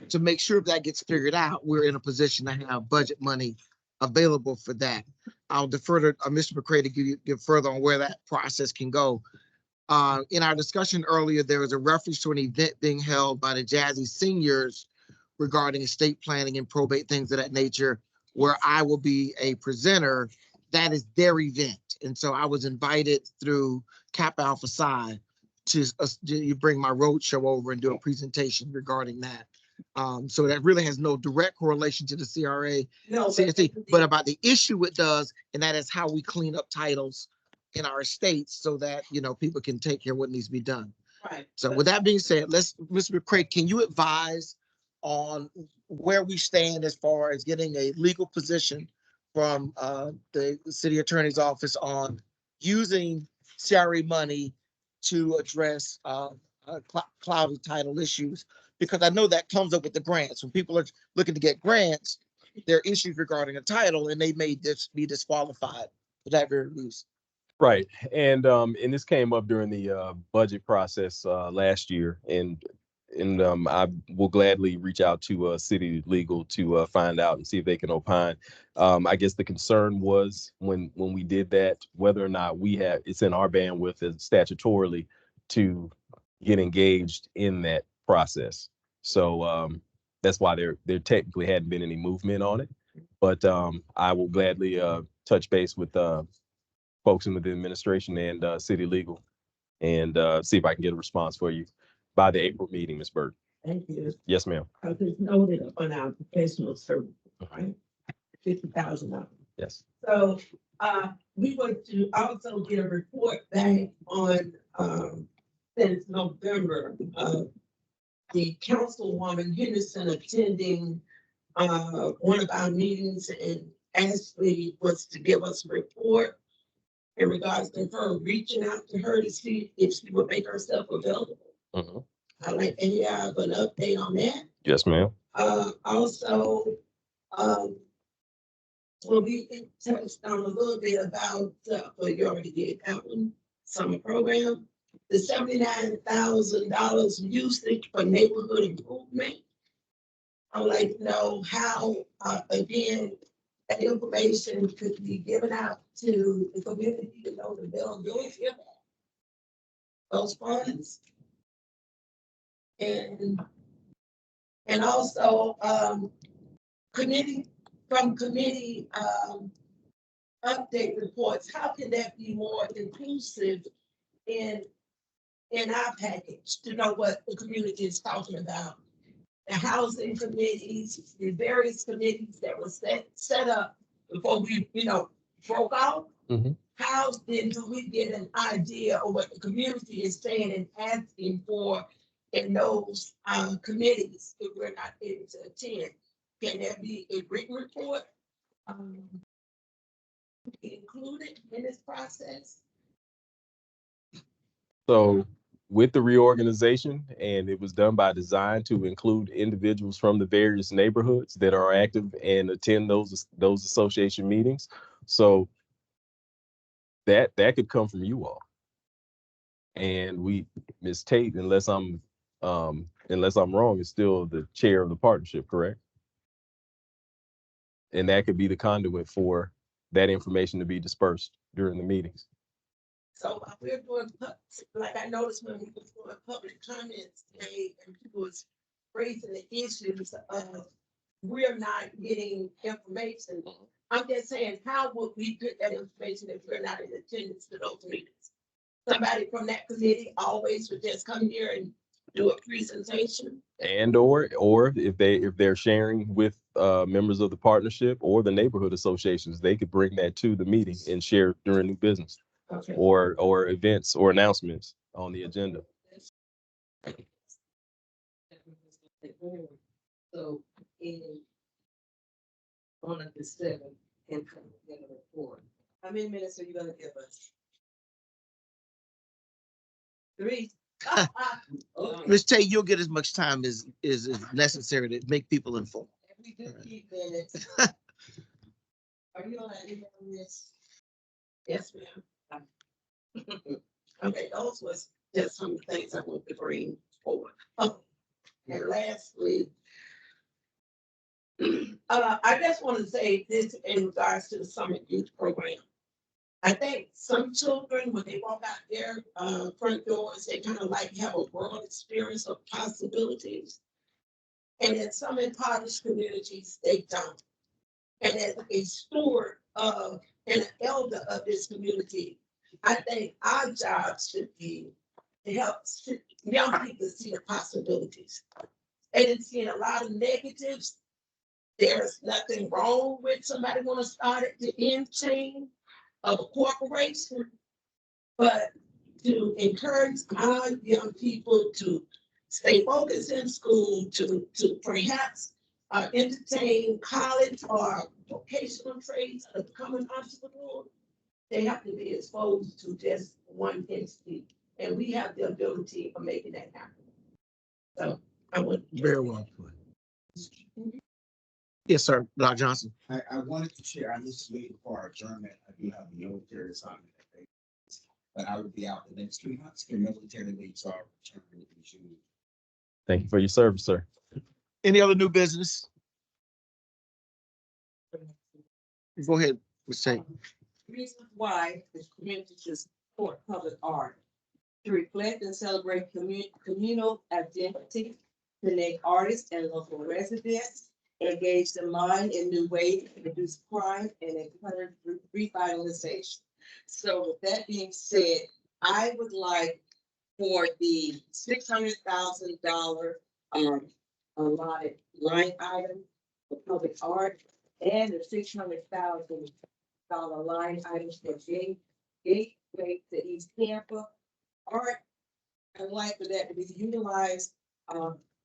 to make sure if that gets figured out, we're in a position to have budget money available for that. I'll defer to Mr. McCray to give further on where that process can go. In our discussion earlier, there was a reference to an event being held by the Jazzy seniors regarding estate planning and probate, things of that nature, where I will be a presenter. That is their event. And so I was invited through Kappa Alpha Psi to bring my roadshow over and do a presentation regarding that. So that really has no direct correlation to the CRA, CST, but about the issue it does, and that is how we clean up titles in our estates so that, you know, people can take care of what needs to be done. Right. So with that being said, Mr. McCray, can you advise on where we stand as far as getting a legal position from the city attorney's office on using CRA money to address cloudy title issues? Because I know that comes up with the grants. When people are looking to get grants, there are issues regarding a title and they may be disqualified for that very reason. Right. And this came up during the budget process last year, and I will gladly reach out to city legal to find out and see if they can opine. I guess the concern was when we did that, whether or not it's in our bandwidth statutorily to get engaged in that process. So that's why there technically hadn't been any movement on it. But I will gladly touch base with folks in the administration and city legal and see if I can get a response for you by the April meeting, Ms. Bird. Thank you. Yes, ma'am. I just noted on our professional service, right? $50,000. Yes. So we want to also get a report back on since November, the councilwoman Henderson attending one of our meetings, and Ashley was to give us a report in regards to her reaching out to her to see if she would make herself available. Mm-hmm. I'd like to have an update on that. Yes, ma'am. Also, well, we touched on a little bit about, well, you already did that one, summer program, the $79,000 usage for neighborhood improvement. I would like to know how, again, that information could be given out to the community to know the availability of those funds. And also, committee update reports, how can that be more inclusive in our package to know what the community is talking about? The housing committees, the various committees that were set up before we, broke out. Mm-hmm. How then do we get an idea of what the community is saying and asking for in those committees if we're not able to attend? Can there be a written report included in this process? So with the reorganization, and it was done by design to include individuals from the various neighborhoods that are active and attend those association meetings. So that could come from you all. And Ms. Tate, unless I'm wrong, is still the chair of the partnership, correct? And that could be the conduit for that information to be dispersed during the meetings. So while we're doing, like I noticed when we were doing public comments today and people was raising the issues of we're not getting information. I'm just saying, how would we get that information if we're not in attendance to those meetings? Somebody from that committee always would just come here and do a presentation. And or if they're sharing with members of the partnership or the neighborhood associations, they could bring that to the meeting and share during new business. Okay. Or events or announcements on the agenda. So on the 7th and get a report. How many minutes are you gonna give us? 3. Okay. Ms. Tate, you'll get as much time as is necessary to make people informed. We do keep minutes. Are you gonna let me know this? Yes, ma'am. Okay, those was just some things I want to bring forward. Oh, and lastly, I just want to say this in regards to the summer youth program. I think some children, when they walk out their front doors, they kind of like have a world experience of possibilities. And in some impoverished communities, they don't. And as a steward of and an elder of this community, I think our job should be to help young people see the possibilities. They didn't see a lot of negatives. There's nothing wrong with somebody want to start at the end chain of a corporation, but to encourage our young people to stay focused in school, to perhaps entertain college or vocational trades or become an entrepreneur, they have to be exposed to just one entity. And we have the ability of making that happen. So I would. Very well put. Yes, sir, Dr. Johnson. I wanted to share, I'm just waiting for our adjournment. I do have a military assignment that day, but I would be out the next 2 months for military leave, so I'll return in June. Thank you for your service, sir. Any other new business? Go ahead, Ms. Tate. Reasons why the community should support public art to reflect and celebrate communal identity, connect artists and local residents, engage the mind in new ways to reduce crime and encourage revitalization. So with that being said, I would like for the $600,000 allotted line item for public art and the $600,000 line items for gateway to East Tampa art. I'd like for that to be utilized.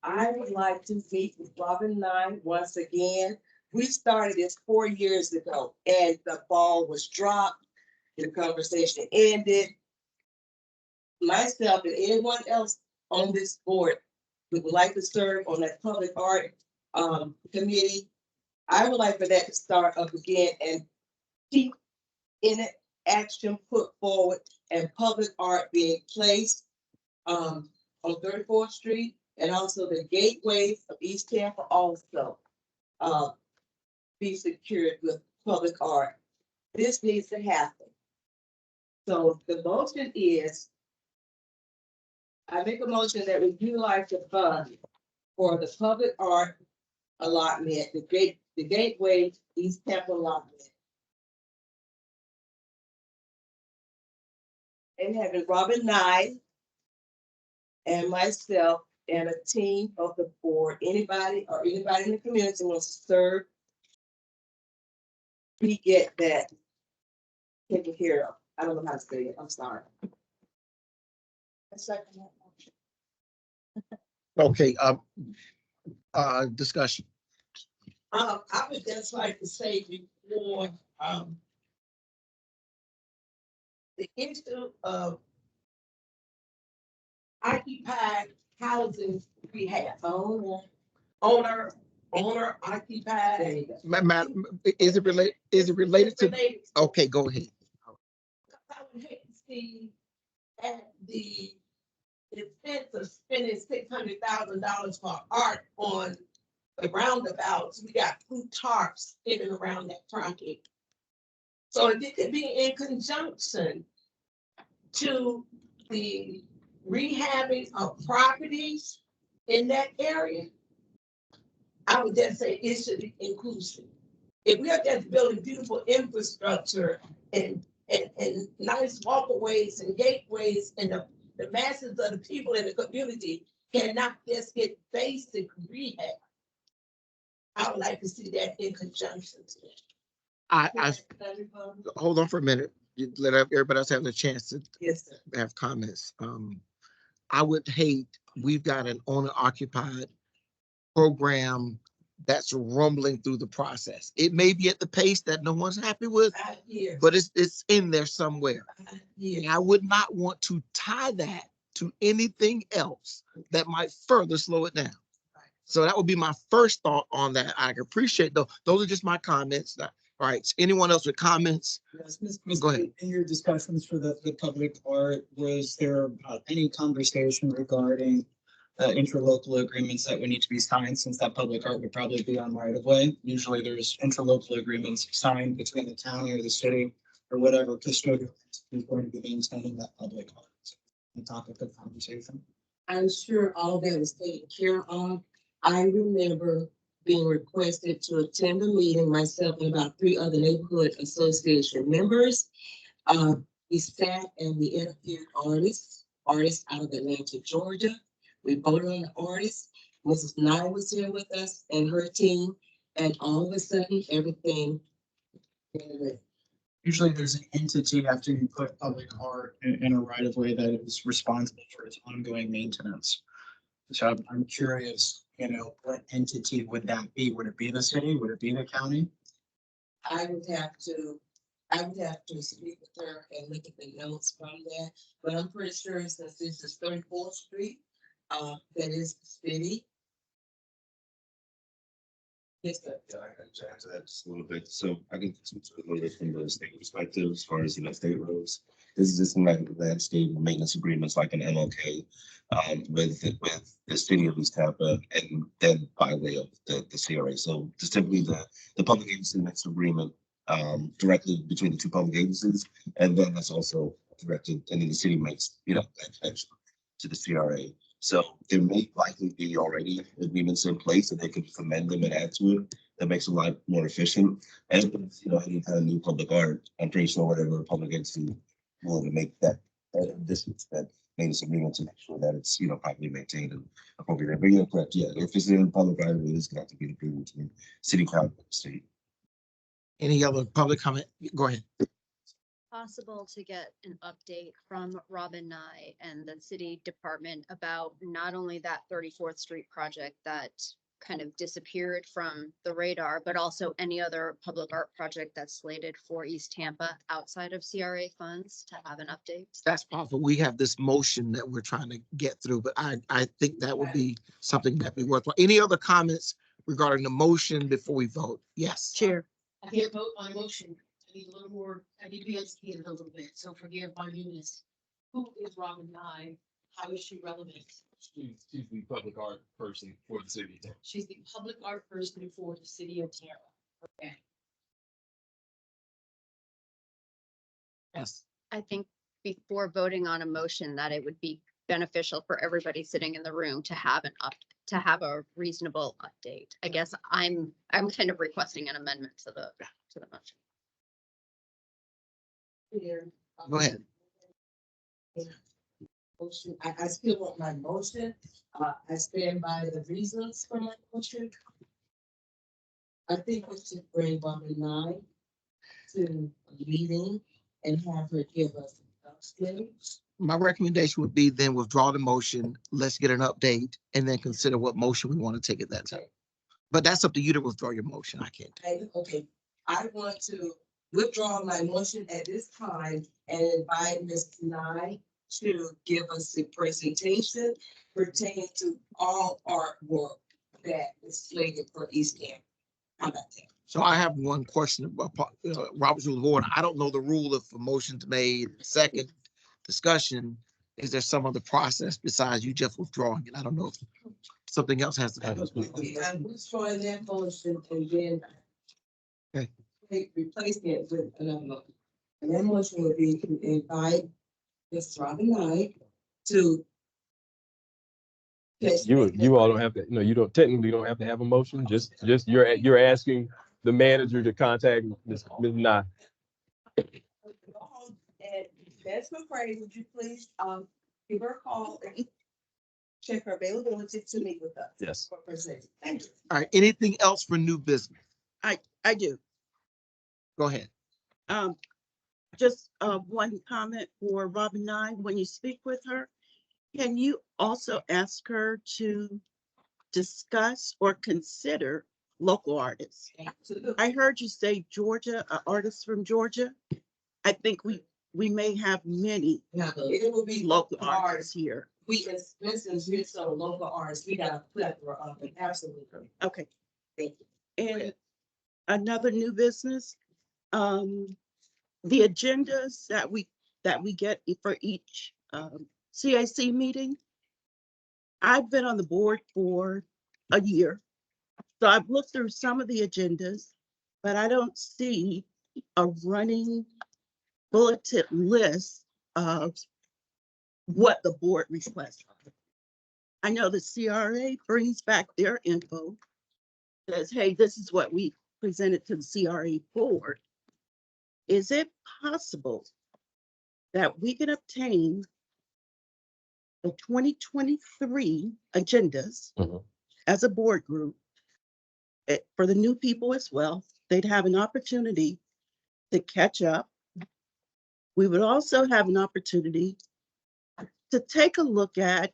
I would like to meet with Robin Nye once again. We started this 4 years ago and the ball was dropped. The conversation ended. Myself and anyone else on this board who would like to serve on that public art committee, I would like for that to start up again and keep in it action put forward and public art being placed on 34th Street and also the gateways of East Tampa also be secured with public art. This needs to happen. So the motion is, I make a motion that we utilize the fund for the public art allotment, the gateway East Tampa allotment. And having Robin Nye and myself and a team of the board, anybody in the community wants to serve, we get that taken care of. I don't know how to say it. I'm sorry. Okay, discussion. I would just like to say before the issue of occupied housing we have owner occupied. Madam, is it related to? Okay, go ahead. see at the expense of spending $600,000 for art on the roundabouts, we got 2 tarps in and around that property. So if it could be in conjunction to the rehabbing of properties in that area, I would just say it should be inclusive. If we are just building beautiful infrastructure and nice walkways and gateways, and the masses of the people in the community cannot just get basic rehab, I would like to see that in conjunction to that. I hold on for a minute. You let everybody else have the chance to Yes, sir. have comments. I would hate, we've got an owner occupied program that's rumbling through the process. It may be at the pace that no one's happy with, but it's in there somewhere. And I would not want to tie that to anything else that might further slow it down. So that would be my first thought on that. I appreciate those. Those are just my comments. All right. Anyone else with comments? Yes, Ms. Go ahead. In your discussions for the public art, was there any conversation regarding interlocal agreements that would need to be signed, since that public art would probably be on right of way? Usually there's interlocal agreements signed between the county or the city or whatever custodial is going to be maintaining that public art. The topic of conversation. I'm sure all that was taken care of. I remember being requested to attend a meeting, myself and about 3 other neighborhood association members. We sat and we interviewed artists out of Atlanta, Georgia. We voted on the artists. Mrs. Nye was here with us and her team, and all of a sudden, everything went away. Usually there's an entity after you put public art in a right of way that is responsible for its ongoing maintenance. So I'm curious, what entity would that be? Would it be the city? Would it be the county? I would have to speak with her and look at the notes from that, but I'm pretty sure since this is 34th Street, that is the city. Yes, sir. Yeah, I can answer that just a little bit. So I can speak to it a little bit from the state perspective as far as state roads. This is just like landscape maintenance agreements like an MLK with the city of East Tampa, and then by way of the CRA. So just typically the public agency makes an agreement directly between the 2 public agencies, and then that's also directed, and then the city makes that connection to the CRA. So there may likely be already agreements in place that they can just amend them and add to it. That makes it a lot more efficient. And any kind of new public art, I'm pretty sure whatever public entity will make that distance, that maintenance agreement to make sure that it's properly maintained and appropriate. But you're correct. Yeah, if it's in public right of way, it's going to have to be an agreement between city, county, and state. Any other public comment? Go ahead. Possible to get an update from Robin Nye and the city department about not only that 34th Street project that kind of disappeared from the radar, but also any other public art project that's slated for East Tampa outside of CRA funds, to have an update. That's possible. We have this motion that we're trying to get through, but I think that would be something that be worthwhile. Any other comments regarding the motion before we vote? Yes. Chair. I can't vote on motion. I need a little more, I need to be educated a little bit, so forgive my newness. Who is Robin Nye? How is she relevant? She's the public art person for the city. She's the public art person for the city of Tampa. Okay. Yes. I think before voting on a motion that it would be beneficial for everybody sitting in the room to have to have a reasonable update. I guess I'm kind of requesting an amendment to the motion. Go ahead. Motion. I still want my motion. I stand by the reasons for my motion. I think we should bring Robin Nye to a meeting and have her give us an update. My recommendation would be then withdraw the motion. Let's get an update and then consider what motion we want to take at that time. But that's up to you to withdraw your motion. I can't. Okay, I want to withdraw my motion at this time and invite Ms. Nye to give us the presentation pertaining to all artwork that is slated for East Tampa. How about that? So I have one question about Robert's Rule of Order. I don't know the rule if a motion's made second. discussion, is there some other process besides you just withdrawing it? I don't know if something else has to happen. I'm destroying that motion and then Okay. replacing it with another motion. And that motion would be to invite Ms. Robin Knight to. You all don't have to, you don't technically don't have to have a motion, just you're asking the manager to contact Ms. Nye. And Ms. McCray, would you please, give her a call and check her availability to meet with us? Yes. For presenting. Thank you. All right, anything else for new business? I do. Go ahead. Just one comment for Robin Nye. When you speak with her, can you also ask her to discuss or consider local artists? Absolutely. I heard you say Georgia, artists from Georgia. I think we may have many It will be local artists here. We, as instance, we're so local artists, we got a plethora of them, absolutely. Okay. Thank you. And another new business, the agendas that we get for each CAC meeting. I've been on the board for a year, so I've looked through some of the agendas, but I don't see a running bulleted list of what the board requests. I know the CRA brings back their info, says, hey, this is what we presented to the CRA board. Is it possible that we can obtain the 2023 agendas as a board group for the new people as well? They'd have an opportunity to catch up. We would also have an opportunity to take a look at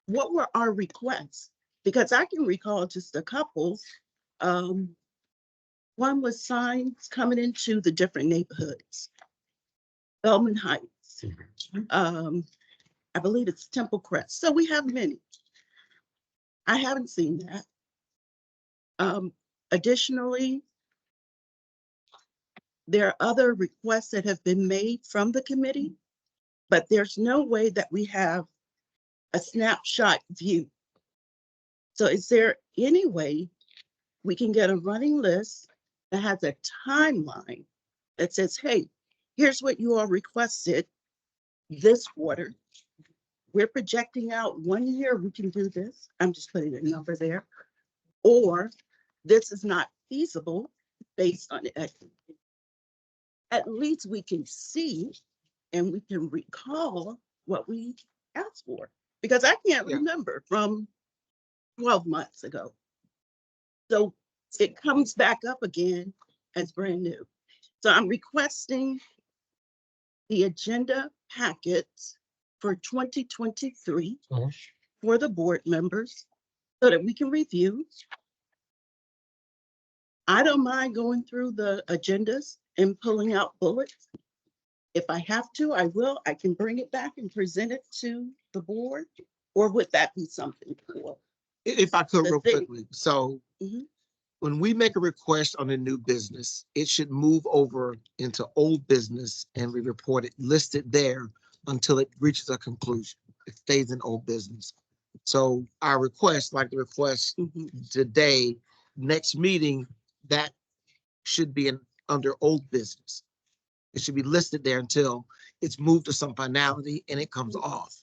what were our requests, because I can recall just a couple. One was signs coming into the different neighborhoods. Bellman Heights. I believe it's Temple Crest. So we have many. I haven't seen that. Additionally, there are other requests that have been made from the committee, but there's no way that we have a snapshot view. So is there any way we can get a running list that has a timeline that says, hey, here's what you all requested this quarter. We're projecting out 1 year we can do this. I'm just putting a number there. Or this is not feasible based on it. At least we can see and we can recall what we asked for. Because I can't remember from 12 months ago. So it comes back up again as brand new. So I'm requesting the agenda packets for 2023 for the board members so that we can review. I don't mind going through the agendas and pulling out bullets. If I have to, I will. I can bring it back and present it to the board, or would that be something cool? If I could real quickly, so when we make a request on a new business, it should move over into old business and we report it listed there until it reaches a conclusion. It stays in old business. So our request, like the request today, next meeting, that should be under old business. It should be listed there until it's moved to some finality and it comes off.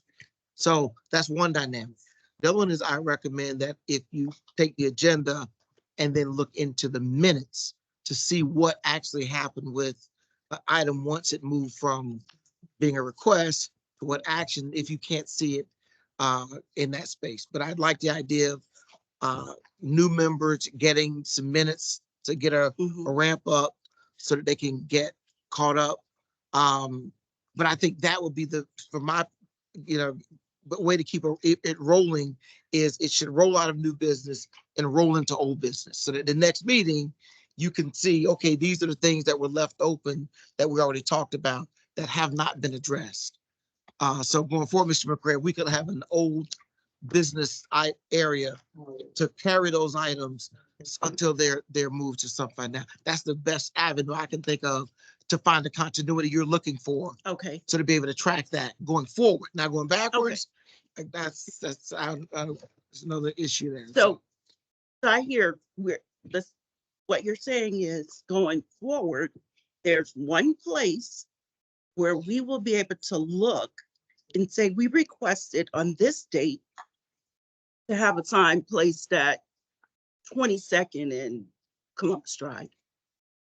So that's one dynamic. The other one is I recommend that if you take the agenda and then look into the minutes to see what actually happened with the item once it moved from being a request to what action, if you can't see it in that space. But I'd like the idea of new members getting some minutes to get a ramp up so that they can get caught up. But I think that would be for my, but way to keep it rolling is it should roll out of new business and roll into old business so that the next meeting you can see, okay, these are the things that were left open that we already talked about that have not been addressed. So going forward, Mr. McCray, we could have an old business area to carry those items until they're moved to something. Now, that's the best avenue I can think of to find the continuity you're looking for. Okay. So to be able to track that going forward, not going backwards. That's, there's another issue there. So I hear what you're saying is going forward, there's one place where we will be able to look and say, we requested on this date to have a sign placed at 22nd and Columbus Drive.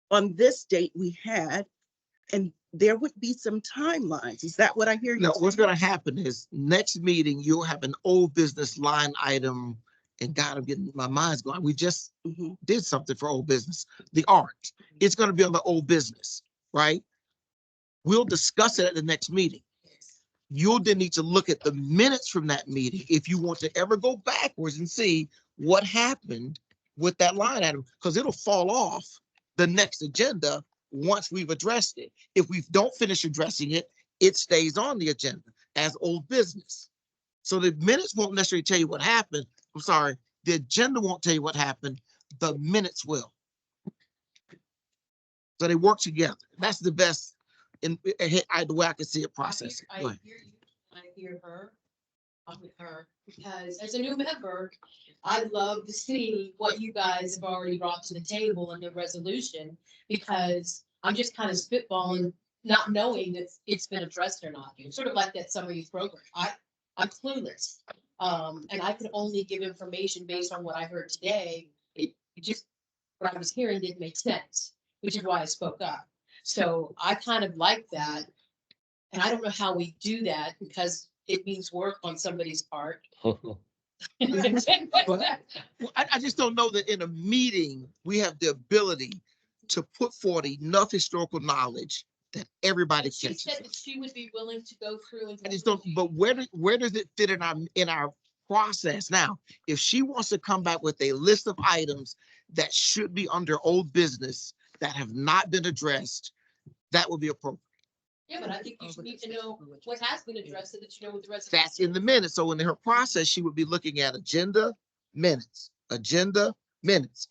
On this date we had, and there would be some timelines. Is that what I hear you No, saying? what's gonna happen is next meeting, you'll have an old business line item. And God, I'm getting, my mind's going. We just did something for old business, the art. It's gonna be on the old business, right? We'll discuss it at the next meeting. You'll then need to look at the minutes from that meeting if you want to ever go backwards and see what happened with that line item, because it'll fall off the next agenda once we've addressed it. If we don't finish addressing it, it stays on the agenda as old business. So the minutes won't necessarily tell you what happened. I'm sorry, the agenda won't tell you what happened. The minutes will. So they work together. That's the best in the way I can see it processing. I hear you. I hear her. I'm with her because as a new member, I'd love to see what you guys have already brought to the table in the resolution, because I'm just kind of spitballing, not knowing that it's been addressed or not. Sort of like that summer youth program. I'm clueless. And I could only give information based on what I heard today. It just, what I was hearing didn't make sense, which is why I spoke up. So I kind of like that. And I don't know how we do that because it means work on somebody's part. But I just don't know that in a meeting, we have the ability to put forward enough historical knowledge that everybody She catches said it. that she would be willing to go through and. I just don't, but where does it fit in our process? Now, if she wants to come back with a list of items that should be under old business that have not been addressed, that would be appropriate. Yeah, but I think you should need to know what has been addressed so that you know what the rest. That's in the minutes. So in her process, she would be looking at agenda, minutes. I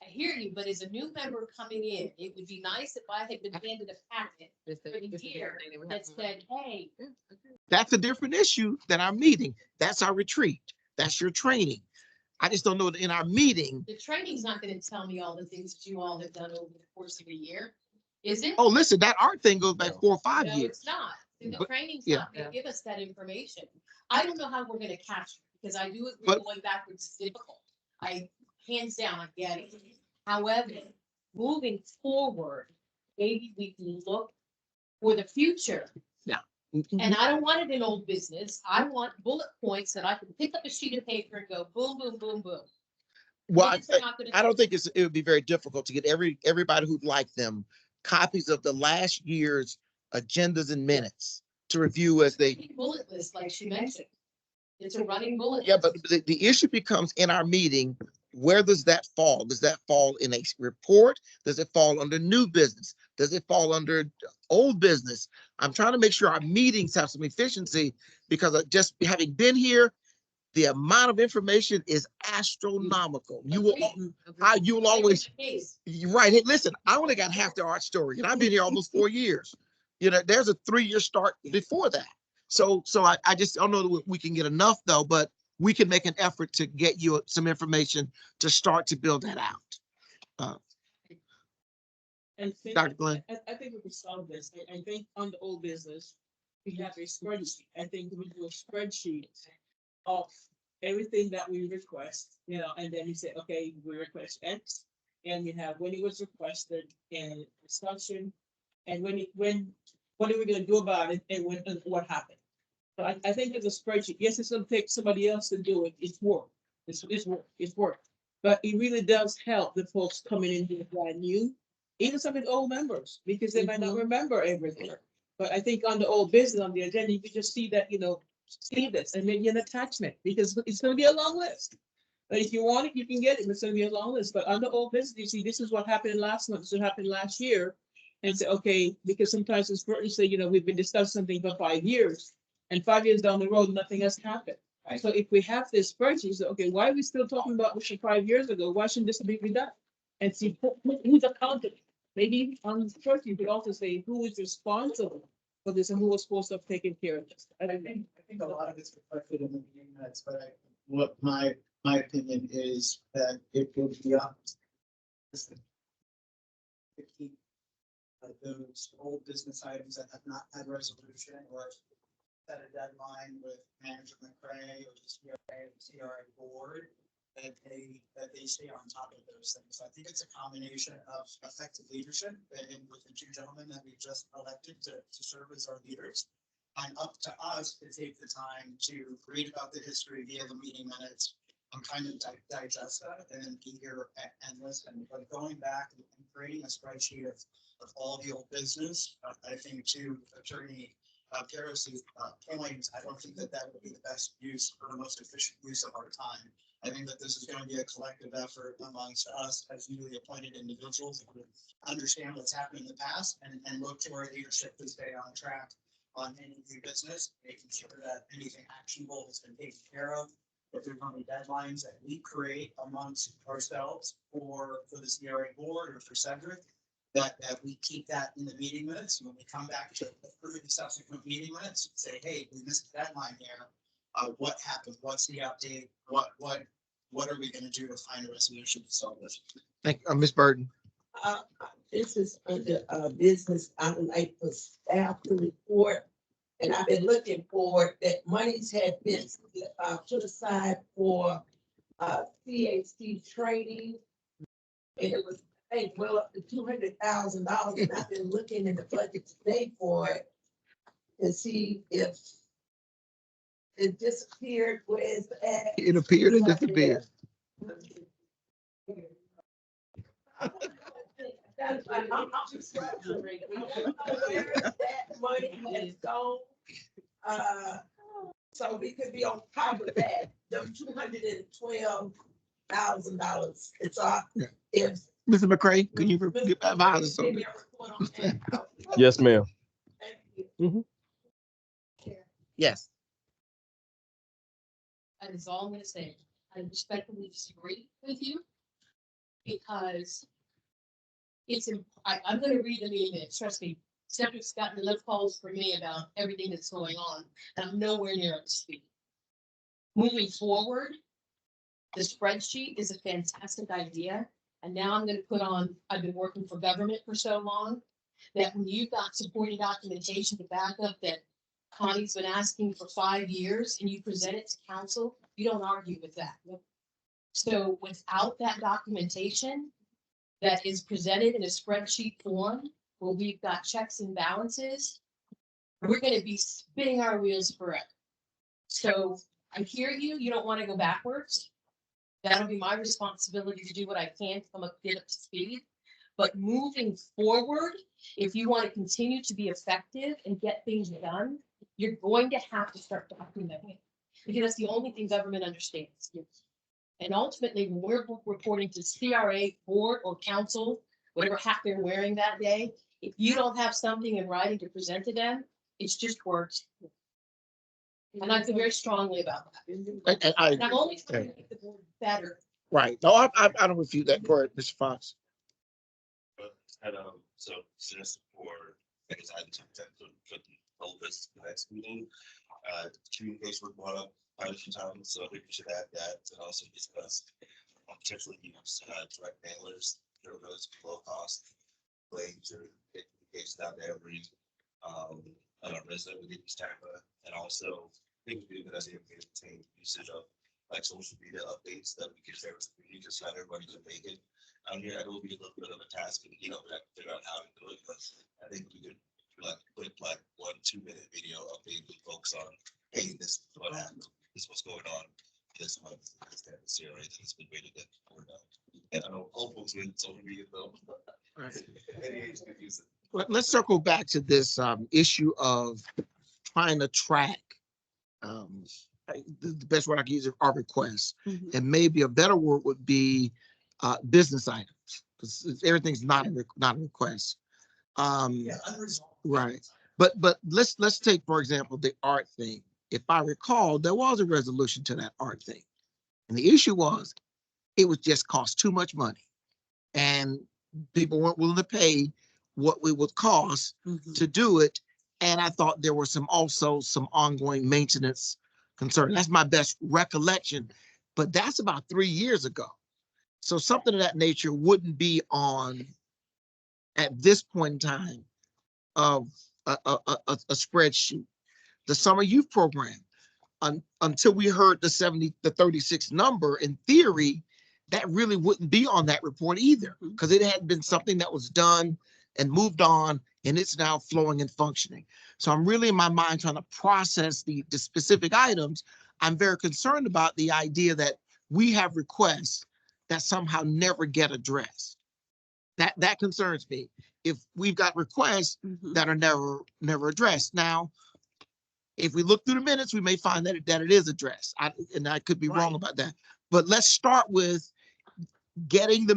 hear you, but as a new member coming in, it would be nice if I had been handed a packet for the year that said, hey. That's a different issue than our meeting. That's our retreat. That's your training. I just don't know that in our meeting. The training's not gonna tell me all the things that you all have done over the course of a year, is it? Oh, listen, that art thing goes back 4 or 5 No, years. it's not. The But- training's yeah. not gonna give us that information. I don't know how we're gonna catch it, because I do agree But- going backwards is difficult. Hands down, I get it. However, moving forward, maybe we can look for the future. Yeah. And I don't want it in old business. I want bullet points that I can pick up a sheet of paper and go boom, boom, boom, boom. Well, Minutes are not gonna I don't do think it would be very difficult to get everybody who'd like them copies of the last year's agendas and minutes to review as they. bullet list, like she mentioned. It's a running bullet. Yeah, list. but the issue becomes in our meeting, where does that fall? Does that fall in a report? Does it fall under new business? Does it fall under old business? I'm trying to make sure our meetings have some efficiency, because just having been here, the amount of information is astronomical. You will always, you're right. Hey, listen, I only got half the art story and I've been here almost 4 years. There's a 3-year start before that. So I just don't know that we can get enough though, but we can make an effort to get you some information to start to build that out. And think- Dr. Glenn? I think we can solve this. I think on the old business, we have a spreadsheet. I think we do a spreadsheet of everything that we request, and then we say, okay, we request X, and we have when it was requested and discussion, and what are we gonna do about it, and what happened. So I think it's a spreadsheet. Yes, it's gonna take somebody else to do it. It's work. It's work. But it really does help the folks coming in here brand new, even some of the old members, because they might not remember everything. But I think on the old business, on the agenda, you can just see that, see this and maybe an attachment, because it's gonna be a long list. But if you want it, you can get it. It's gonna be a long list. But on the old business, you see, this is what happened last month, this is what happened last year. And say, okay, because sometimes it's important to say, we've been discussing something for 5 years, and 5 years down the road, nothing has happened. So if we have this spreadsheet, so, okay, why are we still talking about this from 5 years ago? Why shouldn't this be done? And see who's accountable. maybe first you could also say who is responsible for this and who was supposed to have taken care of this. I think a lot of it's reflected in the meeting minutes, but what my opinion is that it would be up to keep those old business items that have not had resolution or set a deadline with Manager McCray or the CRA board, that they stay on top of those things. So I think it's a combination of effective leadership and with the two gentlemen that we just elected to serve as our leaders. And up to us to take the time to read about the history via the meeting minutes and kind of digest that and then be here and listen. But going back and creating a spreadsheet of all the old business, I think to Attorney Paris's point, I don't think that would be the best use or the most efficient use of our time. I think that this is going to be a collective effort amongst us as newly appointed individuals who understand what's happened in the past and look to our leadership to stay on track on any new business, making sure that anything actionable has been taken care of. If there's any deadlines that we create amongst ourselves for the CRA board or for Cedric, that we keep that in the meeting minutes. When we come back to approve the subsequent meeting minutes, say, hey, we missed the deadline here. What happened? What's the update? What are we going to do to find a resolution to solve this? Thank you, Ms. Burton. This is under business. I would like for staff to report, and I've been looking for that monies had been put aside for CAC training, and it was I think well up to $200,000. And I've been looking in the budget today for it to see if it disappeared. Where is it at? It appeared and disappeared. That's like, I'm just frustrated. Where is that money has gone? So we could be on top of that, the $212,000. It's all, if. Mr. McCray, can you advise us on that? Yes, ma'am. Yes. That is all I'm gonna say. I respectfully disagree with you because I'm gonna read the meeting minutes. Trust me, Cedric's gotten enough calls for me about everything that's going on, and I'm nowhere near up to speed. Moving forward, the spreadsheet is a fantastic idea. And now I'm gonna put on, I've been working for government for so long that when you've got supporting documentation to back up that Connie's been asking for 5 years and you present it to council, you don't argue with that. So without that documentation that is presented in a spreadsheet form, where we've got checks and balances, we're gonna be spinning our wheels forever. So I hear you, you don't wanna go backwards. That'll be my responsibility to do what I can to get up to speed. But moving forward, if you want to continue to be effective and get things done, you're going to have to start documenting it. Because that's the only thing government understands. And ultimately, when we're reporting to CRA board or council, whatever hat they're wearing that day, if you don't have something in writing to present to them, it's just words. And I feel very strongly about that. And I And I'm only trying to make the board better. Right. No, I don't refute that part, Mr. Fox. And so just for things I took that to put all this the next meeting, communication was brought up quite a few times, so I think we should add that and also discuss potentially use direct mailers, those low cost ways or communication out there every resident within East Tampa, and also I think we do that as a maintain usage of like social media updates that we can share with the community, because not everybody can make it. Here, it will be a little bit of a task, and figure out how to do it. But I think we could put 1-2 minute video update with folks on, hey, this is what happened, this is what's going on this month. This type of CRA that has been waiting to work out. And I know all folks with social media though. Let's circle back to this issue of trying to track. The best word I can use is our requests, and maybe a better word would be business items, because everything's not a request. Right, but let's take for example the art thing. If I recall, there was a resolution to that art thing, and the issue was it would just cost too much money, and people weren't willing to pay what it would cost to do it. And I thought there were also some ongoing maintenance concern. That's my best recollection, but that's about 3 years ago. So something of that nature wouldn't be on at this point in time of a spreadsheet. The summer youth program, until we heard the 36 number, in theory, that really wouldn't be on that report either, because it had been something that was done and moved on, and it's now flowing and functioning. So I'm really in my mind trying to process the specific items. I'm very concerned about the idea that we have requests that somehow never get addressed. That concerns me. If we've got requests that are never addressed. Now, if we look through the minutes, we may find that it is addressed. And I could be wrong about that. But let's start with getting the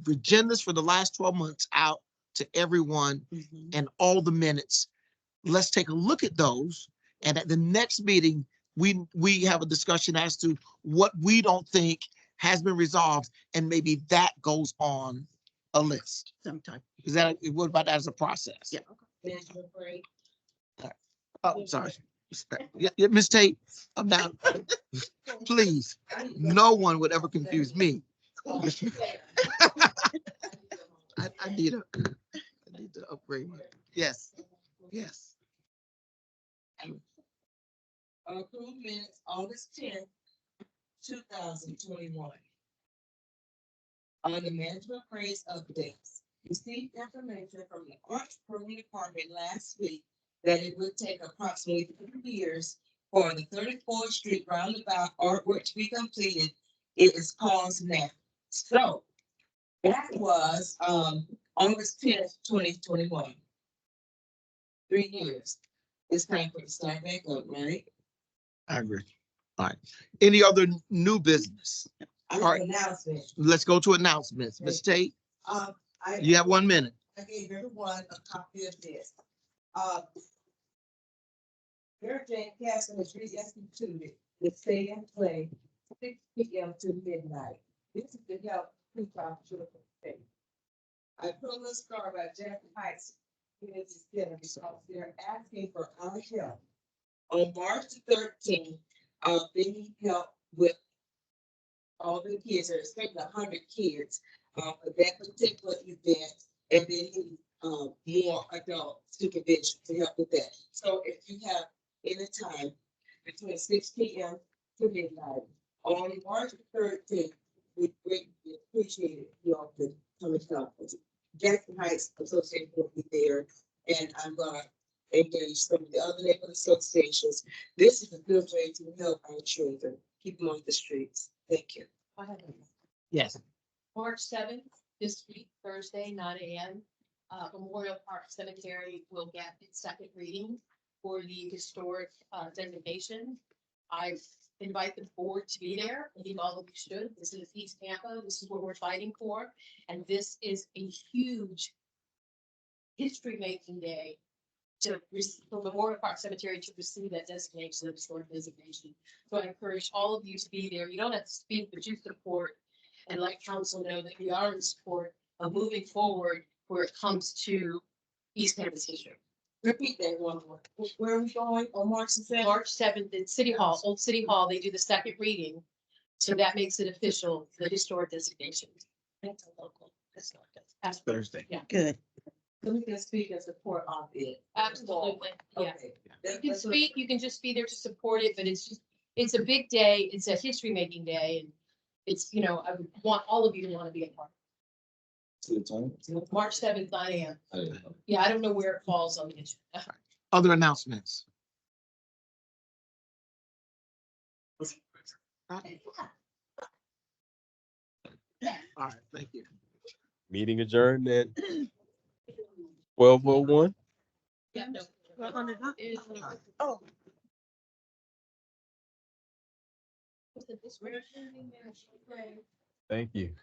agendas for the last 12 months out to everyone and all the minutes. Let's take a look at those. And at the next meeting, we have a discussion as to what we don't think has been resolved, and maybe that goes on a list. Sometime. What about that as a process? Yeah. Oh, sorry. Yeah, Ms. Tate, I'm down. Please, no one would ever confuse me. I need to upgrade my, yes. Approved minutes, August 10th, 2021. On the management praise updates, received information from the Arts Program Department last week that it would take approximately 3 years for the 34th Street roundabout artwork to be completed. It is paused now. So that was August 10th, 2021. 3 years. It's time for it to start back up, right? I agree. All right. Any other new business? I All have right. announcements. Let's go to announcements. Ms. Tate, you have 1 minute. I gave everyone a copy of this. Mary Jane Castle has reinstituted the Stay and Play 6 p.m. to midnight. This is to help keep our children safe. I put a little star by Jackson Heights Community Center because they're asking for our help. On March the 13th, they need help with all the kids, they're expecting 100 kids for that particular event, and then more adult supervision to help with that. So if you have any time between 6 p.m. to midnight on March 13th, we greatly appreciate it. You all could come and help us. Jackson Heights Association will be there, and I'm gonna engage some of the other neighborhood associations. This is a good way to help our children, keep them off the streets. Thank you. Yes. March 7th, this week, Thursday, 9 a.m. Memorial Park Cemetery will get its second reading for the historic designation. I invite the board to be there. I think all of you should. This is East Tampa. This is what we're fighting for. And this is a huge history-making day for Memorial Park Cemetery to receive that designation, of historic designation. So I encourage all of you to be there. You don't have to speak, but you support and let council know that we are in support of moving forward where it comes to East Campus history. Repeat that one more. Where are we going on March 7th? March 7th at City Hall, Old City Hall, they do the second reading. So that makes it official, the historic designation. That's a local. That's not good. That's Thursday. Yeah. Good. So we can speak and support of it. Absolutely, yeah. Okay. You can speak, you can just be there to support it, but it's a big day, it's a history-making day, and it's, I would want all of you to want to be a part. March 7th, 9 a.m. Yeah, I don't know where it falls on the agenda. Other announcements? All right, thank you. Meeting adjourned at 12:01. Yeah, no. Oh. Thank you.